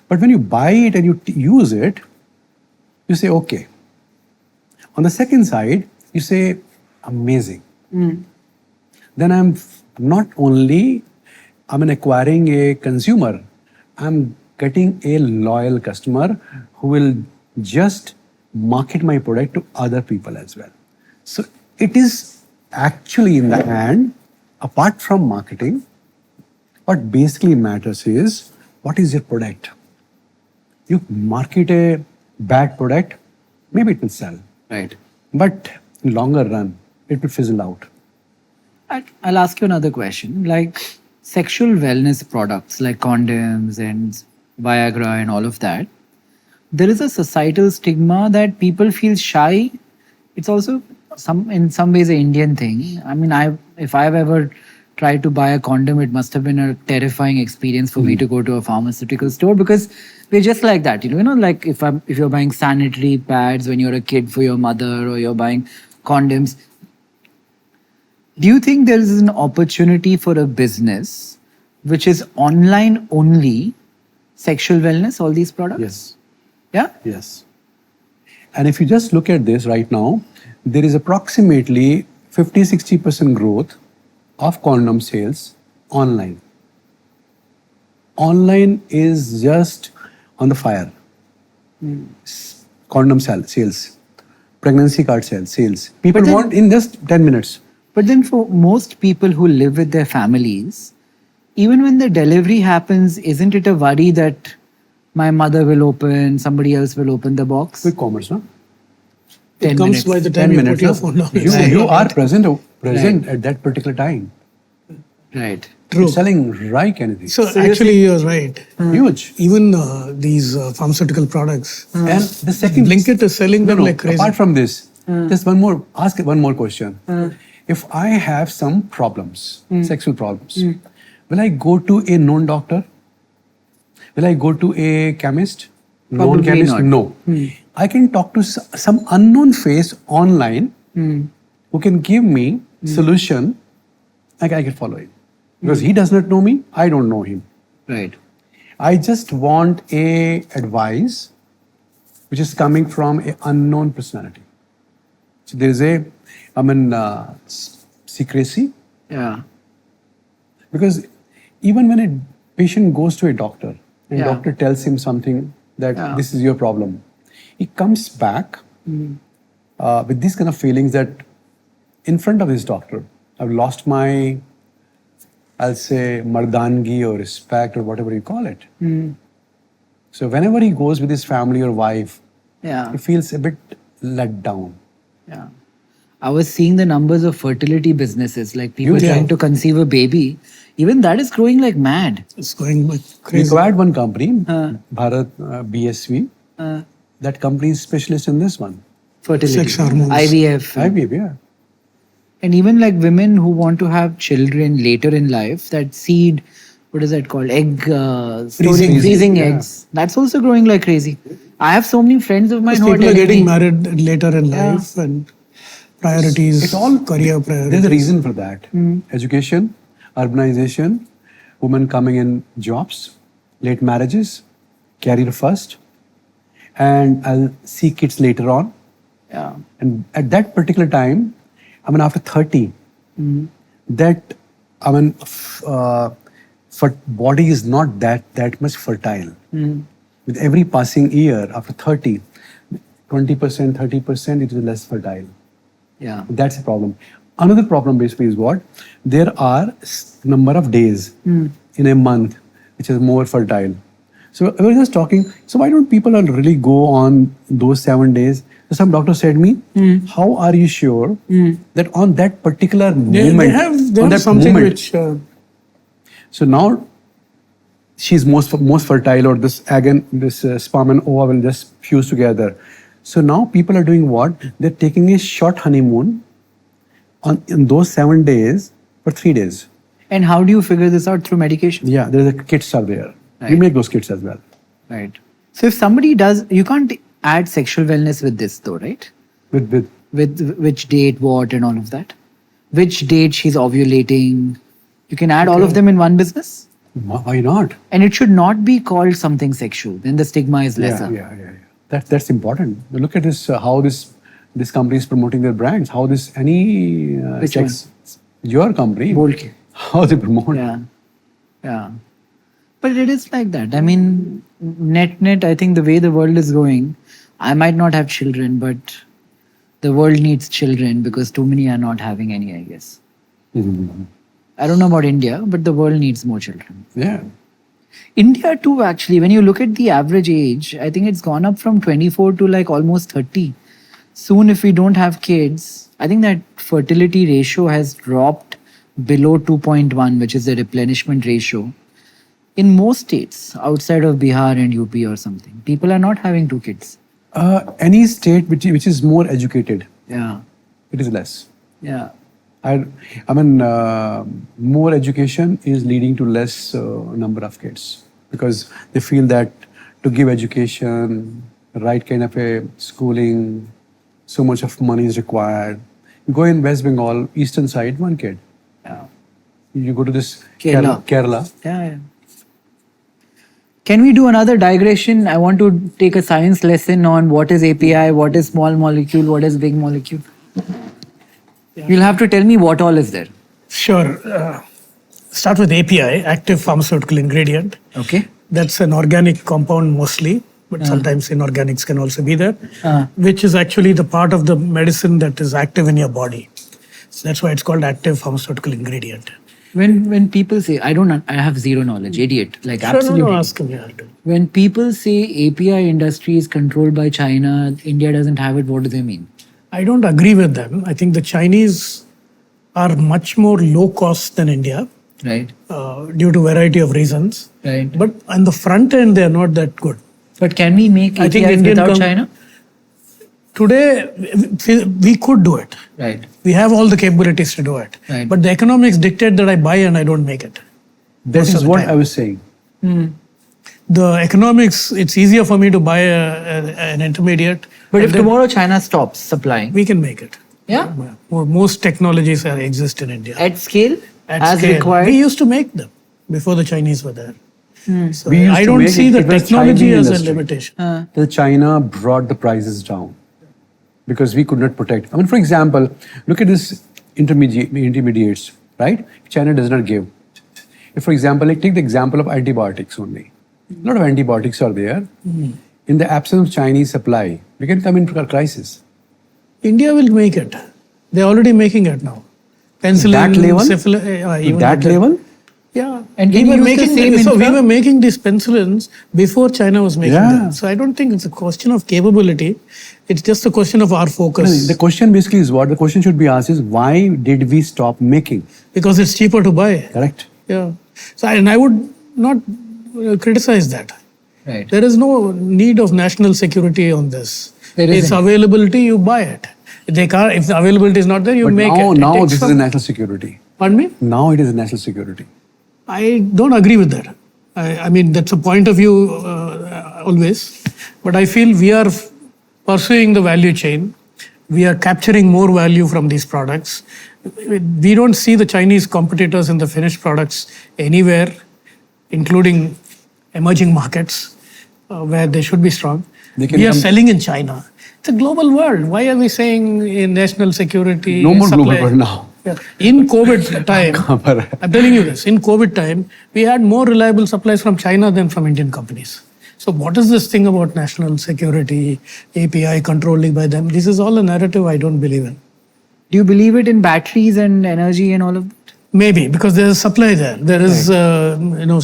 But when you buy it and you use it, you say, okay. On the second side, you say, amazing. Then I'm not only acquiring a consumer, I'm getting a loyal customer who will just market my product to other people as well. So it is actually in the hand, apart from marketing, what basically matters is what is your product. You market a bad product, maybe it will sell. Right. But in longer run, it will fizzle out. I'll ask you another question. Like sexual wellness products like condoms and Viagra and all of that, there is a societal stigma that people feel shy. It's also in some ways an Indian thing. I mean, if I've ever tried to buy a condom, it must have been a terrifying experience for me to go to a pharmaceutical store because we're just like that. Like if you're buying sanitary pads when you're a kid for your mother or you're buying condoms. Do you think there is an opportunity for a business which is online only, sexual wellness, all these products? Yes. Yeah? Yes. And if you just look at this right now, there is approximately 50-60% growth of condom sales online. Online is just on the fire. Condom sales, pregnancy card sales. People But then- want in just 10 minutes. But then for most people who live with their families, even when the delivery happens, isn't it a worry that my mother will open, somebody else will open the box? Quick commerce, no? 10 It comes minutes. by the 10 time you minutes. put your no? phone down. You are present Right. at that particular time. Right. True. You're selling right anything. So actually, you're right. Huge. Even these pharmaceutical products, And the second Blinkit is selling them like crazy. Apart from this, just ask one more question. If I have some problems, sexual problems, will I go to a known doctor? Will I go to a chemist? Probably Known chemist? not. No. I can talk to some unknown face online who can give me solution. I can follow it. Because he does not know me, I don't know him. Right. I just want a advice which is coming from an unknown personality. So there is secrecy. Yeah. Because even when a patient goes to a doctor and Yeah. doctor tells him something that this is your problem, he comes back with these kind of feelings that in front of his doctor, I've lost my, I'll say, mardangi or respect or whatever you call it. So whenever he goes with his family or wife, Yeah. he feels a bit let down. Yeah. I was seeing the numbers of fertility businesses, like people Yeah. trying to conceive a baby. Even that is growing like mad. It's going like We crazy. acquired one company, Bharat BSV. That company is specialist in this one. Fertility. Sex hormones. IVF. IVF, yeah. And even like women who want to have children later in life, that seed, what is that called? Egg freezing yeah. eggs. That's also growing like crazy. I have so many friends of mine Because who are people are telling getting me, married later in life and priorities, It's all career priorities. There's a reason for that. Education, urbanization, women coming in jobs, late marriages, career first, and I'll see kids later on. yeah, And at that particular time, after 30, that, body is not that much fertile. With every passing year, after 30, 20%, 30%, it is less fertile. yeah, That's a problem. Another problem basically is what? There are number of days in a month which is more fertile. So I was just talking, so why don't people really go on those 7 days? So some doctor said me, how are you sure that on that particular moment, They on have that something moment, which so now she's most fertile, or this again, this sperm and ova will just fuse together. So now people are doing what? They're taking a short honeymoon in those 7 days for 3 days. And how do you figure this out? Through medication? Yeah, there's a kits are there. We Right. make those kits as well. Right. So if somebody does, you can't add sexual wellness with this though, right? With With which date, what, and all of that. Which date she's ovulating. You can add all of them in one business. why not? And it should not be called something sexual. Then the stigma is lesser. Yeah. That's important. Look at this. How this company is promoting their brands. How this any Which checks your company. Bold kid. How they promote. Yeah. Yeah. But it is like that. I mean, net, I think the way the world is going, I might not have children, but the world needs children because too many are not having any, I guess. Mhm. I don't know about India, but the world needs more children. Yeah. India too, actually, when you look at the average age, I think it's gone up from 24 to like almost 30. Soon, if we don't have kids, I think that fertility ratio has dropped below 2.1, which is the replenishment ratio. In most states outside of Bihar and UP or something, people are not having 2 kids. Any state which is more educated, Yeah. it is less. Yeah. More education is leading to less number of kids because they feel that to give education, right kind of a schooling, so much of money is required. You go in West Bengal, eastern side, 1 kid. Yeah. You go to this Kerala. Kerala. Yeah. Can we do another digression? I want to take a science lesson on what is API, what is small molecule, what is big molecule. You'll have to tell me what all is there. Sure. Start with API, active pharmaceutical ingredient. Okay. That's an organic compound mostly, but sometimes inorganics can also be there, which is actually the part of the medicine that is active in your body. So that's why it's called active pharmaceutical ingredient. When people say, I have zero knowledge, idiot, like Sure, absolutely. no, ask him. Yeah, When people say API industry is controlled by China, India doesn't have it, what do they mean? I don't agree with them. I think the Chinese are much more low cost than India Right. due to variety of reasons. Right. But on the front end, they are not that good. But can we make I think APIs Indian without China? Today, we could do it. Right. We have all the capabilities to do it. Right. But the economics dictate that I buy and I don't make it. That Most is of the what time. I was saying. The economics, it's easier for me to buy an intermediate. But and if then tomorrow China stops supplying, we can make it. yeah, Most technologies exist in India. at scale, At as scale. required. We used to make them before the Chinese were there. So We used I to don't make see it. the It was technology Chinese as a industry. limitation. The China brought the prices down because we could not protect. I mean, for example, look at this intermediates, right? China does not give. If, for example, like take the example of antibiotics only. A lot of antibiotics are there. In the absence of Chinese supply, we can come into a crisis. India will make it. They're already making it now. Penicillin, That level? syphilis, To even that the- level? Yeah, And we can were you use the making same so we infra? were making these penicillins before China was making Yeah. them. So I don't think it's a question of capability. It's just a question of our No, focus. the question basically is what? The question should be asked is why did we stop making? Because it's cheaper to buy. Correct? Yeah. So and I would not criticize that. Right. There is no need of national security on this. There It's isn't. availability, you buy it. If they can't, if the availability is not there, you But make now, it. It now takes this is some- a national security. Pardon me? Now it is a national security. I don't agree with that. I mean, that's a point of view always. But I feel we are pursuing the value chain. We are capturing more value from these products. We don't see the Chinese competitors in the finished products anywhere, including emerging markets where they should be strong. They can We are come- selling in China. It's a global world. Why are we saying in national security? No more supply? global world now. Yeah. In COVID time, I'm telling you this, in COVID time, we had more reliable supplies from China than from Indian companies. So what is this thing about national security, API controlling by them? This is all a narrative I don't believe in. Do you believe it in batteries and energy and all of that? Maybe, because there is supply there. There is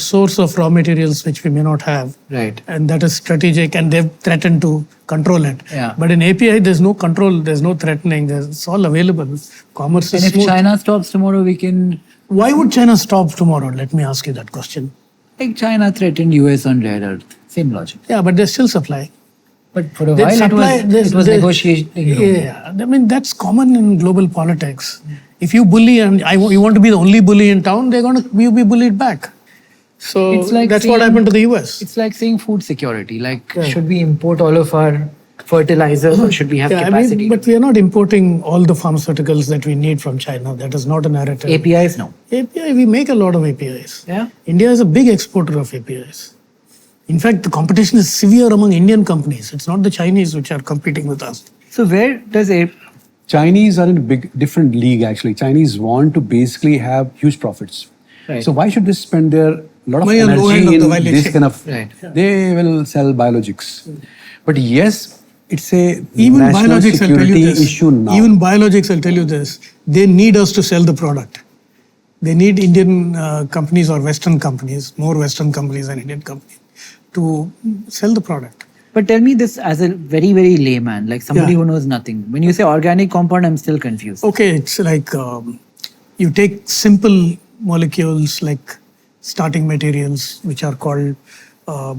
source of raw materials which we may not have. Right. And that is strategic and they've threatened to control it. Yeah. But in API, there's no control, there's no threatening, it's all available. Commerce And is if smooth. China stops tomorrow, we can. Why would China stop tomorrow? Let me ask you that question. Like China threatened US on rare earth. Same logic. Yeah, but they're still supplying. But for a They while, supply- it was they- negotiating. Yeah, I mean, that's common in global politics. If you bully and you want to be the only bully in town, you'll be bullied back. So It's like that's what saying- happened to the US. It's like saying food security. Like, Yeah. should we import all of our fertilizers or should we have Yeah, capacity? but we are not importing all the pharmaceuticals that we need from China. That is not a narrative. APIs, no. API, we make a lot of APIs. Yeah. India is a big exporter of APIs. In fact, the competition is severe among Indian companies. It's not the Chinese which are competing with us. So where does it? Chinese are in a different league actually. Chinese want to basically have huge profits. Right. So why should they spend their lot of Money on low end energy of the in value this chain. kind of? Right. They will sell biologics. But yes, it's a Even national biologics, I'll tell security you this. issue now. Even biologics, I'll tell you this. They need us to sell the product. They need Indian companies or Western companies, more Western companies than Indian companies, to sell the product. But tell me this as a very, very layman, like somebody Yeah. who knows nothing. When you say organic compound, I'm still confused. Okay, it's like you take simple molecules like starting materials, which are called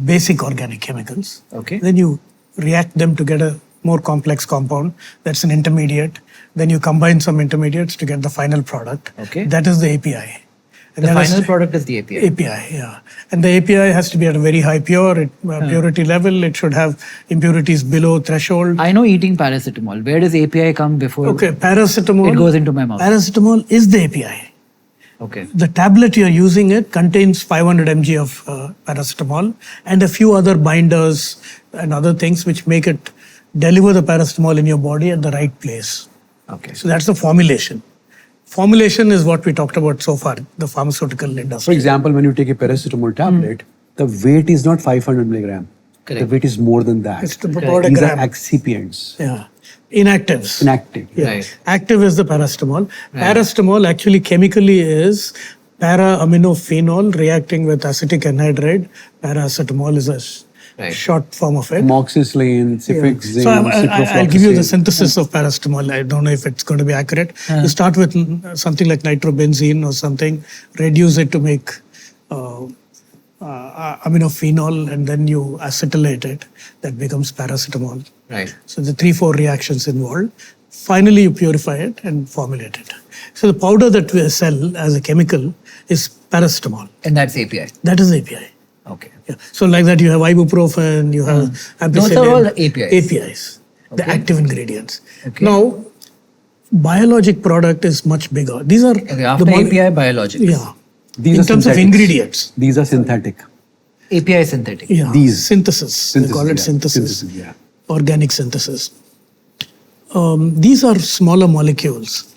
basic organic chemicals. Okay. Then you react them to get a more complex compound. That's an intermediate. Then you combine some intermediates to get the final product. Okay. That is the API. And The that has final to- product is the API. API, yeah. And the API has to be at a very high purity level. It should have impurities below threshold. I know eating paracetamol. Where does API come before? Okay, paracetamol. It goes into my mouth. Paracetamol is the API. Okay. The tablet you're using it contains 500 mg of paracetamol and a few other binders and other things which make it deliver the paracetamol in your body at the right place. Okay. So that's the formulation. Formulation is what we talked about so far, the pharmaceutical For industry. example, when you take a paracetamol tablet, the weight is not 500 milligram. Correct. The weight is more than that. It's about a These are gram. excipients, Yeah. Inactives. inactive. Yeah. Right. Active is the paracetamol. Right. Paracetamol actually chemically is para-aminophenol reacting with acetic anhydride. Paracetamol is a Right. short form of it. Amoxicillin, Yeah. cefixime, So I'll give you the ciprofloxacin. synthesis of paracetamol. I don't know if it's going to be accurate. You start with something like nitrobenzene or something, reduce it to make aminophenol, and then you acetylate it. That becomes paracetamol. Right. So the 3-4 reactions involved. Finally, you purify it and formulate it. So the powder that we sell as a chemical is paracetamol. And that's API. That is API. Okay. Yeah. So like that, you have ibuprofen, you have ampicillin. Those are all APIs. APIs, the Okay. active ingredients. Okay. Now, biologic product is much bigger. These are Okay, after the API, biologics. Yeah. These In are terms of synthetics. ingredients. These are synthetic. API synthetic. Yeah. These. Synthesis. They call it yeah. synthesis. Yeah. Organic synthesis. These are smaller molecules.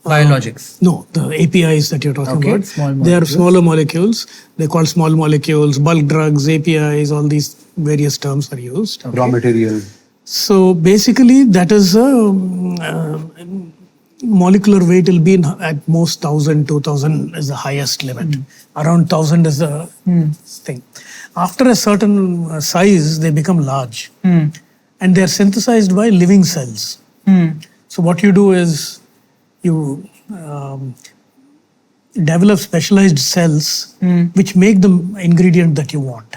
Biologics. No, the APIs that you're talking Okay, about, small they are molecules. smaller molecules. They're called small molecules, bulk drugs, APIs, all these various terms are used. Raw material. So basically, that is molecular weight will be at most 1,000, 2,000 is the highest limit. Around 1,000 is the thing. After a certain size, they become large. And they're synthesized by living cells. So what you do is you develop specialized cells which make the ingredient that you want.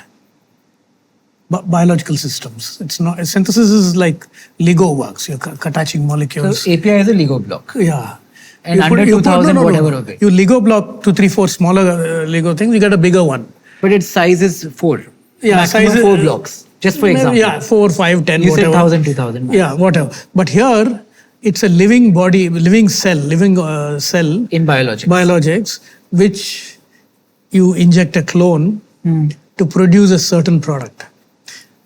Biological systems. It's not synthesis is like Lego works. You're attaching molecules. So API is a Lego block. Yeah. And under 2,000, whatever of it. You Lego block 2, 3, 4 smaller Lego things. You get a bigger one. But its size is 4. Yeah, Maximum size 4 blocks. Just for example. Yeah, 4, 5, 10, You whatever. said 1,000, 2,000. Yeah, whatever. But here, it's a living body, living cell, cell In biologics. biologics, which you inject a clone to produce a certain product.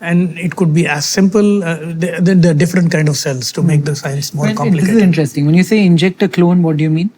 And it could be as simple, then there are different kind of cells to make the science more This is complicated. interesting. When you say inject a clone, what do you mean?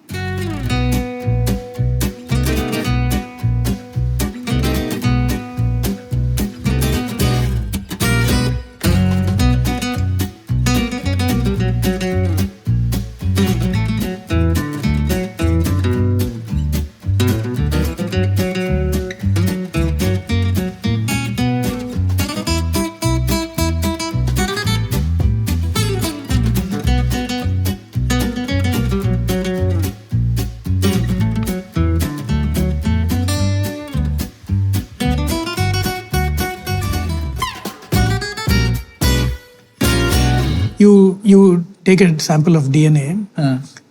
You take a sample of DNA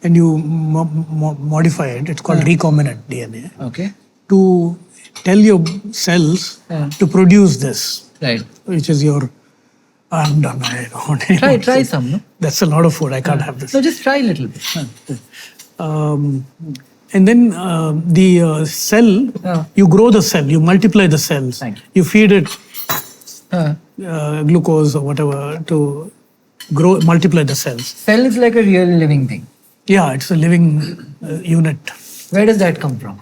and you modify it. It's called recombinant DNA. Okay. To tell your cells to produce this, Right. which is your. I'm done. I don't want any more Try food. some, no? That's a lot of food. I can't have this. No, just try a little bit. And then the cell, you grow the cell, you multiply the cells. Thank you. You feed it Uh, glucose or whatever to multiply the cells. Cell is like a real living thing. Yeah, it's a living unit. Where does that come from?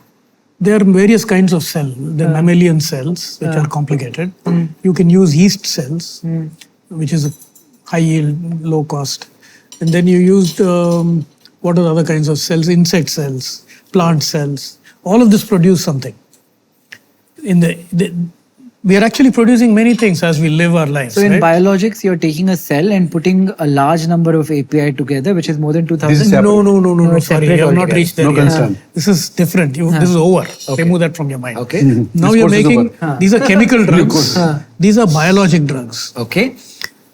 There are various kinds of cells. The mammalian cells, which are complicated. You can use yeast cells, which is a high yield, low cost. And then you used, what are the other kinds of cells? Insect cells, plant cells. All of this produce something. We are actually producing many things as we live our lives. So in right? biologics, you're taking a cell and putting a large number of API together, which is more than 2,000. This is separate. No, it's sorry, separate you have not altogether. reached there No yet. concern. This is different. This is over. Okay. Remove that from your mind. Okay. Now This you're course is making, over. these are chemical drugs. These are biologic drugs. Okay.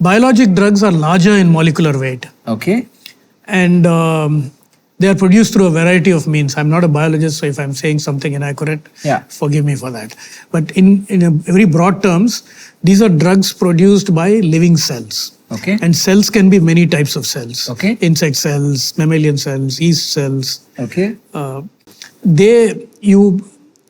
Biologic drugs are larger in molecular weight. Okay. And they are produced through a variety of means. I'm not a biologist, so if I'm saying something inaccurate, forgive me for that. But in a very broad terms, these are drugs produced by living cells. Okay. And cells can be many types of cells. Okay. Insect cells, mammalian cells, yeast cells. Okay.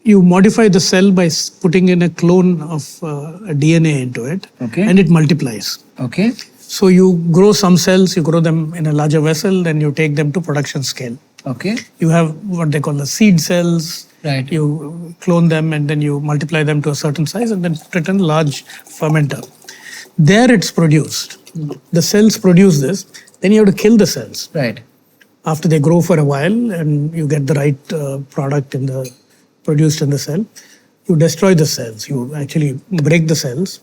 You modify the cell by putting in a clone of a DNA into it. Okay. And it multiplies. Okay. So you grow some cells, you grow them in a larger vessel, then you take them to production scale. Okay. You have what they call the seed cells. Right. You clone them and then you multiply them to a certain size and then put it in a large fermenter. There it's produced. The cells produce this. Then you have to kill the cells. Right. After they grow for a while and you get the right product produced in the cell, you destroy the cells. You actually break the cells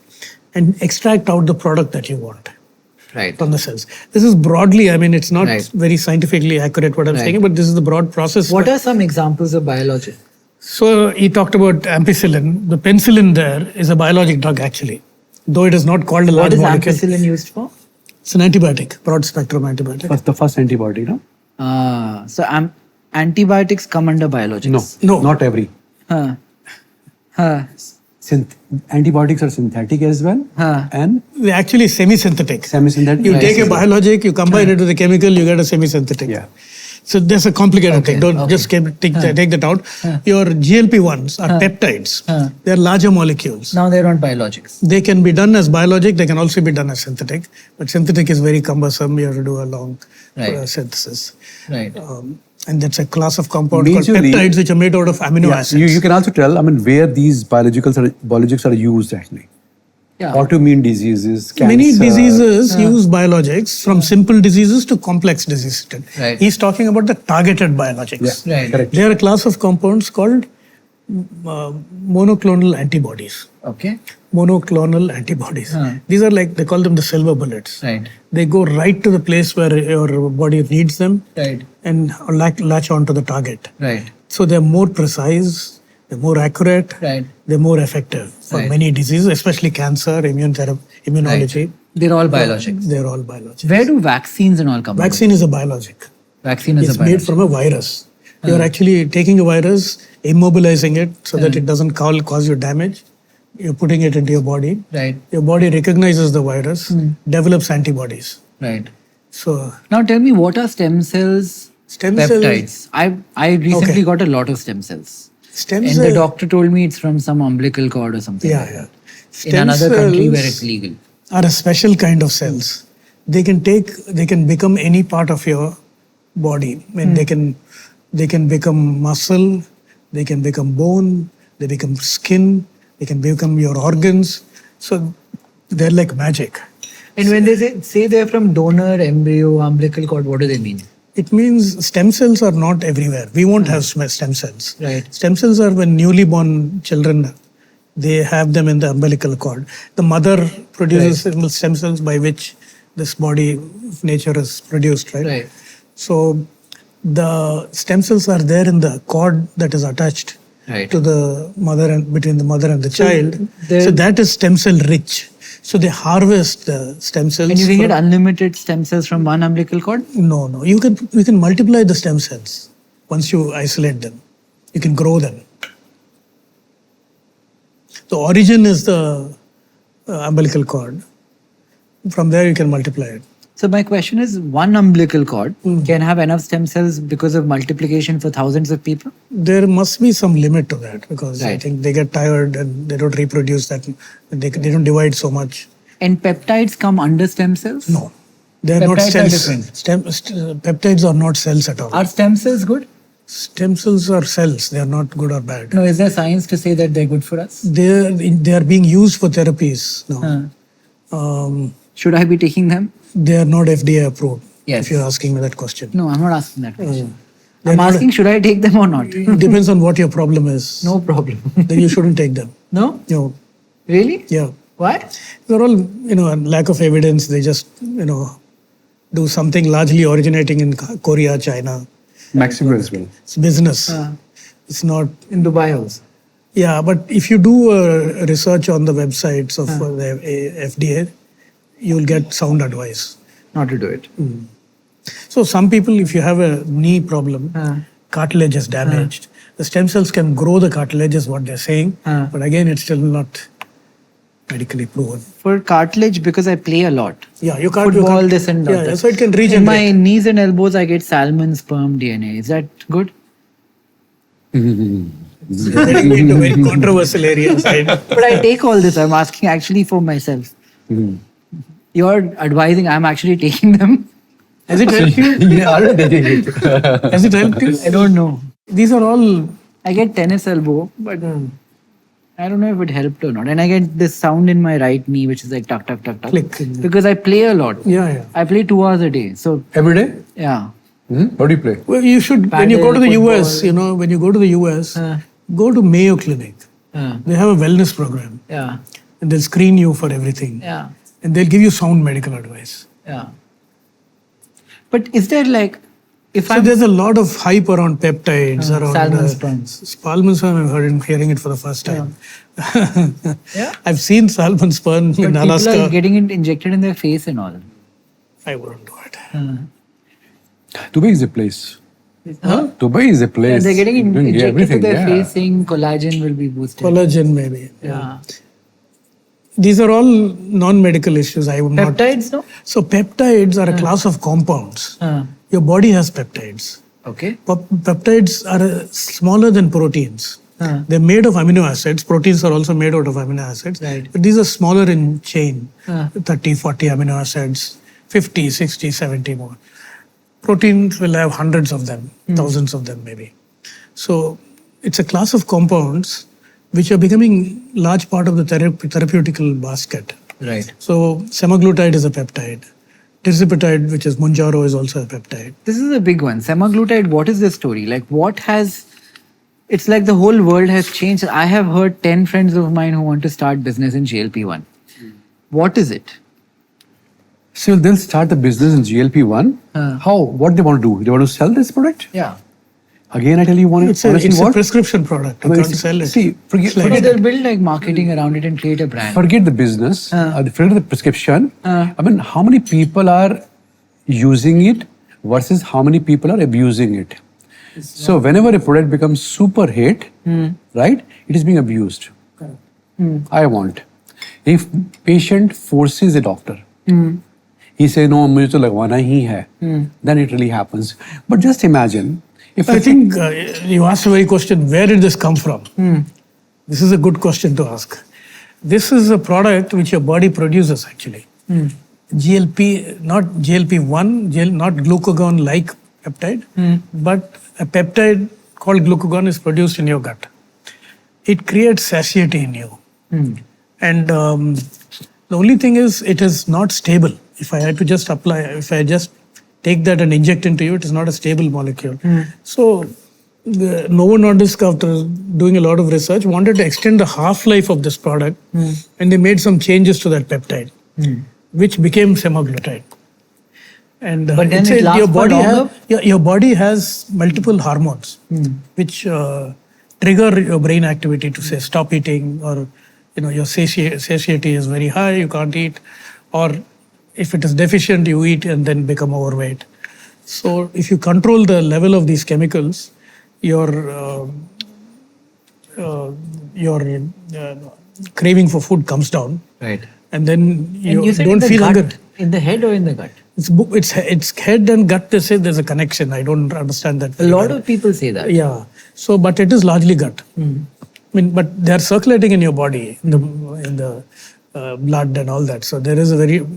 and extract out the product that you want. Right. From the cells. This is broadly, I mean, it's not Right. very scientifically accurate what I'm saying, but this is the broad process. What are some examples of biologic? So he talked about ampicillin. The penicillin there is a biologic drug actually, though it is not called a What large is molecule. ampicillin used for? It's an antibiotic, broad spectrum antibiotic. That's the first antibody, no? So antibiotics come under biologics. No, No. not every. Huh. Antibiotics are synthetic as well, and They're actually semi-synthetic. semi-synthetic. You take a biologic, you combine it with a chemical, you get a semi-synthetic. Yeah. So there's a complicated thing. Don't just take that out. Your GLP-1s are peptides. They're larger molecules. Now they're on biologics. They can be done as biologic. They can also be done as synthetic. But synthetic is very cumbersome. You have to do a long synthesis. Right. And that's a class of compounds called Majorly- peptides, which are made out of amino acids. You can also tell, where these biologics are used actually. Yeah. Autoimmune diseases, cancer. Many diseases use biologics, from simple diseases to complex diseases. Right. He's talking about the targeted biologics. Right. Correct. They are a class of compounds called monoclonal antibodies. Okay. Monoclonal antibodies. These are like, they call them the silver bullets. Right. They go right to the place where your body needs them Right. and latch on to the target. Right. So they're more precise, they're more accurate, Right. they're more effective for Right. many diseases, especially cancer, immunology. They're all biologics. They're all biologics. Where do vaccines and all come from? Vaccine is a biologic. Vaccine is It's a biologic. made from a virus. You're actually taking a virus, immobilizing it so that it doesn't cause you damage. You're putting it into your body. Right. Your body recognizes the virus, develops antibodies. Right. So Now tell me, what are stem cells? Stem Peptides. I recently got a lot of stem cells. stem And the doctor told me it's from some umbilical cord or something. like that. In Stem another country where cells it's legal. are a special kind of cells. They can become any part of your body. I mean, they can become muscle, they can become bone, they become skin, they can become your organs. So they're like magic. And when they say they're from donor, embryo, umbilical cord, what do they mean? It means stem cells are not everywhere. We won't have stem cells. Right. Stem cells are when newly born children, they have them in the umbilical cord. The mother produces stem cells by which this body of nature is produced, right? Right. So the stem cells are there in the cord that is attached Right. to the mother and between the mother and the child. they're- So that is stem cell rich. So they harvest the stem cells. And you can for- get unlimited stem cells from one umbilical cord? No. You can multiply the stem cells once you isolate them. You can grow them. The origin is the umbilical cord. From there you can multiply it. So my question is, one umbilical cord can have enough stem cells because of multiplication for thousands of people? There must be some limit to that because I Right. think they get tired and they don't reproduce that. They don't divide so much. And peptides come under stem cells? No, they are not Peptides are cells. different. Peptides are not cells at all. Are stem cells good? Stem cells are cells. They are not good or bad. No, is there science to say that they're good for us? They are being used for therapies now. Should I be taking them? They are not FDA approved. Yes. If you're asking me that question. No, I'm not asking that question. They're I'm not- asking, should I take them or not? It depends on what your problem is. No problem. Then you shouldn't take them. No? No. Really? Yeah. Why? They're all, lack of evidence. They just, do something largely originating in Korea, China. Mexico as well. It's business. It's not. In Dubai also. Yeah, but if you do research on the websites of the FDA, you will get sound advice. Not to do it. So some people, if you have a knee problem, cartilage is damaged, the stem cells can grow the cartilage is what they're saying. But again, it's still not medically proven. For cartilage, because I play a lot. Yeah, you can't. Football, this and that. Yeah, so it can In regenerate. my knees and elbows, I get salmon sperm DNA. Is that good? Getting into very controversial areas. But I take all this. I'm asking actually for myself. You're advising, I'm actually taking them. Has it helped you? Has it helped you? I don't know. These are all. I get tennis elbow, but I don't know if it helped or not. And I get this sound in my right knee, which is like tuck, tuck, tuck, tuck. Click. Because I play a lot. Yeah. I play 2 hours a day. So, Every day? yeah. What do you play? Well, you should, when you go to the Paddle, US, when you go to the US, go to Mayo Clinic. They have a wellness program. Yeah. And they'll screen you for everything. Yeah. And they'll give you sound medical advice. Yeah. But is there like, if So I'm there's a lot of hype around peptides, around salmon sperm. Salmon sperm, I'm hearing it for the first time. Yeah. I've seen salmon sperm but in people Alaska. are getting it injected in their face and all. I wouldn't do it. Dubai is a place. Dubai is a place. They're getting doing injected to everything, their yeah. face saying collagen will be boosted. Collagen maybe. Yeah. These are all non-medical issues. I would not. Peptides, no? So peptides are a class of compounds. Your body has peptides. Okay. Peptides are smaller than proteins. They're made of amino acids. Proteins are also made out of amino acids. Right. But these are smaller in chain. 30, 40 amino acids, 50, 60, 70 more. Proteins will have hundreds of them, thousands of them maybe. So it's a class of compounds which are becoming large part of the therapeutical basket. Right. So semaglutide is a peptide. Tirzepatide, which is Mounjaro, is also a peptide. This is a big one. Semaglutide, what is the story? Like, what has... It's like the whole world has changed. I have heard 10 friends of mine who want to start business in GLP-1. What is it? So they'll start the business in GLP-1. How? What they want to do? They want to sell this product? Yeah. Again, I tell you one. It's a prescription product. You can't sell it. See, But they'll build like marketing around it and create a brand. Forget the business. Forget the prescription. I mean, how many people are using it versus how many people are abusing it? So whenever a product becomes super hit, right, it is being abused. I want. If patient forces a doctor, he says, no, मुझे तो लगवाना ही है, then it really happens. But just imagine, if I think you asked a very question, where did this come from? This is a good question to ask. This is a product which your body produces actually. GLP, not GLP-1, not glucagon-like peptide, but a peptide called glucagon is produced in your gut. It creates satiety in you. And the only thing is, it is not stable. If I had to just apply, if I just take that and inject into you, it is not a stable molecule. So, the Novo Nordisk, after doing a lot of research, wanted to extend the half-life of this product, and they made some changes to that peptide, which became semaglutide. And But then it lasts for longer? Your body has multiple hormones, which trigger your brain activity to say stop eating, or your satiety is very high, you can't eat, or if it is deficient, you eat and then become overweight. So if you control the level of these chemicals, your craving for food comes down. Right. And then you said don't in the feel gut, hunger. In the head or in the gut? It's head and gut. They say there's a connection. I don't understand that. A lot of people say that. Yeah. So, but it is largely gut. I mean, but they are circulating in your body, in the blood and all that. So there is a very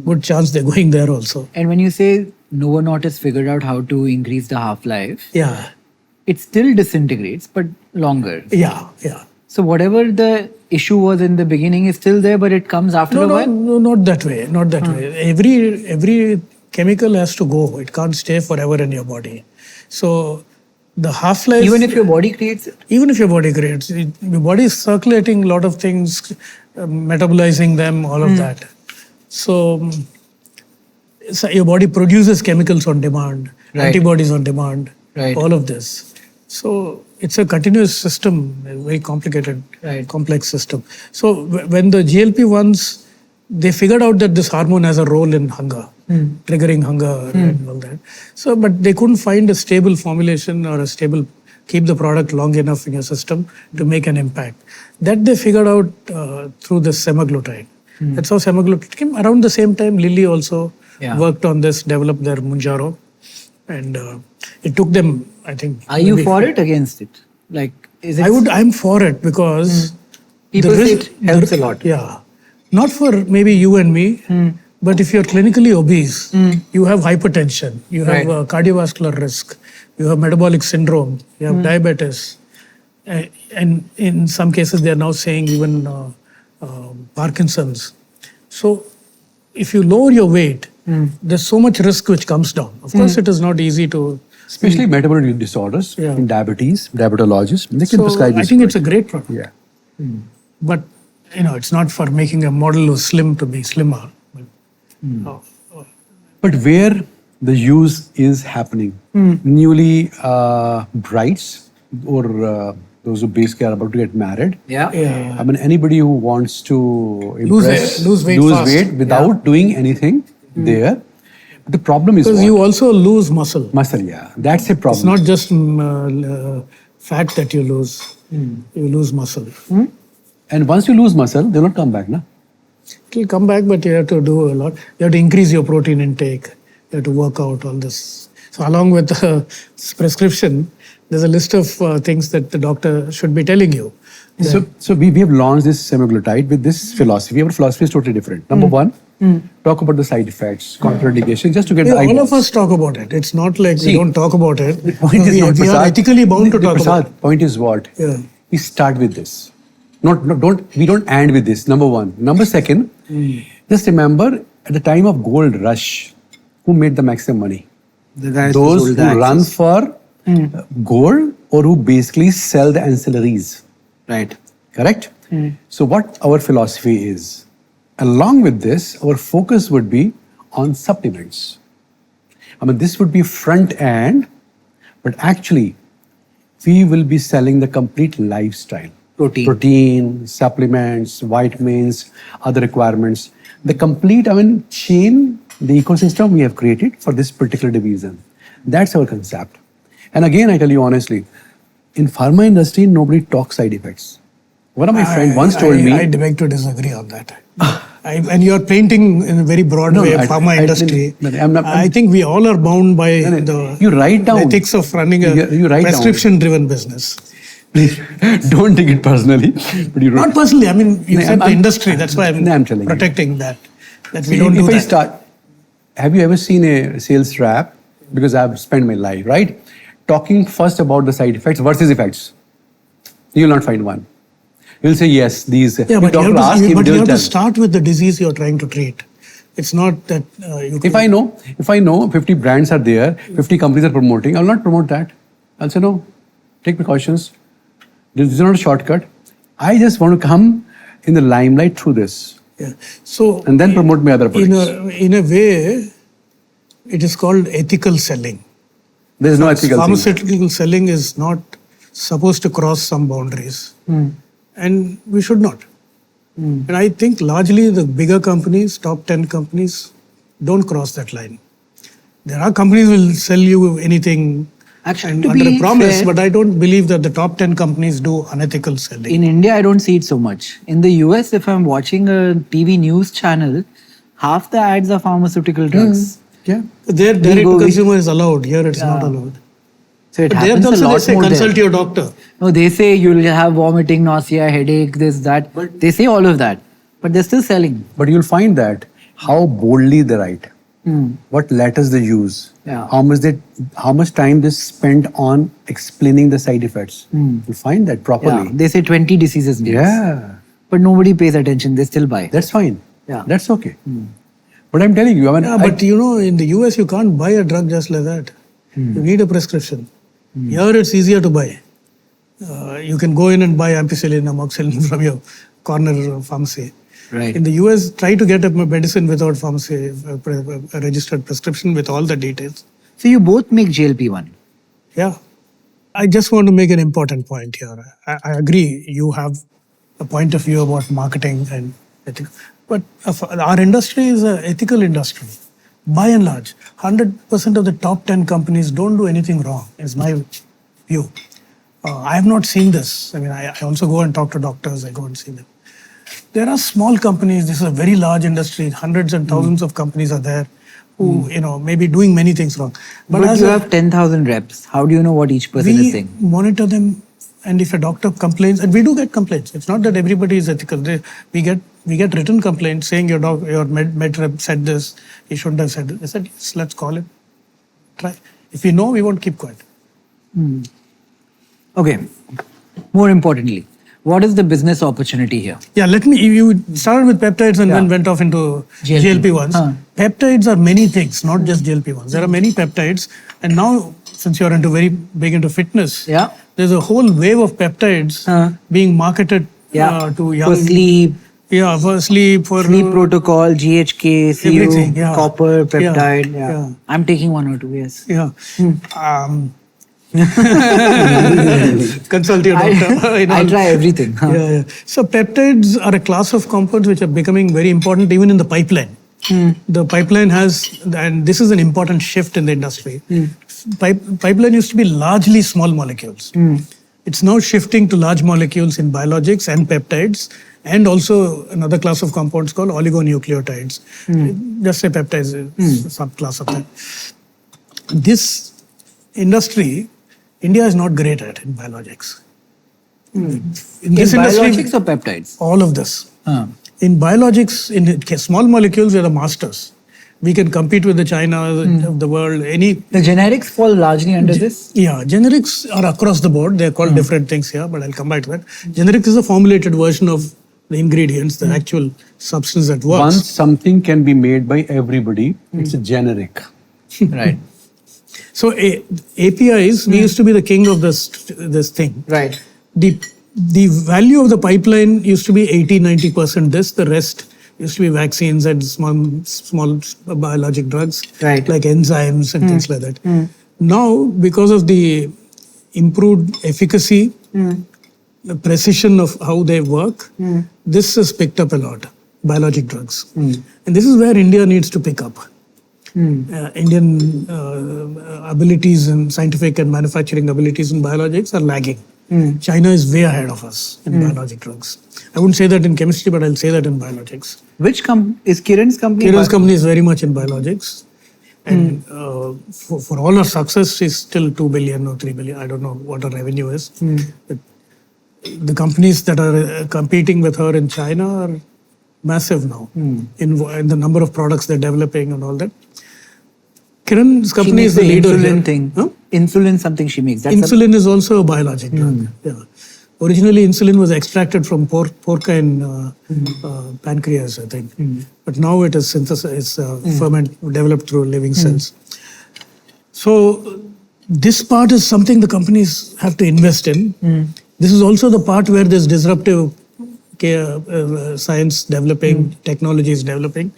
good chance they're going there also. And when you say Novo Nordisk figured out how to increase the half-life, Yeah. it still disintegrates, but longer. Yeah. So whatever the issue was in the beginning is still there, but it comes after a while? No, not that way. Not that way. Every chemical has to go. It can't stay forever in your body. So the half-life... Even if your body creates it? Even if your body creates it. Your body is circulating a lot of things, metabolizing them, all of that. So your body produces chemicals on demand, antibodies on demand, all of this. So it's a continuous system, a very complicated, complex system. So when the GLP-1s, they figured out that this hormone has a role in hunger, triggering hunger and all that. So, but they couldn't find a stable formulation or keep the product long enough in your system to make an impact. That they figured out through the semaglutide. That's how semaglutide came. Around the same time, Lilly also worked on this, developed their Mounjaro. And it took them, I think... Are you for it, against it? Like, is it... I'm for it because... People say it helps a lot. Yeah. Not for maybe you and me, but if you're clinically obese, you have hypertension, you have cardiovascular risk, you have metabolic syndrome, you have diabetes. And in some cases, they are now saying even Parkinson's. So if you lower your weight, there's so much risk which comes down. Of course, it is not easy to... Especially metabolic disorders, in diabetes, diabetologists, they can prescribe this. I think it's a great product. Yeah. But, it's not for making a model who's slim to be slimmer. But where the use is happening, newly brides or those who basically are about to get married. I mean, anybody who wants to impress, lose weight without doing anything there. The problem is Because what? you also lose muscle. Muscle, yeah. That's a problem. It's not just fat that you lose. You lose muscle. And once you lose muscle, they will not come back, na? It will come back, but you have to do a lot. You have to increase your protein intake. You have to work out all this. So along with the prescription, there's a list of things that the doctor should be telling you. So we have launched this semaglutide with this philosophy. Our philosophy is totally different. Number one, talk about the side effects, contraindication, just to get the All ideas. of us talk about it. It's not like See, we don't talk about it. The point is not, we are Prasad. ethically bound to talk Prasad, about it. point is what? Yeah. We start with this. We don't end with this. Number one. Number second, just remember at the time of gold rush, who made the maximum money? The guys Those sold who the run access. for gold or who basically sell the ancillaries. Right. Correct? So what our philosophy is, along with this, our focus would be on supplements. I mean, this would be front end, but actually, we will be selling the complete lifestyle. Protein, supplements, vitamins, other requirements. The complete, chain, the ecosystem we have created for this particular division. That's our concept. And again, I tell you honestly, in pharma industry, nobody talks side effects. One of my friends once told me... I beg to disagree on that. And you're painting in a very broad way pharma industry. I think we all are bound by the You write down. ethics of running a You write down. prescription-driven business. Please, don't take it personally. But you Not personally. I mean, you No, said the I'm- industry. That's why I'm telling you. protecting that we See, don't do if I that. start, have you ever seen a sales rap? Because I've spent my life, right? Talking first about the side effects versus effects. You'll not find one. You'll say, yes, these... Yeah, but doctor asks him, you they'll have to tell. start with the disease you're trying to treat. It's not that you If I know 50 brands are there, 50 companies are promoting, I'll not promote that. I'll say, no, take precautions. This is not a shortcut. I just want to come in the limelight through this. Yeah. So And then promote my other products. in a way, it is called ethical selling. There is no ethical thing. Pharmaceutical selling is not supposed to cross some boundaries. And we should not. And I think largely the bigger companies, top 10 companies, don't cross that line. There are companies will sell you anything Actually, to under a be promise, fair, but I don't believe that the top 10 companies do unethical selling. in India, I don't see it so much. In the US, if I'm watching a TV news channel, half the ads are pharmaceutical drugs. Yeah. Their direct go to with- consumer is allowed. Here it's not allowed. So it But there happens a also they lot say more consult there. your doctor. No, they say you'll have vomiting, nausea, headache, this, that. They say all of that. But they're still selling. But you'll find that how boldly they write, what letters they use, Yeah. how much time they spend on explaining the side effects. You'll find that Yeah. properly. They say 20 diseases names. Yeah, But nobody pays attention. They still buy. that's fine. Yeah. That's okay. But I'm telling you, Yeah, but in the US, you can't buy a drug just like that. You need a prescription. Here, it's easier to buy. You can go in and buy ampicillin, amoxicillin from your corner pharmacy. Right. In the US, try to get a medicine without pharmacy, a registered prescription with all the details. So you both make GLP-1. Yeah. I just want to make an important point here. I agree you have a point of view about marketing and ethics. But our industry is an ethical industry. By and large, 100% of the top 10 companies don't do anything wrong, is my view. I have not seen this. I mean, I also go and talk to doctors, I go and see them. There are small companies, this is a very large industry, hundreds and thousands of companies are there who, may be doing many things wrong. But as you a- have 10,000 reps. How do you know what each person is we saying? monitor them, and if a doctor complains, and we do get complaints, it's not that everybody is ethical. We get written complaints saying your med rep said this, he shouldn't have said this. I said, yes, let's call him. Try. If we know, we won't keep quiet. Okay. More importantly, what is the business opportunity here? Yeah, you started with peptides and then went off into GLP-1s. Peptides are many things, not just GLP-1s. There are many peptides. And now, since you're very big into fitness, there's a whole wave of peptides being marketed to young... For sleep. Yeah, for sleep, for... Sleep protocol, GHK, CU, Everything, yeah. copper, peptide. Yeah, yeah. I'm taking one or two, yes. Yeah. Consult your doctor. I try everything. Yeah. So peptides are a class of compounds which are becoming very important even in the pipeline. The pipeline has, and this is an important shift in the industry. Pipeline used to be largely small molecules. It's now shifting to large molecules in biologics and peptides, and also another class of compounds called oligonucleotides. Just say peptides is a subclass of that. This industry, India is not great at in biologics. In this biologics or peptides? all of this. In biologics, in small molecules, we are the masters. We can compete with the China of the world. The generics fall largely under this? Yeah, generics are across the board. They're called different things here, but I'll come back to that. Generics is a formulated version of the ingredients, the actual substance that works. Once something can be made by everybody, it's a generic. Right. So APIs, we used to be the king of this thing. Right. The value of the pipeline used to be 80-90% this. The rest used to be vaccines and small biologic drugs, Right. like enzymes and things like that. Now, because of the improved efficacy, the precision of how they work, this has picked up a lot, biologic drugs. And this is where India needs to pick up. Indian abilities and scientific and manufacturing abilities in biologics are lagging. China is way ahead of us in biologic drugs. I wouldn't say that in chemistry, but I'll say that in biologics. Which is Kiran's company? Kiran's company is very much in biologics. And for all our success, she's still 2 billion or 3 billion. I don't know what her revenue is. But the companies that are competing with her in China are massive now in the number of products they're developing and all that. Kiran's company is the leader. Insulin thing. Huh? Insulin something she makes. That's Insulin is also a biologic drug. Yeah. Originally, insulin was extracted from porcine pancreas, I think. But now it is synthesized, developed through living cells. So this part is something the companies have to invest in. This is also the part where there's disruptive science developing, technologies developing,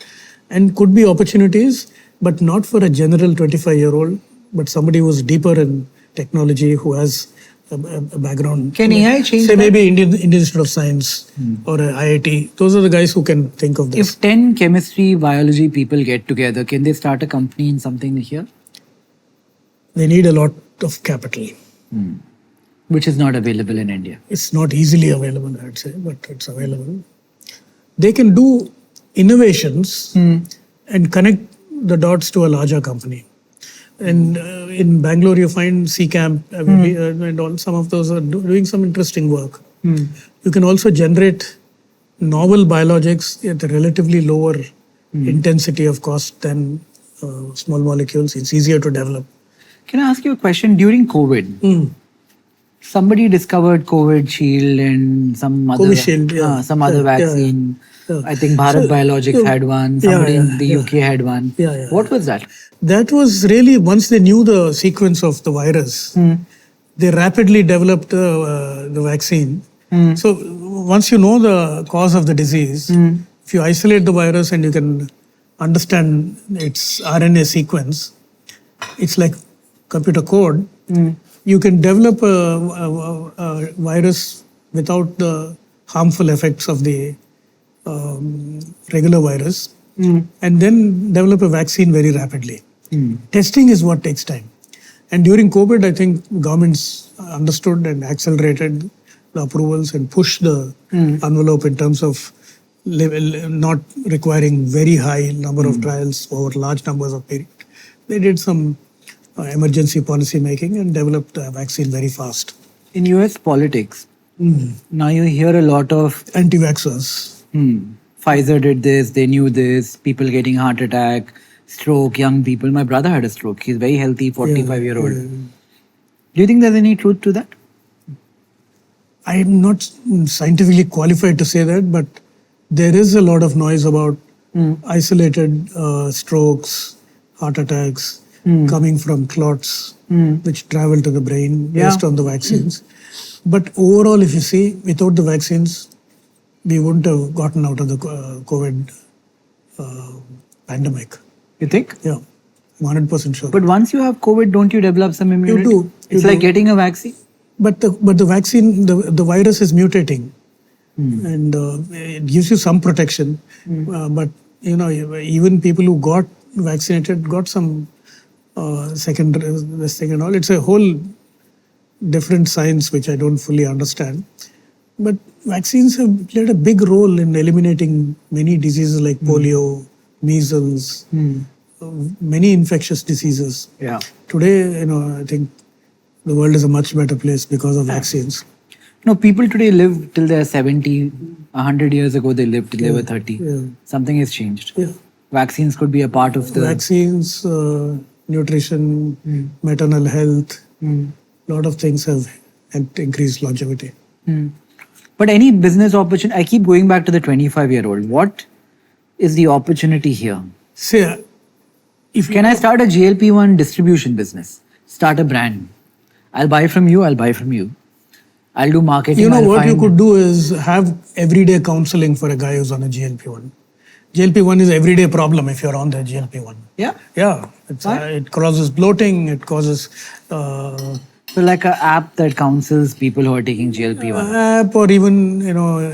and could be opportunities, but not for a general 25-year-old, but somebody who's deeper in technology, who has a background. Can AI change Say that? maybe Indian Institute of Science or a IIT. Those are the guys who can think of this. If 10 chemistry, biology people get together, can they start a company in something here? They need a lot of capital. Which is not available in India. It's not easily available, I'd say, but it's available. They can do innovations and connect the dots to a larger company. And in Bangalore, you find CCamp and all. Some of those are doing some interesting work. You can also generate novel biologics at a relatively lower intensity of cost than small molecules. It's easier to develop. Can I ask you a question? During COVID, somebody discovered COVID shield and some other Covishield, yeah. some other vaccine. Yeah. I think Bharat Biologics had one. Somebody in the UK had one. Yeah. What was that? That was really, once they knew the sequence of the virus, they rapidly developed the vaccine. So once you know the cause of the disease, if you isolate the virus and you can understand its RNA sequence, it's like computer code. You can develop a virus without the harmful effects of the regular virus, and then develop a vaccine very rapidly. Testing is what takes time. And during COVID, I think governments understood and accelerated the approvals and pushed the envelope in terms of not requiring very high number of trials over large numbers of period. They did some emergency policy making and developed a vaccine very fast. In US politics, now you hear a lot of Anti-vaxxers. Pfizer did this, they knew this, people getting heart attack, stroke, young people. My brother had a stroke. He's very healthy, 45-year-old. Do you think there's any truth to that? I'm not scientifically qualified to say that, but there is a lot of noise about isolated strokes, heart attacks coming from clots which travel to the brain based on the vaccines. But overall, if you see, without the vaccines, we wouldn't have gotten out of the COVID pandemic. You think? Yeah, I'm 100% sure. But once you have COVID, don't you develop some immunity? You do. It's like getting a vaccine. But the vaccine, the virus is mutating, and it gives you some protection. But even people who got vaccinated got some second this thing and all. It's a whole different science which I don't fully understand. But vaccines have played a big role in eliminating many diseases like polio, measles, many infectious diseases. Yeah. Today, I think the world is a much better place because of vaccines. No, people today live till they're 70. 100 years ago, they lived till they were 30. Yeah. Something has changed. Yeah. Vaccines could be a part of the... Vaccines, nutrition, maternal health, lot of things have increased longevity. But any business opportunity, I keep going back to the 25-year-old. What is the opportunity here? Say, Can I start a GLP-1 distribution business? Start a brand. I'll buy from you, I'll buy from you. I'll do marketing. what you could do is have everyday counseling for a guy who's on a GLP-1. GLP-1 is everyday problem if you're on the GLP-1. Yeah. Yeah. It causes bloating, it causes... So like an app that counsels people who are taking GLP-1. app or even,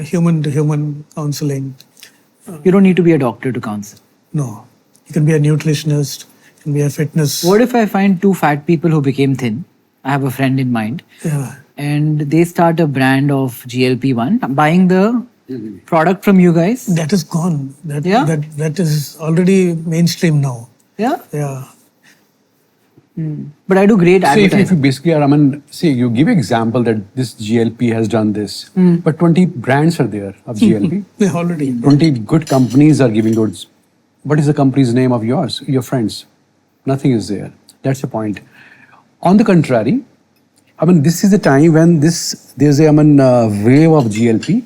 human-to-human counseling. You don't need to be a doctor to counsel. No. You can be a nutritionist, you can be a fitness... What if I find two fat people who became thin? I have a friend in mind. Yeah. And they start a brand of GLP-1. I'm buying the product from you guys. That is gone. Yeah? That is already mainstream now. Yeah? Yeah. But I do great See, advertising. if you basically are, see, you give example that this GLP has done this, but 20 brands are there of GLP. They already... 20 good companies are giving those. What is the company's name of yours, your friends? Nothing is there. That's the point. On the contrary, this is the time when there's a wave of GLP,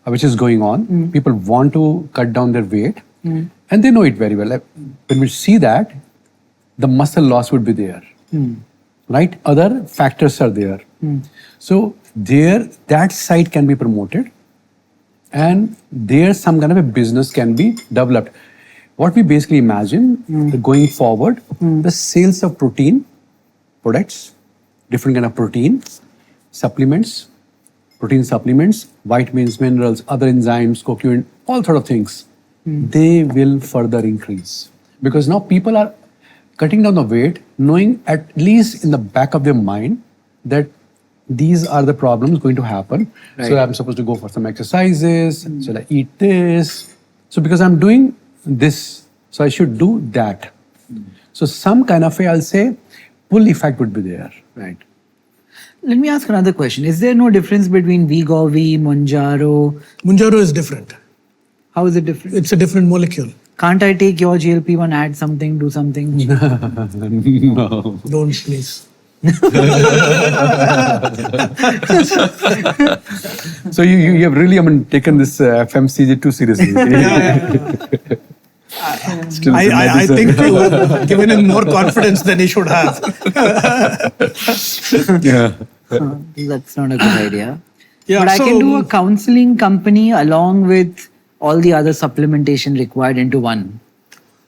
which is going on. People want to cut down their weight, and they know it very well. Like, when we see that, the muscle loss would be there, right? Other factors are there. So that side can be promoted, and there some kind of a business can be developed. What we basically imagine going forward, the sales of protein products, different kind of protein supplements, vitamins, minerals, other enzymes, curcumin, all sort of things, they will further increase. Because now people are cutting down the weight, knowing at least in the back of their mind that these are the problems going to happen. Right. So I'm supposed to go for some exercises, should I eat this? So because I'm doing this, so I should do that. So some kind of I'll say, pull effect would be there. Right. Let me ask another question. Is there no difference between Wegovy, Mounjaro? Mounjaro is different. How is it different? It's a different molecule. Can't I take your GLP-1, add something, do something? No. Don't, please. So you have really taken this FMCG too seriously. Still I think you have given him more confidence than he should have. Yeah. That's not a good idea. Yeah, but I so- can do a counseling company along with all the other supplementation required into one.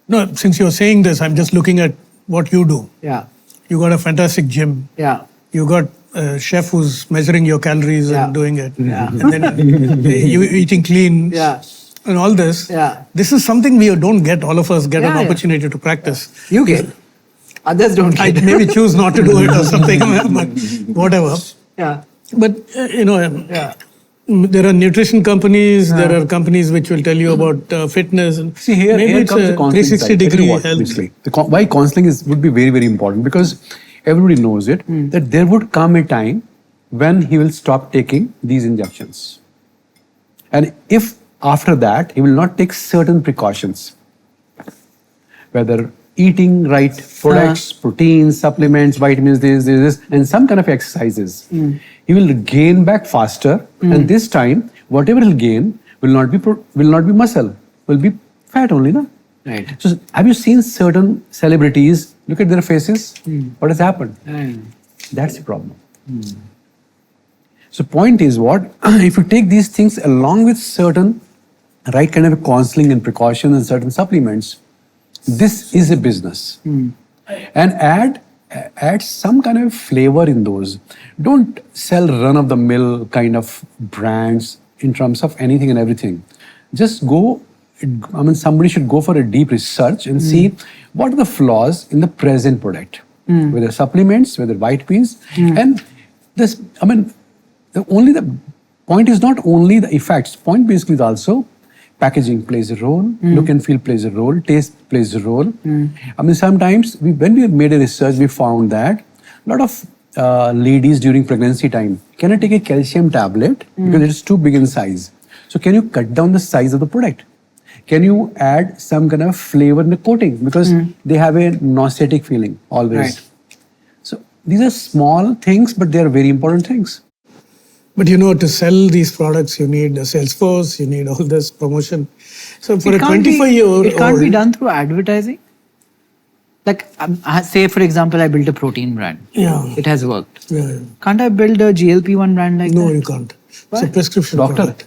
No, since you're saying this, I'm just looking at what you do. Yeah. You got a fantastic gym. Yeah. You got a chef who's measuring your calories Yeah. and doing it. Yeah. And then you eating clean. Yeah. And all this. Yeah. This is something we don't get. All of us get Yeah, an yeah. opportunity to practice. You get. Others don't I get. maybe choose not to do it or something, but whatever. Yeah. But Yeah. there are nutrition companies. There are companies which will tell you about fitness. And See here, maybe here it's comes a the counseling 360 side. Tell you degree what, health. basically. Why counseling would be very, very important, because everybody knows it, that there would come a time when he will stop taking these injections. And if after that, he will not take certain precautions, whether eating right products, proteins, supplements, vitamins, this, and some kind of exercises, he will gain back faster. And this time, whatever he'll gain will not be muscle, will be fat only, no? Right. So have you seen certain celebrities? Look at their faces. What has happened? That's the problem. So point is what? If you take these things along with certain right kind of counseling and precaution and certain supplements, this is a business. And add some kind of flavor in those. Don't sell run-of-the-mill kind of brands in terms of anything and everything. Just go somebody should go for a deep research and see what are the flaws in the present product, whether supplements, whether vitamins, and this. The point is not only the effects. Point basically is also packaging plays a role, look and feel plays a role, taste plays a role. Sometimes when we made a research, we found that a lot of ladies during pregnancy time cannot take a calcium tablet because it is too big in size. So can you cut down the size of the product? Can you add some kind of flavor in the coating because they have a nauseatic feeling always. Right. So these are small things, but they are very important things. But to sell these products, you need a sales force, you need all this promotion. So for a 25-year-old... It can't be done through advertising? Like, say, for example, I built a protein brand. Yeah. It has worked. Yeah. Can't I build a GLP-1 brand like that? No, you can't. Why? It's a prescription Doctor. product.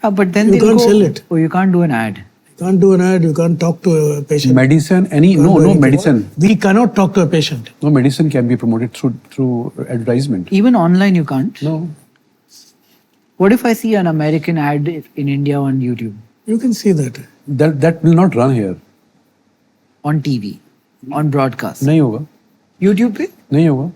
Yeah, but then You can't sell it. Oh, you can't do an ad. You can't do an ad, you can't talk to a patient. Medicine, no medicine. We cannot talk to a patient. No medicine can be promoted through advertisement. Even online you can't? No. What if I see an American ad in India on YouTube? You can see that. That will not run here. On TV? On broadcast? नहीं होगा. YouTube पे? नहीं होगा.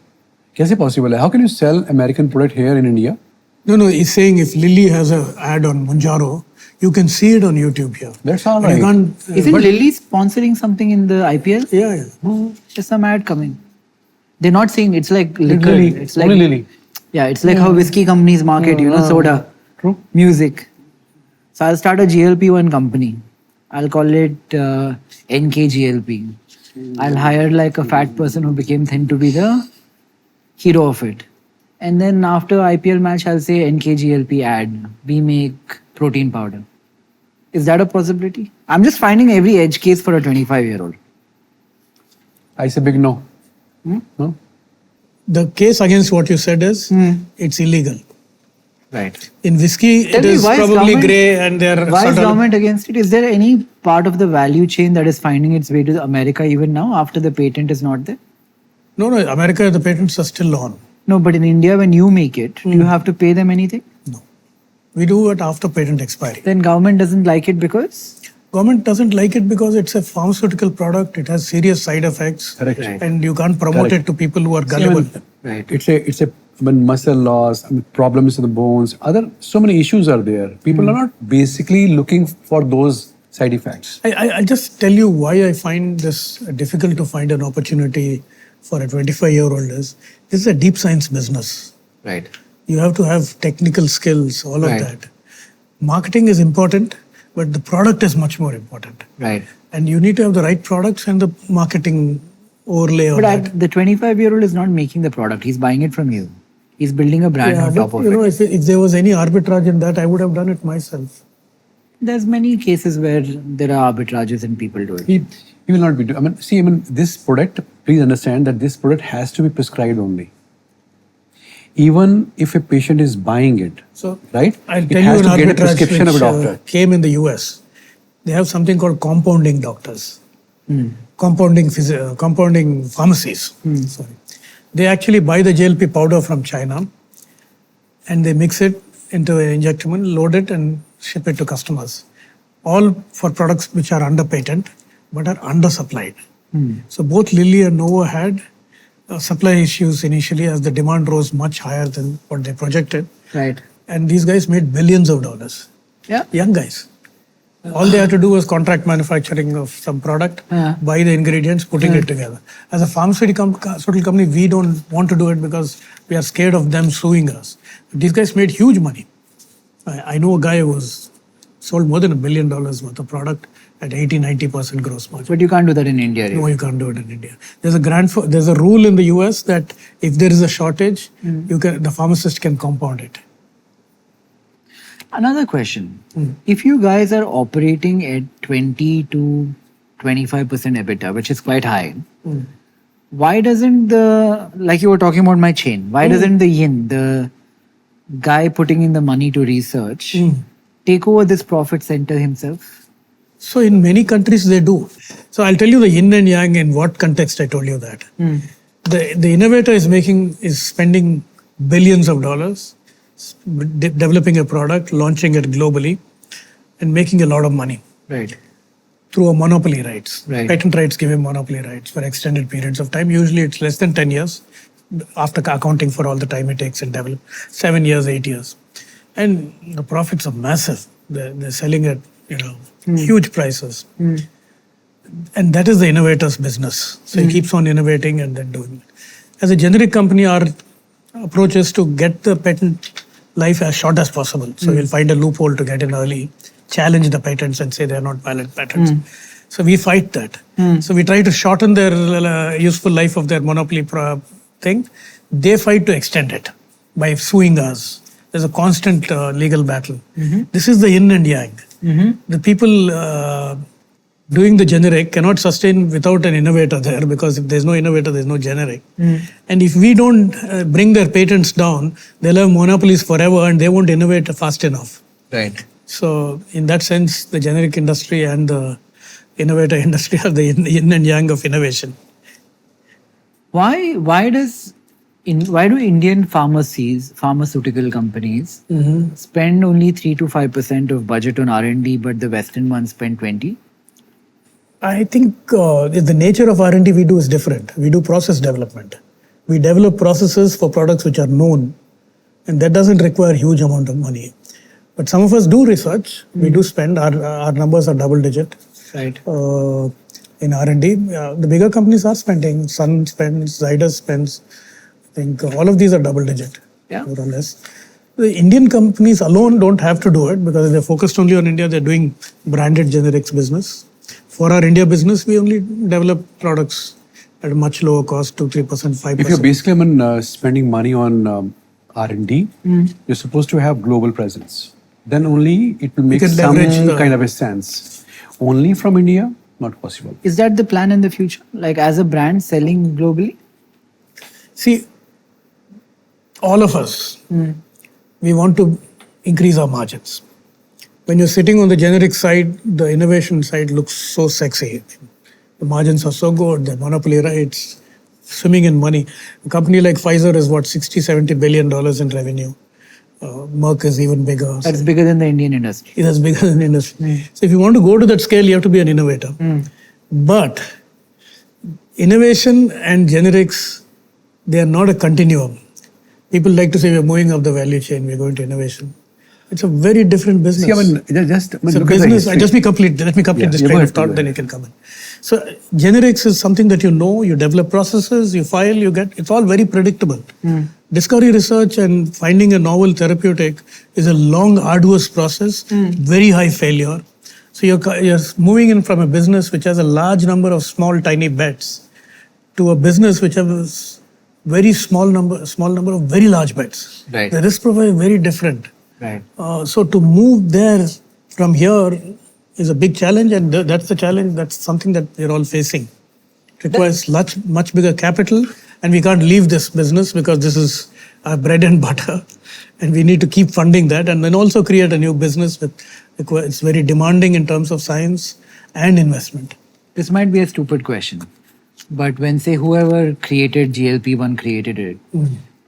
कैसे possible है? How can you sell American product here in India? No, he's saying if Lilly has an ad on Mounjaro, you can see it on YouTube here. That's all But right. you can't... Isn't Lilly sponsoring something in the IPL? Yeah. There's some ad coming. They're not saying it's like liquor. Lilly. It's like, Only Lilly. Yeah, it's like how whiskey companies market, soda, True. music. So I'll start a GLP-1 company. I'll call it NKGLP. I'll hire like a fat person who became thin to be the hero of it. And then after IPL match, I'll say NKGLP ad. We make protein powder. Is that a possibility? I'm just finding every edge case for a 25-year-old. I say big no. No. The case against what you said is it's illegal. Right. In whiskey, Tell it me, is why is probably government- grey and they're Why is sort of... government against it? Is there any part of the value chain that is finding its way to America even now after the patent is not there? No, America, the patents are still on. No, but in India, when you make it, do you have to pay them anything? No. We do it after patent expiry. Then government doesn't like it because? Government doesn't like it because it's a pharmaceutical product. It has serious side effects. Correct. And you can't promote Correct. it to people who are gullible. Right. It's a muscle loss, problems in the bones, so many issues are there. People are not basically looking for those side effects. I just tell you why I find this difficult to find an opportunity for a 25-year-old is this is a deep science business. Right. You have to have technical skills, all of Right. that. Marketing is important, but the product is much more important. Right. And you need to have the right products and the marketing overlay of But that. the 25-year-old is not making the product. He's buying it from you. He's building a brand on top of it. If there was any arbitrage in that, I would have done it myself. There's many cases where there are arbitrages and people do it. He will not be doing. This product, please understand that this product has to be prescribed only. Even if a patient is buying it, So right? I'll it tell has you an to get a arbitrage prescription of a which doctor. came in the US. They have something called compounding doctors. Compounding pharmacies. Sorry. They actually buy the GLP powder from China and they mix it into an injectable, load it and ship it to customers. All for products which are under patent but are undersupplied. So both Lilly and Novo had supply issues initially as the demand rose much higher than what they projected. Right. And these guys made billions of dollars. Yeah. Young guys. All they had to do was contract manufacturing of some product, buy the ingredients, putting it together. As a pharmaceutical company, we don't want to do it because we are scared of them suing us. But these guys made huge money. I know a guy who was sold more than $1 billion worth of product at 80-90% gross margin. But you can't do that in India. No, you can't do it in India. There's a rule in the US that if there is a shortage, the pharmacist can compound it. Another question. If you guys are operating at 20 to 25% EBITDA, which is quite high, why doesn't like you were talking about my chain, why doesn't the guy putting in the money to research take over this profit center himself? So in many countries they do. So I'll tell you the yin and yang in what context I told you that. The innovator is spending billions of dollars developing a product, launching it globally and making a lot of money. Right. through a monopoly rights. Right. Patent rights give him monopoly rights for extended periods of time. Usually it's less than 10 years after accounting for all the time it takes in develop. 7 years, 8 years. And the profits are massive. They're selling at huge prices. And that is the innovator's business. So he keeps on innovating and then doing it. As a generic company, our approach is to get the patent life as short as possible. So we'll find a loophole to get in early, challenge the patents and say they're not valid patents. So we fight that. So we try to shorten their useful life of their monopoly thing. They fight to extend it by suing us. There's a constant legal battle. This is the yin and yang. The people doing the generic cannot sustain without an innovator there, because if there's no innovator, there's no generic. And if we don't bring their patents down, they'll have monopolies forever and they won't innovate fast enough. Right. So in that sense, the generic industry and the innovator industry are the yin and yang of innovation. Why do Indian pharmaceutical companies spend only 3 to 5% of budget on R&D, but the Western ones spend 20? I think the nature of R&D we do is different. We do process development. We develop processes for products which are known, and that doesn't require huge amount of money. But some of us do research. We do spend. Our numbers are double digit. Right. In R&D. The bigger companies are spending. Sun spends, Zydus spends. I think all of these are double digit, more or less. The Indian companies alone don't have to do it because they're focused only on India. They're doing branded generics business. For our India business, we only develop products at a much lower cost, 2-3%, 5%. If you're basically spending money on R&D, you're supposed to have global presence. Then only it will make some kind of a sense. Only from India, not possible. Is that the plan in the future? Like as a brand selling globally? See, all of us, we want to increase our margins. When you're sitting on the generic side, the innovation side looks so sexy. The margins are so good, the monopoly rights, swimming in money. A company like Pfizer is what, $60-70 billion in revenue. Merck is even bigger. That's bigger than the Indian industry. It is bigger than the industry. So if you want to go to that scale, you have to be an innovator. But innovation and generics, they are not a continuum. People like to say we're moving up the value chain, we're going to innovation. It's a very different business. See, It's a business. Let me complete this train of thought, then you can come in. So generics is something that you know, you develop processes, you file, you get, it's all very predictable. Discovery research and finding a novel therapeutic is a long, arduous process, very high failure. So you're moving in from a business which has a large number of small, tiny bets to a business which has very small number of very large bets. Right. The risk profile is very different. Right. So to move there from here is a big challenge, and that's the challenge. That's something that we're all facing. It requires much bigger capital, and we can't leave this business because this is our bread and butter, and we need to keep funding that, and then also create a new business it's very demanding in terms of science and investment. This might be a stupid question, but when say whoever created GLP-1 created it,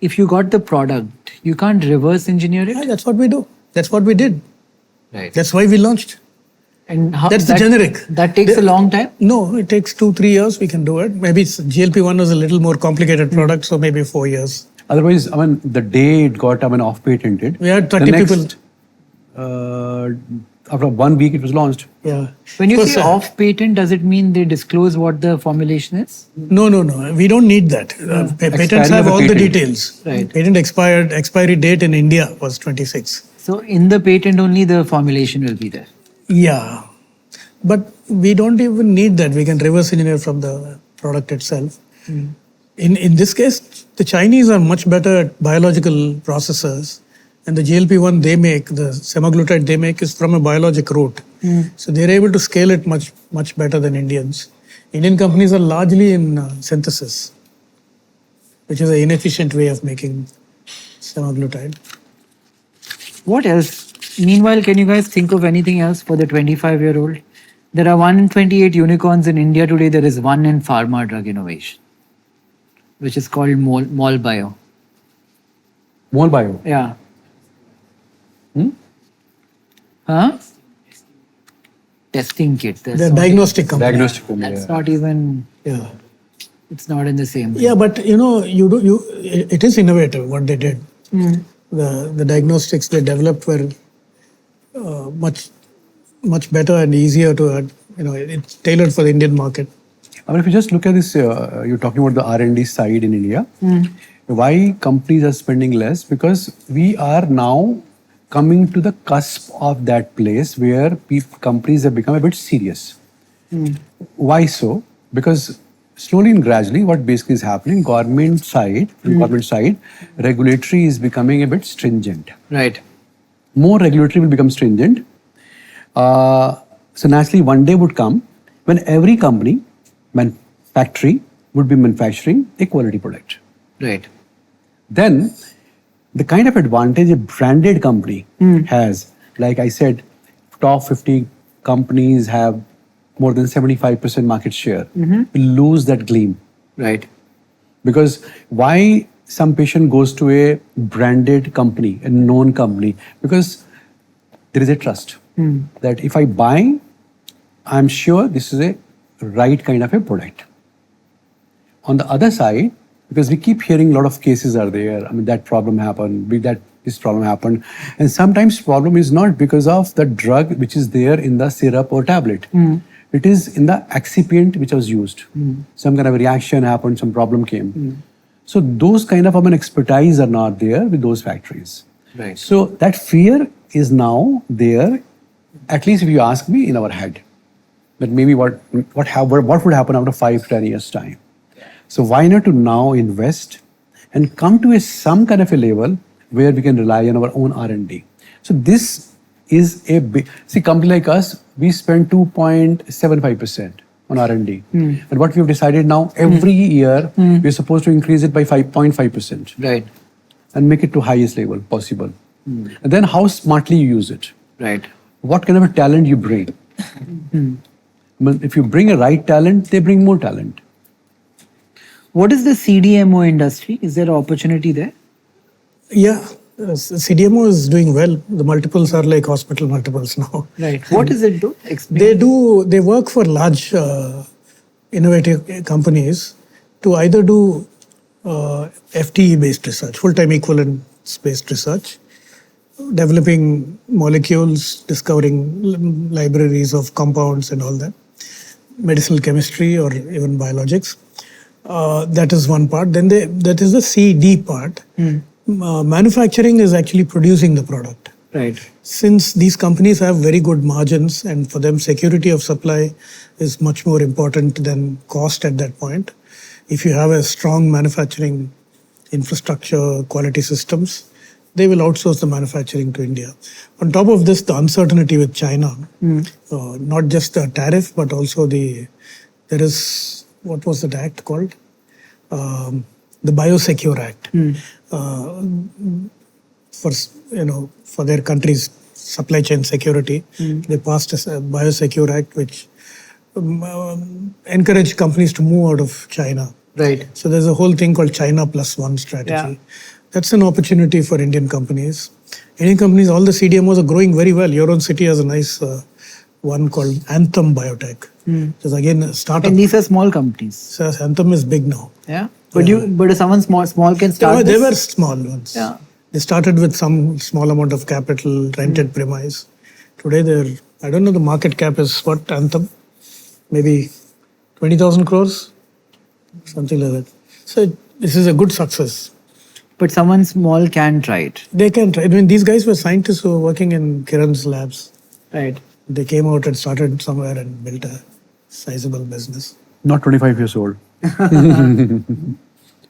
if you got the product, you can't reverse engineer it? Yeah, that's what we do. That's what we did. Right. That's why we launched. And That's the generic. That takes a long time? No, it takes 2-3 years. We can do it. Maybe GLP-1 was a little more complicated product, so maybe 4 years. Otherwise, the day it got off-patented, We had 30 people. After 1 week, it was launched. Yeah. When you say off-patent, does it mean they disclose what the formulation is? No. We don't need that. Patents have all the details. Right. Patent expiry date in India was 26. So in the patent only the formulation will be there. Yeah. But we don't even need that. We can reverse engineer from the product itself. In this case, the Chinese are much better at biological processes. And the GLP-1 they make, the semaglutide they make is from a biologic route. So they're able to scale it much better than Indians. Indian companies are largely in synthesis, which is an inefficient way of making semaglutide. What else? Meanwhile, can you guys think of anything else for the 25-year-old? There are 128 unicorns in India today. There is one in pharma drug innovation, which is called Mol Bio. Mol Bio? Yeah. Huh? testing kit. That's The not diagnostic company. Diagnostic company, That's yeah. not even. Yeah. It's not in the same. Yeah, but it is innovative what they did. The diagnostics they developed were much better and easier to it's tailored for the Indian market. I mean, if you just look at this, you're talking about the R&D side in India. Why companies are spending less? Because we are now coming to the cusp of that place where companies have become a bit serious. Why so? Because slowly and gradually, what basically is happening, government side, regulatory is becoming a bit stringent. Right. More regulatory will become stringent. So naturally, one day would come when every company, factory, would be manufacturing a quality product. Right. Then, the kind of advantage a branded company has, like I said, top 50 companies have more than 75% market share, will lose that gleam. Right. Because why some patient goes to a branded company, a known company? Because there is a trust that if I buy, I'm sure this is a right kind of a product. On the other side, because we keep hearing a lot of cases are there, I mean, that problem happened, this problem happened. And sometimes problem is not because of the drug which is there in the syrup or tablet. It is in the excipient which was used. Some kind of a reaction happened, some problem came. So those kind of expertise are not there with those factories. Right. So that fear is now there, at least if you ask me, in our head. But maybe what would happen after 5-10 years time? So why not to now invest and come to some kind of a level where we can rely on our own R&D. So this is a big, company like us, we spend 2.75% on R&D. And what we have decided now, every year, we're supposed to increase it by 5.5%. Right. And make it to highest level possible. And then how smartly you use it. Right. What kind of a talent you bring. But if you bring a right talent, they bring more talent. What is the CDMO industry? Is there an opportunity there? Yeah, CDMO is doing well. The multiples are like hospital multiples now. Right. What does it do? Explain. They work for large innovative companies to either do FTE based research, full-time equivalence based research, developing molecules, discovering libraries of compounds and all that, medicinal chemistry or even biologics. That is one part. Then that is the CD part. Manufacturing is actually producing the product. Right. Since these companies have very good margins and for them security of supply is much more important than cost at that point. If you have a strong manufacturing infrastructure, quality systems, they will outsource the manufacturing to India. On top of this, the uncertainty with China, not just the tariff, but also there is, what was that act called? The Biosecure Act. For their country's supply chain security, they passed a Biosecure Act which encouraged companies to move out of China. Right. So there's a whole thing called China Plus One strategy. Yeah. That's an opportunity for Indian companies. Indian companies, all the CDMOs are growing very well. Your own city has a nice one called Anthem Biotech. Which is again a startup. And these are small companies. So Anthem is big now. Yeah. But someone small can start. They were small ones. Yeah. They started with some small amount of capital, rented premise. Today they're, I don't know, the market cap is what, Anthem? Maybe 20,000 crores? Something like that. So this is a good success. But someone small can try it. They can try. I mean, these guys were scientists who were working in Kiran's labs. Right. They came out and started somewhere and built a sizable business. Not 25 years old.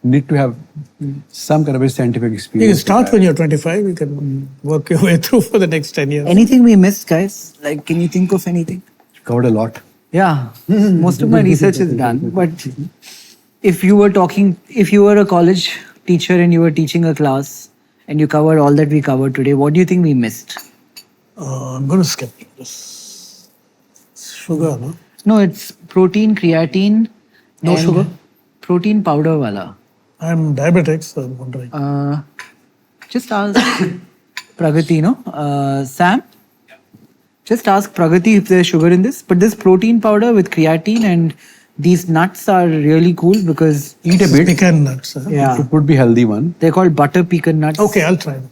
Need to have some kind of a scientific experience. You can start when you're 25. You can work your way through for the next 10 years. Anything we missed, guys? Like, can you think of anything? Covered a lot. Yeah. Most of my research is done. But if you were a college teacher and you were teaching a class and you covered all that we covered today, what do you think we missed? I'm going to skip this. Sugar, no? No, it's protein, creatine. No sugar? Protein powder wala. I'm diabetic, so I'm wondering. Just ask Pragati, no? Sam? Just ask Pragati if there's sugar in this. But this protein powder with creatine and these nuts are really cool because Eat a bit. Pecan nuts. Huh? yeah, It would be healthy one. they're called butter pecan nuts. Okay, I'll try them.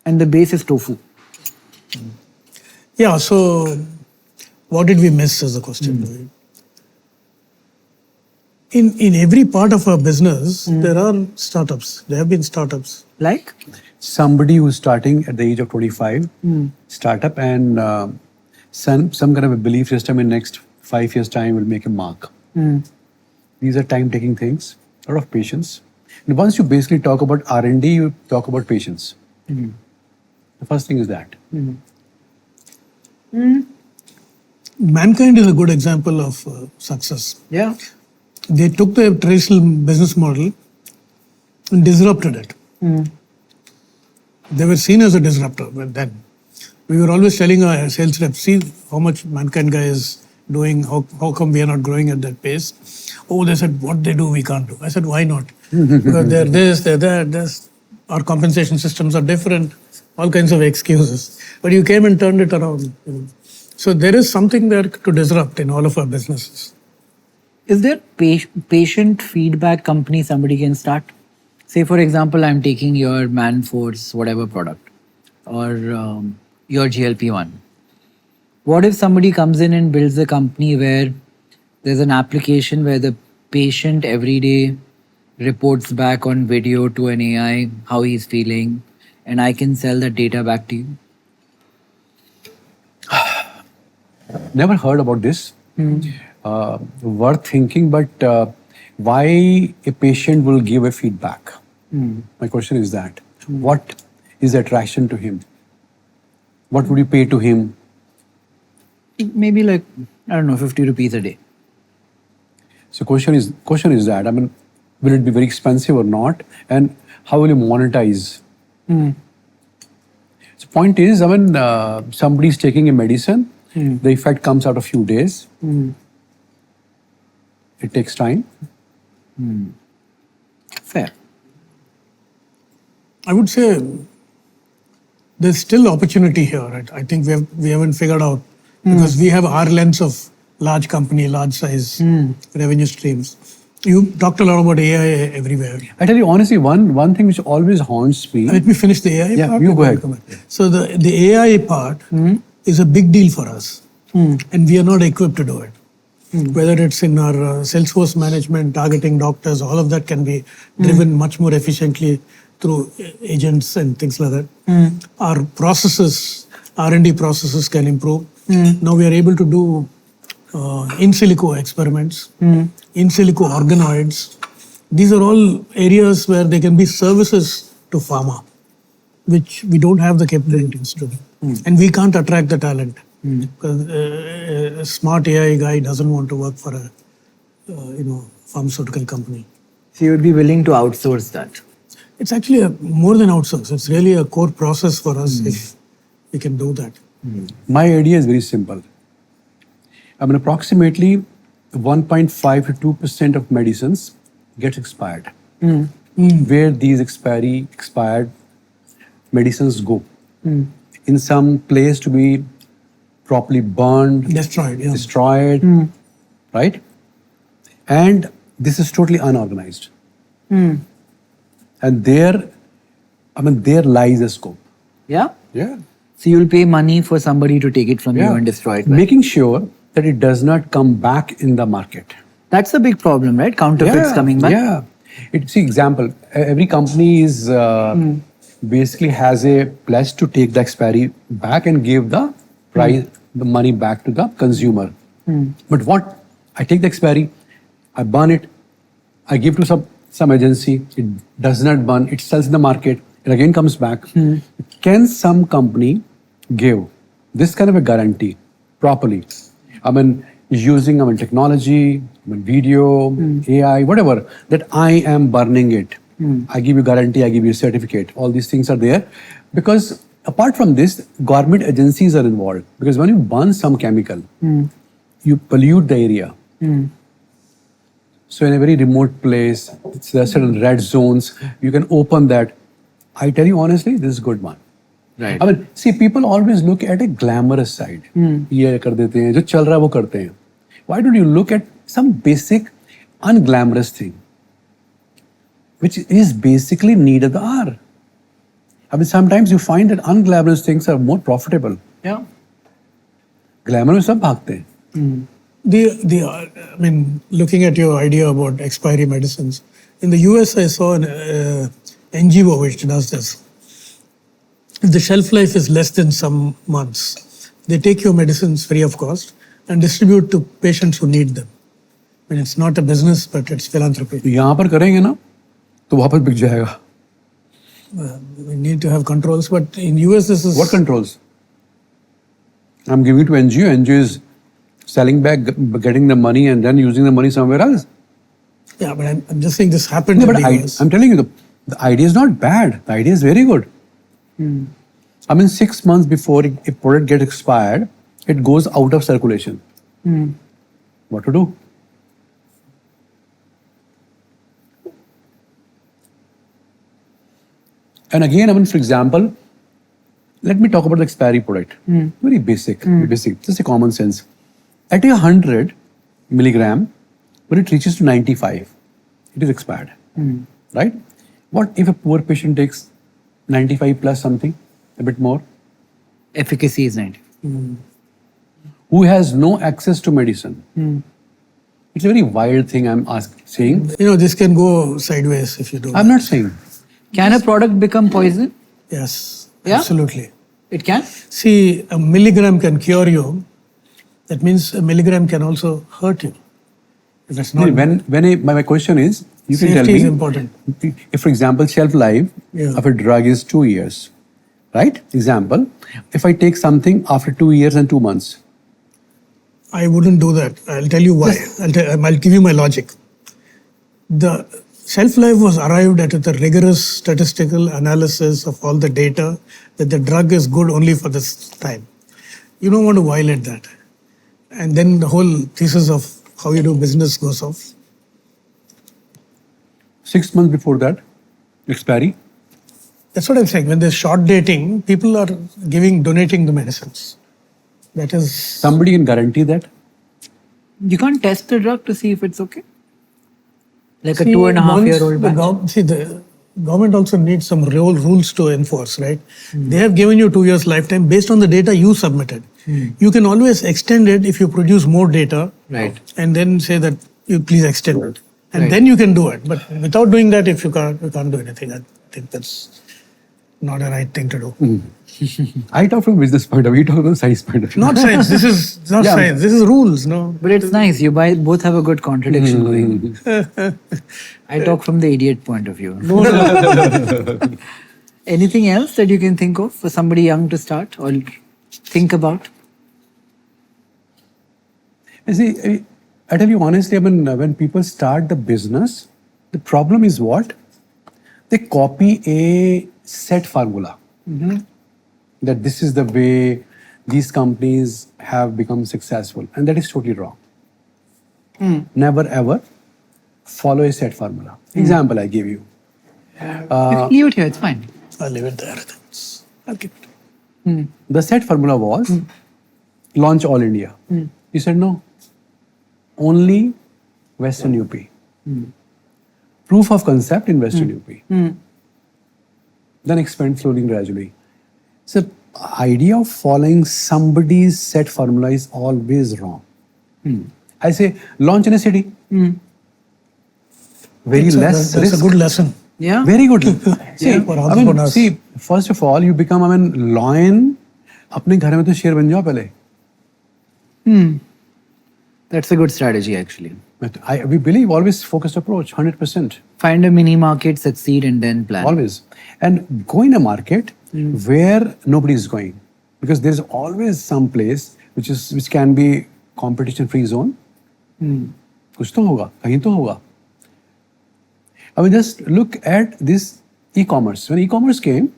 And the base is tofu. Yeah, so what did we miss as a question? In every part of our business, there are startups. There have been startups. Like? Somebody who's starting at the age of 25, startup, and some kind of a belief system in next 5 years' time will make a mark. These are time-taking things, a lot of patience. And once you basically talk about R&D, you talk about patience. The first thing is that. Mankind is a good example of success. Yeah. They took the traditional business model and disrupted it. They were seen as a disruptor, but then we were always telling our sales reps, see how much Mankind guy is doing, how come we are not growing at that pace? Oh, they said, what they do, we can't do. I said, why not? Because they're this, they're that, this. Our compensation systems are different, all kinds of excuses. But you came and turned it around. So there is something there to disrupt in all of our businesses. Is there patient feedback company somebody can start? Say, for example, I'm taking your Man-Force, whatever product, or your GLP-1. What if somebody comes in and builds a company where there's an application where the patient every day reports back on video to an AI how he's feeling, and I can sell that data back to you? Never heard about this. Worth thinking, but why a patient will give a feedback? My question is that. What is the attraction to him? What would you pay to him? Maybe like, I don't know, 50 rupees a day. So question is that, I mean, will it be very expensive or not? And how will you monetize? So point is, I mean, somebody is taking a medicine, the effect comes out a few days. It takes time. Fair. I would say there's still opportunity here. Right? I think we haven't figured out because we have our lens of large company, large size revenue streams. You talked a lot about AI everywhere. I tell you honestly, one thing which always haunts me. Let me finish the AI Yeah, part. you go ahead. So the AI part is a big deal for us, and we are not equipped to do it. Whether it's in our Salesforce management, targeting doctors, all of that can be driven much more efficiently through agents and things like that. Our processes, R&D processes can improve. Now we are able to do in silico experiments, in silico organoids. These are all areas where they can be services to pharma, which we don't have the capabilities to do. And we can't attract the talent. Because a smart AI guy doesn't want to work for a pharmaceutical company. So you would be willing to outsource that? It's actually more than outsource. It's really a core process for us if we can do that. My idea is very simple. I mean, approximately 1.5 to 2% of medicines gets expired. Where these expired medicines go? In some place to be properly burned, destroyed, right? And this is totally unorganized. And there lies the scope. Yeah? Yeah. So you'll pay money for somebody to take it from you and destroy it. Making sure that it does not come back in the market. That's a big problem, right? Counterfeits coming back. Yeah. See, example, every company is basically has a pledge to take the expiry back and give the price, the money back to the consumer. But what? I take the expiry, I burn it, I give to some agency, it does not burn, it sells in the market, it again comes back. Can some company give this kind of a guarantee properly? I mean, using technology, video, AI, whatever, that I am burning it. I give you guarantee, I give you certificate. All these things are there. Because apart from this, government agencies are involved. Because when you burn some chemical, you pollute the area. So in a very remote place, there are certain red zones, you can open that. I tell you honestly, this is good one. Right. I mean, see, people always look at a glamorous side. ये कर देते हैं, जो चल रहा है वो करते हैं. Why don't you look at some basic unglamorous thing, which is basically need of the hour? I mean, sometimes you find that unglamorous things are more profitable. Yeah. Glamour में सब भागते हैं. I mean, looking at your idea about expiry medicines, in the US, I saw an NGO which does this. If the shelf life is less than some months, they take your medicines free of cost and distribute to patients who need them. I mean, it's not a business, but it's philanthropy. यहाँ पर करेंगे ना, तो वापस बिक जाएगा. We need to have controls, but in US, this is... What controls? I'm giving it to NGO. NGO is selling back, getting the money, and then using the money somewhere else. Yeah, but I'm just saying this happened No, in but the US. I'm telling you, the idea is not bad. The idea is very good. I mean, 6 months before a product gets expired, it goes out of circulation. What to do? And again, I mean, for example, let me talk about the expiry product. Very basic, just a common sense. At 100 milligram, when it reaches to 95, it is expired. Right? What if a poor patient takes 95 plus something, a bit more? Efficacy is 90. Who has no access to medicine? It's a very wild thing I'm saying. You know, this can go sideways if you do. I'm not saying. Can a product become poison? Yes, Yeah? absolutely. It can? See, a milligram can cure you. That means a milligram can also hurt you. If it's not... My question is, you can tell Safety me, is important. if for example, shelf life of a drug is 2 years, right? Example, if I take something after 2 years and 2 months. I wouldn't do that. I'll tell you why. I'll give you my logic. The shelf life was arrived at with a rigorous statistical analysis of all the data that the drug is good only for this time. You don't want to violate that. And then the whole thesis of how you do business goes off. 6 months before that, expiry. That's what I'm saying. When there's short dating, people are donating the medicines. That is... Somebody can guarantee that? You can't test the drug to see if it's okay? Like a 2.5-year-old batch? The government also needs some rules to enforce, right? They have given you 2 years lifetime based on the data you submitted. You can always extend it if you produce more data. Right. And then say that you please extend it. And then you can do it. But without doing that, if you can't do anything. I think that's not a right thing to do. I talk from business point of view, you talk from science point of view. Not science. This is not science. This is rules, no? But it's nice. You both have a good contradiction going. I talk from the idiot point of view. Anything else that you can think of for somebody young to start or think about? You see, I tell you honestly, I mean, when people start the business, the problem is what? They copy a set formula. That this is the way these companies have become successful. And that is totally wrong. Never ever follow a set formula. Example I give you. Leave it here, it's fine. I'll leave it there. I'll keep it. The set formula was launch all India. You said no. Only Western UP. Proof of concept in Western UP. Then expand slowly and gradually. So, idea of following somebody's set formula is always wrong. I say, launch in a city. Very less risk. That's a good lesson. Yeah. Very good. See, for I mean, entrepreneurs. see, first of all, you become, I mean, lion. अपने घर में तो शेर बन जाओ पहले. That's a good strategy, actually. But we believe always focused approach, 100%. Find a mini market, succeed, and then plan. Always. And go in a market where nobody is going. Because there's always some place which can be competition free zone. कुछ तो होगा, कहीं तो होगा. I mean, just look at this e-commerce. When e-commerce came,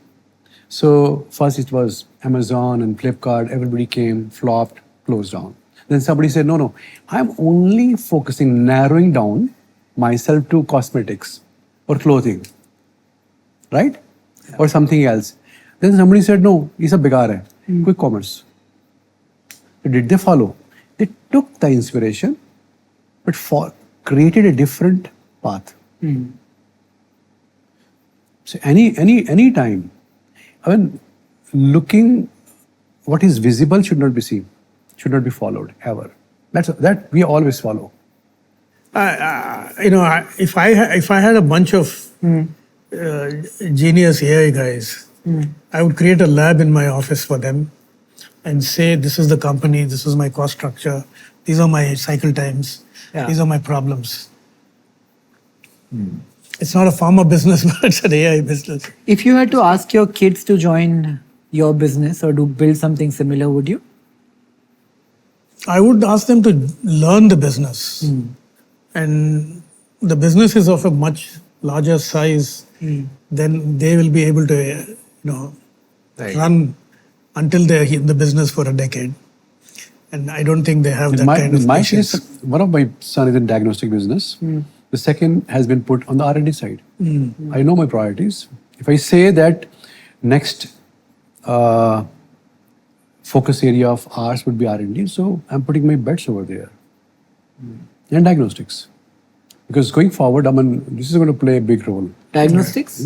so first it was Amazon and Flipkart, everybody came, flopped, closed down. Then somebody said, no, I'm only focusing, narrowing down myself to cosmetics or clothing, right? Or something else. Then somebody said, no, it's a begar hai, quick commerce. So did they follow? They took the inspiration, but created a different path. So any time, I mean, looking what is visible should not be seen, should not be followed ever. That we always follow. If I had a bunch of genius AI guys, I would create a lab in my office for them and say, this is the company, this is my cost structure, these are my cycle times, these are my problems. It's not a pharma business, but it's an AI business. If you had to ask your kids to join your business or to build something similar, would you? I would ask them to learn the business. And the business is of a much larger size, then they will be able to, run until they're in the business for a decade. And I don't think they have that kind of patience. One of my son is in diagnostic business. The second has been put on the R&D side. I know my priorities. If I say that next focus area of ours would be R&D, so I'm putting my bets over there. And diagnostics. Because going forward, I mean, this is going to play a big role. Diagnostics?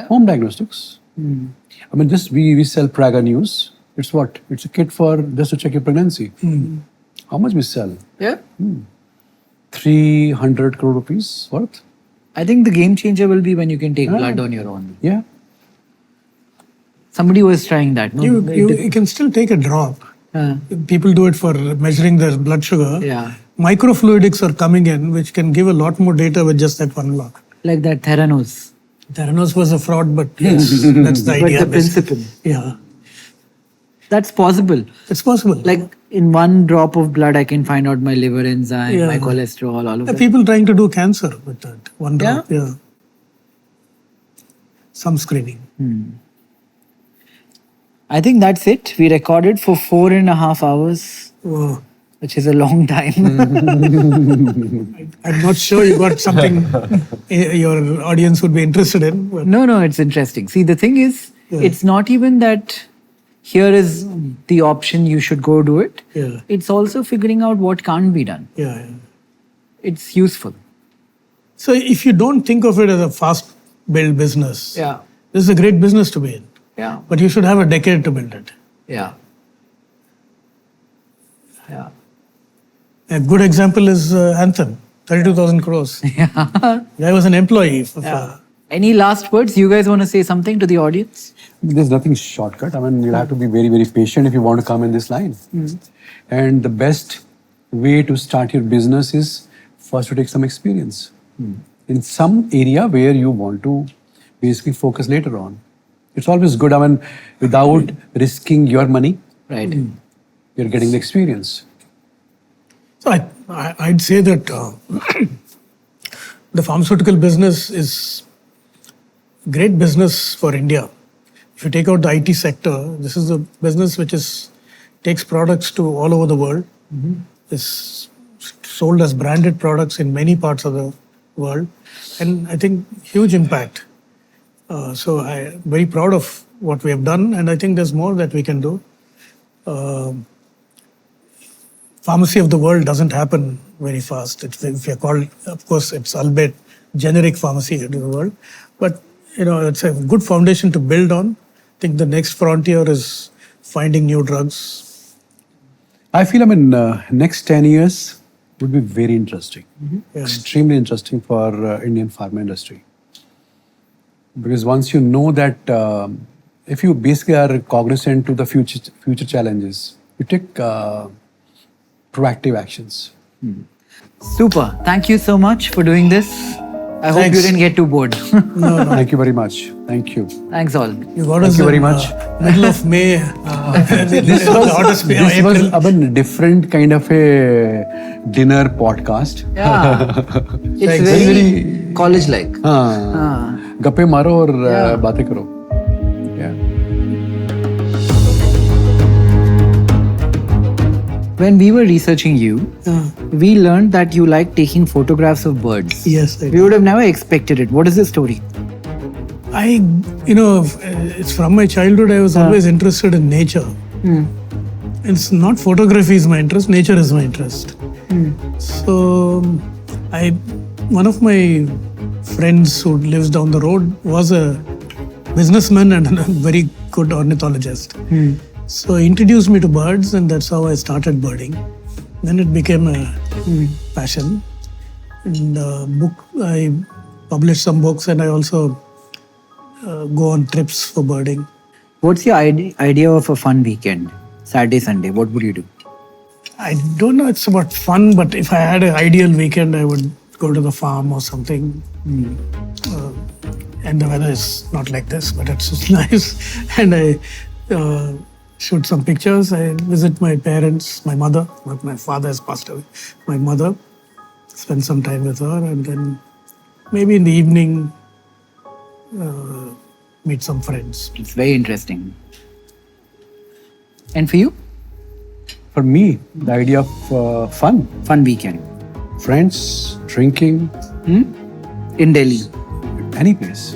Home diagnostics. I mean, just we sell Praga News. It's what? It's a kit for just to check your pregnancy. How much we sell? Yeah. 300 crore rupees worth. I think the game changer will be when you can take blood on your own. Yeah. Somebody was trying that. No? You can still take a drop. People do it for measuring their blood sugar. Yeah. Microfluidics are coming in, which can give a lot more data with just that one lock. Like that Theranos. Theranos was a fraud, but yes, that's the idea. But the principle. Yeah. That's possible. It's possible. Like in one drop of blood, I can find out my liver enzyme, my cholesterol, all of that. People trying to do cancer with that one drop. Yeah. Some screening. I think that's it. We recorded for 4.5 hours, which is a long time. I'm not sure you got something your audience would be interested in. But No, it's interesting. See, the thing is, it's not even that here is the option, you should go do it. Yeah. It's also figuring out what can't be done. Yeah. It's useful. So if you don't think of it as a fast build business, Yeah. this is a great business to be in. Yeah. But you should have a decade to build it. Yeah. A good example is Anthem, 32,000 crores. Yeah. Guy was an employee. Any last words? You guys want to say something to the audience? There's nothing shortcut. I mean, you'll have to be very, very patient if you want to come in this line. And the best way to start your business is first to take some experience in some area where you want to basically focus later on. It's always good, I mean, without risking your money, Right. you're getting the experience. So I'd say that the pharmaceutical business is great business for India. If you take out the IT sector, this is a business which takes products to all over the world. It's sold as branded products in many parts of the world, and I think huge impact. So I'm very proud of what we have done, and I think there's more that we can do. Pharmacy of the world doesn't happen very fast. If you're called, of course, it's albeit generic pharmacy of the world, but it's a good foundation to build on. I think the next frontier is finding new drugs. I feel, next 10 years would be very interesting. Yeah. Extremely interesting for Indian pharma industry. Because once you know that, if you basically are cognizant to the future challenges, you take proactive actions. Super. Thank you so much for doing this. I hope you Thanks. didn't get too bored. No, no. Thank you very much. Thank you. Thanks all. You got Thank us you very in, much. middle of May. This was a different kind of a dinner podcast. Yeah. It's Thanks. very college-like. हाँ, गप्पे मारो और बातें करो. Yeah. When we were researching you, we learned that you like taking photographs of birds. Yes, I We would have never expected it. What is the story? It's from my childhood, I was always interested in nature. It's not photography is my interest, nature is my interest. So, one of my friends who lives down the road was a businessman and a very good ornithologist. So he introduced me to birds, and that's how I started birding. Then it became a passion. And I published some books, and I also go on trips for birding. What's your idea of a fun weekend? Saturday, Sunday, what would you do? I don't know it's about fun, but if I had an ideal weekend, I would go to the farm or something. And the weather is not like this, but it's just nice. And I shoot some pictures. I visit my parents, my mother. My father has passed away. My mother, spend some time with her, and then maybe in the evening, meet some friends. It's very interesting. And for you? For me, the idea of fun, Fun weekend. friends, drinking, In Delhi. any place.